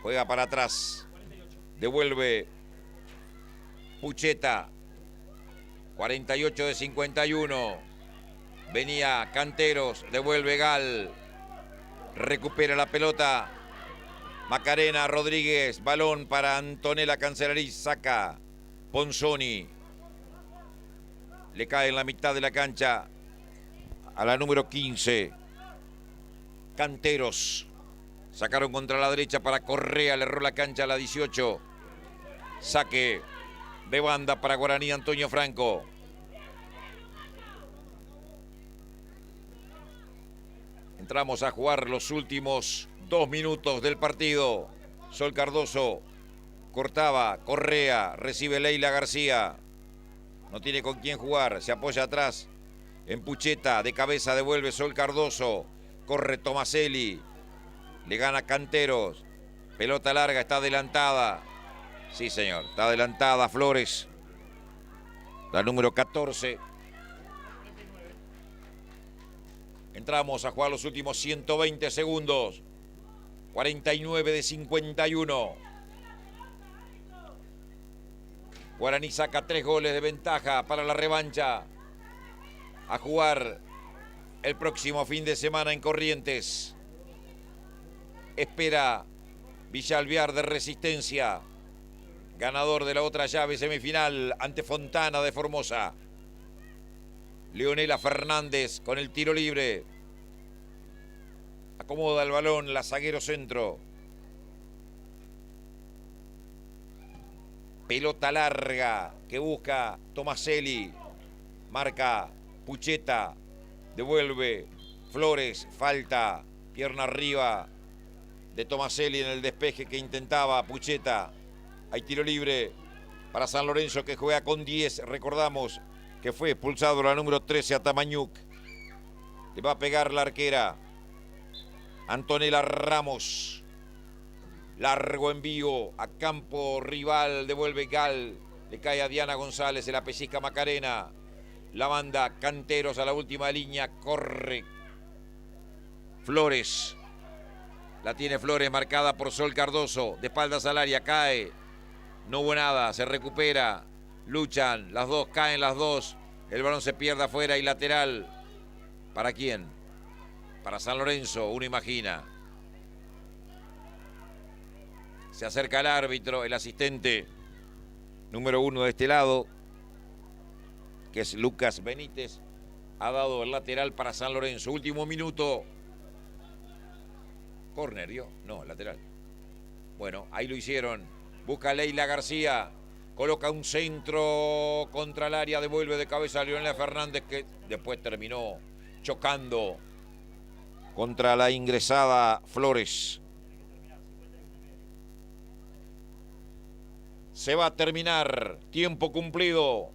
Juega para atrás. Devuelve Pucheta. 48 de 51. Venía Canteros. Devuelve Gal. Recupera la pelota Macarena Rodríguez, balón para Antonella Cancelarís, saca Ponzoni. Le cae en la mitad de la cancha a la número 15. Canteros. Sacaron contra la derecha para Correa, le erró la cancha a la 18. Saque de banda para Guaraní Antonio Franco. Entramos a jugar los últimos 2 minutos del partido. Sol Cardoso cortaba, Correa, recibe Leila García. No tiene con quién jugar, se apoya atrás en Pucheta, de cabeza devuelve Sol Cardoso. Corre Tomaselli, le gana Canteros. Pelota larga, está adelantada. Sí, señor, está adelantada Flores. La número 14. Entramos a jugar los últimos 120 segundos. 49 de 51. Guaraní saca 3 goles de ventaja para la revancha. A jugar el próximo fin de semana en Corrientes. Espera Villa Alvear de Resistencia. Ganador de la otra llave semifinal ante Fontana de Formosa. Leonela Fernández con el tiro libre. Acomoda el balón, la zaguero centro. Pelota larga que busca Tomaselli. Marca Pucheta. Devuelve Flores. Falta. Pierna arriba de Tomaselli en el despeje que intentaba Pucheta. Hay tiro libre para San Lorenzo que juega con 10. Recordamos que fue expulsado la número 13 a Tamañuc. Le va a pegar la arquera Antonella Ramos. Largo envío a campo rival. Devuelve Gal. Le cae a Diana González. Se la pellizca Macarena. La manda Canteros a la última línea. Corre Flores. La tiene Flores marcada por Sol Cardoso. De espaldas al área. Cae. No hubo nada. Se recupera. Luchan. Las dos. Caen las dos. El balón se pierde afuera y lateral. ¿Para quién? Para San Lorenzo. Uno imagina. Se acerca el árbitro. El asistente número 1 de este lado, que es Lucas Benítez, ha dado el lateral para San Lorenzo. Último minuto. Córner, ¿dio? No, lateral. Bueno, ahí lo hicieron. Busca Leila García. Coloca un centro contra el área. Devuelve de cabeza a Leonela Fernández, que después terminó chocando contra la ingresada Flores. Se va a terminar. Tiempo cumplido.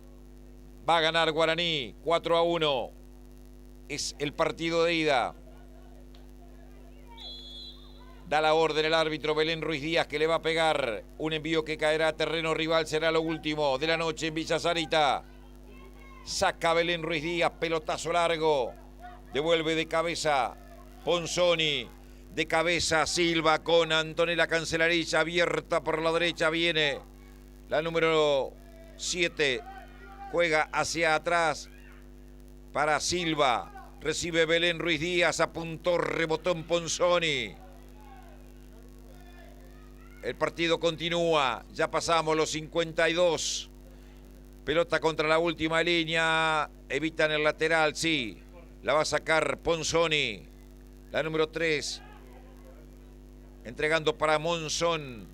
Va a ganar Guaraní 4-1. Es el partido de ida. Da la orden el árbitro Belén Ruiz Díaz, que le va a pegar un envío que caerá a terreno rival. Será lo último de la noche en Villa Sarita. Saca Belén Ruiz Díaz, pelotazo largo. Devuelve de cabeza Ponzoni. De cabeza Silva con Antonella Cancelarís abierta por la derecha. Viene la número 7. Juega hacia atrás para Silva. Recibe Belén Ruiz Díaz. Apuntó, rebotó en Ponzoni. El partido continúa. Ya pasamos los 52. Pelota contra la última línea. Evitan el lateral, sí. La va a sacar Ponzoni. La número 3. Entregando para Monzón.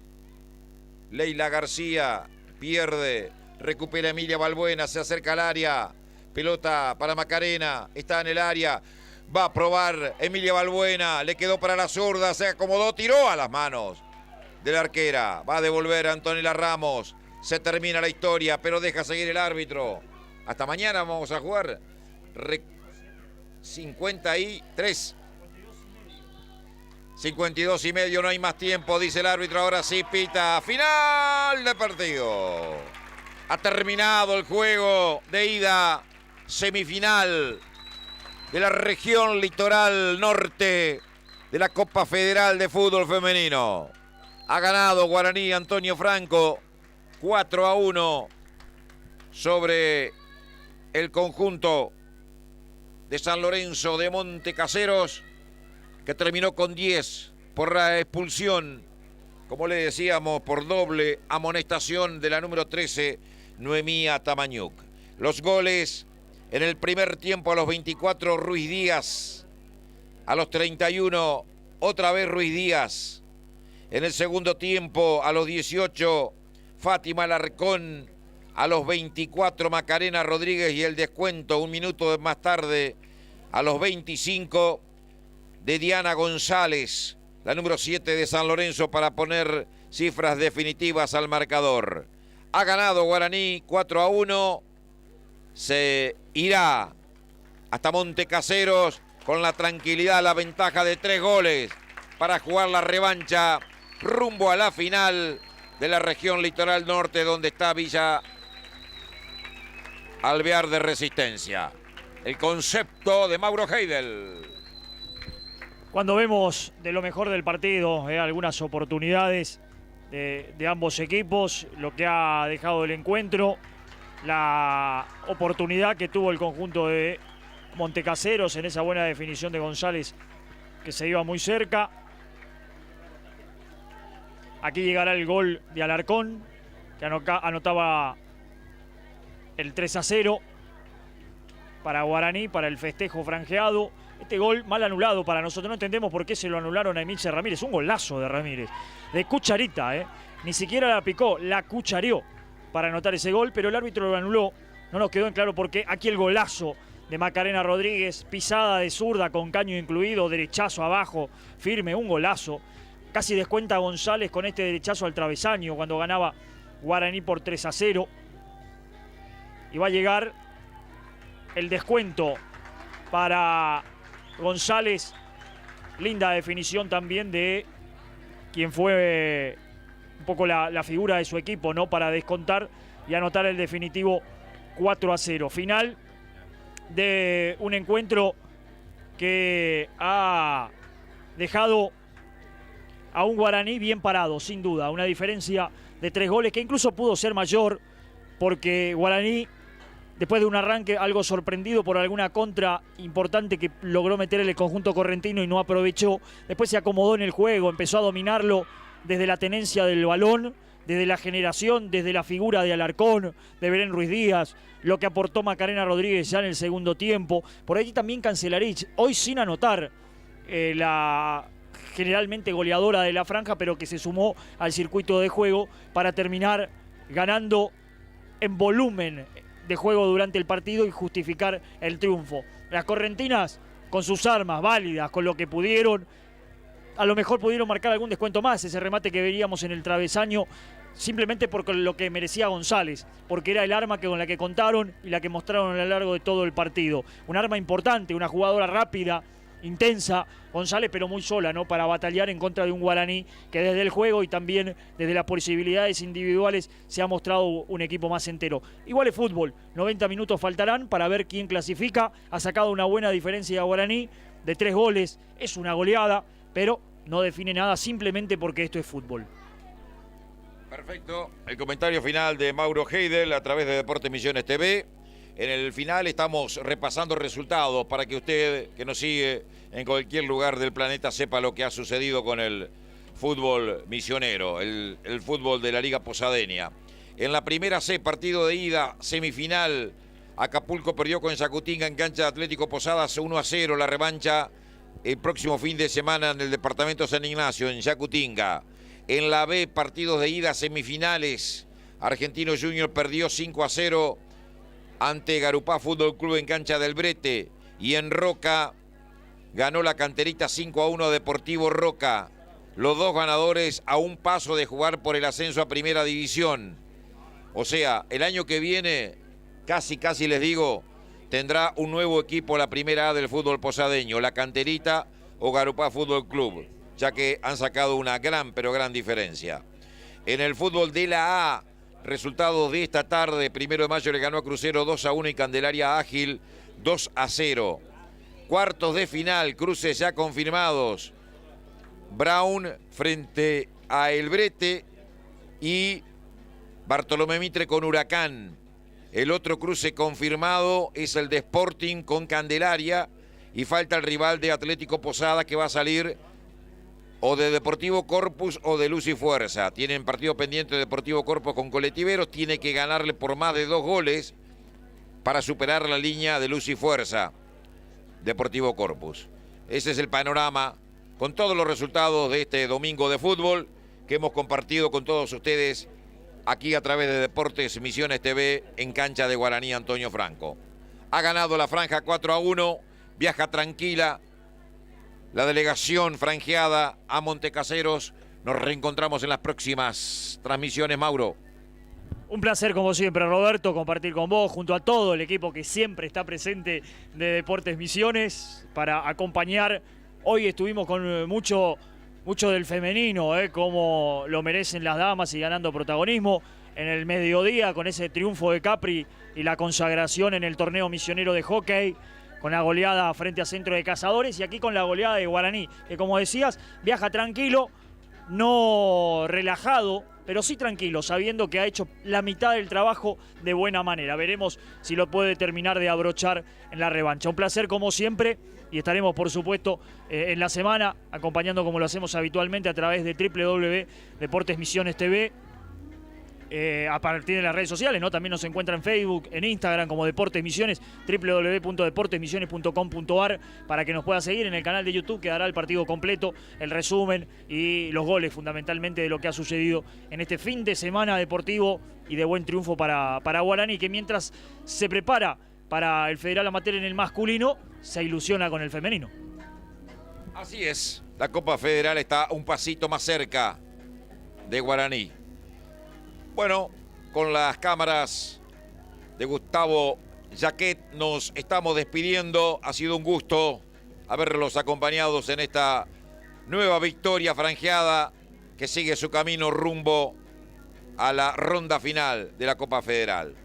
Leila García. Pierde. Recupera Emilia Balbuena. Se acerca al área. Pelota para Macarena. Está en el área. Va a probar Emilia Balbuena. Le quedó para la zurda. Se acomodó. Tiró a las manos de la arquera. Va a devolver a Antonella Ramos. Se termina la historia, pero deja seguir el árbitro. Hasta mañana vamos a jugar. 53. 52 y medio, no hay más tiempo, dice el árbitro. Ahora sí pita. Final del partido. Ha terminado el juego de ida. Semifinal de la región litoral norte de la Copa Federal de Fútbol Femenino. Ha ganado Guaraní Antonio Franco 4-1 sobre el conjunto de San Lorenzo de Montecaseros, que terminó con 10 por la expulsión como le decíamos, por doble amonestación de la número 13, Noemí Atamañuc. Los goles en el primer tiempo a los 24, Ruiz Díaz. A los 31, otra vez Ruiz Díaz. En el segundo tiempo, a los 18, Fátima Alarcón. A los 24, Macarena Rodríguez, y el descuento un minuto más tarde, a los 25, de Diana González, la número 7 de San Lorenzo, para poner cifras definitivas al marcador. Ha ganado Guaraní 4-1, se irá hasta Montecaseros con la tranquilidad, la ventaja de 3 goles para jugar la revancha rumbo a la final de la región Litoral Norte, donde está Villa Alvear de Resistencia. El concepto de Mauro Heidel. Cuando vemos de lo mejor del partido, algunas oportunidades de ambos equipos, lo que ha dejado el encuentro, la oportunidad que tuvo el conjunto de Montecaseros en esa buena definición de González, que se iba muy cerca. Aquí llegará el gol de Alarcón, que anotaba el 3-0 para Guaraní, para el festejo franjeado. Este gol mal anulado para nosotros. No entendemos por qué se lo anularon a Emilce Ramírez. Un golazo de Ramírez. De cucharita, Ni siquiera la picó, la cuchareó para anotar ese gol, pero el árbitro lo anuló. No nos quedó en claro por qué. Aquí el golazo de Macarena Rodríguez. Pisada de zurda con caño incluido. Derechazo abajo, firme, un golazo. Casi descuenta González con este derechazo al travesaño cuando ganaba Guaraní por 3-0. Y va a llegar el descuento para González. Linda definición también de quien fue un poco la figura de su equipo, ¿no? Para descontar y anotar el definitivo 4-0. Final de un encuentro que ha dejado a un Guaraní bien parado, sin duda. Una diferencia de 3 goles que incluso pudo ser mayor, porque Guaraní, después de un arranque algo sorprendido por alguna contra importante que logró meter el conjunto correntino y no aprovechó, después se acomodó en el juego, empezó a dominarlo desde la tenencia del balón, desde la generación, desde la figura de Alarcón, de Belén Ruiz Díaz, lo que aportó Macarena Rodríguez ya en el segundo tiempo. Por ahí también Cancelarich, hoy sin anotar la generalmente goleadora de la franja, pero que se sumó al circuito de juego para terminar ganando en volumen de juego durante el partido y justificar el triunfo. Las correntinas, con sus armas válidas, con lo que pudieron, a lo mejor pudieron marcar algún descuento más, ese remate que veríamos en el travesaño, simplemente por lo que merecía González, porque era el arma con la que contaron y la que mostraron a lo largo de todo el partido. Un arma importante, una jugadora rápida, intensa, González, pero muy sola, ¿no? Para batallar en contra de un Guaraní que desde el juego y también desde las posibilidades individuales se ha mostrado un equipo más entero. Igual es fútbol, 90 minutos faltarán para ver quién clasifica. Ha sacado una buena diferencia a Guaraní de 3 goles, es una goleada, pero no define nada simplemente porque esto es fútbol. Perfecto, el comentario final de Mauro Heidel a través de Deportes Misiones TV. En el final estamos repasando resultados para que usted, que nos sigue en cualquier lugar del planeta, sepa lo que ha sucedido con el fútbol misionero, el fútbol de la Liga Posadeña. En la primera C, partido de ida, semifinal, Acapulco perdió con Yacutinga en cancha de Atlético Posadas 1-0. La revancha el próximo fin de semana en el departamento San Ignacio, en Yacutinga. En la B, partidos de ida, semifinales, Argentino Junior perdió 5-0 ante Garupá Fútbol Club en cancha del Brete, y en Roca ganó la Canterita 5-1 a Deportivo Roca. Los dos ganadores a un paso de jugar por el ascenso a Primera División. O sea, el año que viene, casi les digo, tendrá un nuevo equipo la Primera A del fútbol posadeño, la Canterita o Garupá Fútbol Club, ya que han sacado una gran, pero gran diferencia. En el fútbol de la A, resultados de esta tarde: 1 de mayo le ganó a Crucero 2-1 y Candelaria Ágil 2-0. Cuartos de final, cruces ya confirmados: Brown frente a El Brete y Bartolomé Mitre con Huracán. El otro cruce confirmado es el de Sporting con Candelaria, y falta el rival de Atlético Posada, que va a salir o de Deportivo Corpus o de Luz y Fuerza. Tienen partido pendiente de Deportivo Corpus con Colectiveros, tiene que ganarle por más de 2 goles para superar la línea de Luz y Fuerza, Deportivo Corpus. Ese es el panorama con todos los resultados de este domingo de fútbol que hemos compartido con todos ustedes aquí a través de Deportes Misiones TV en cancha de Guaraní Antonio Franco. Ha ganado la franja 4-1, viaja tranquila la delegación franjeada a Montecaseros. Nos reencontramos en las próximas transmisiones, Mauro. Un placer como siempre, Roberto, compartir con vos, junto a todo el equipo que siempre está presente de Deportes Misiones, para acompañar. Hoy estuvimos con mucho del femenino, como lo merecen las damas y ganando protagonismo. En el mediodía, con ese triunfo de Capri y la consagración en el torneo misionero de hockey, con la goleada frente a Centro de Cazadores, y aquí con la goleada de Guaraní, que como decías, viaja tranquilo, no relajado, pero sí tranquilo, sabiendo que ha hecho la mitad del trabajo de buena manera. Veremos si lo puede terminar de abrochar en la revancha. Un placer como siempre, y estaremos por supuesto en la semana acompañando como lo hacemos habitualmente a través de www.Deportes Misiones TV. A partir de las redes sociales, ¿no? También nos encuentra en Facebook, en Instagram como Deportes Misiones, www.deportesmisiones.com.ar, para que nos pueda seguir. En el canal de YouTube quedará el partido completo, el resumen y los goles fundamentalmente de lo que ha sucedido en este fin de semana deportivo y de buen triunfo para Guaraní, que mientras se prepara para el Federal Amateur en el masculino, se ilusiona con el femenino. Así es, la Copa Federal está un pasito más cerca de Guaraní. Bueno, con las cámaras de Gustavo Jaquet nos estamos despidiendo. Ha sido un gusto haberlos acompañados en esta nueva victoria franjeada que sigue su camino rumbo a la ronda final de la Copa Federal.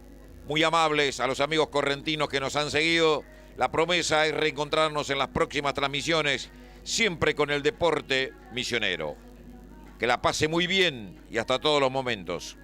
Muy amables a los amigos correntinos que nos han seguido. La promesa es reencontrarnos en las próximas transmisiones, siempre con el deporte misionero. Que la pase muy bien y hasta todos los momentos.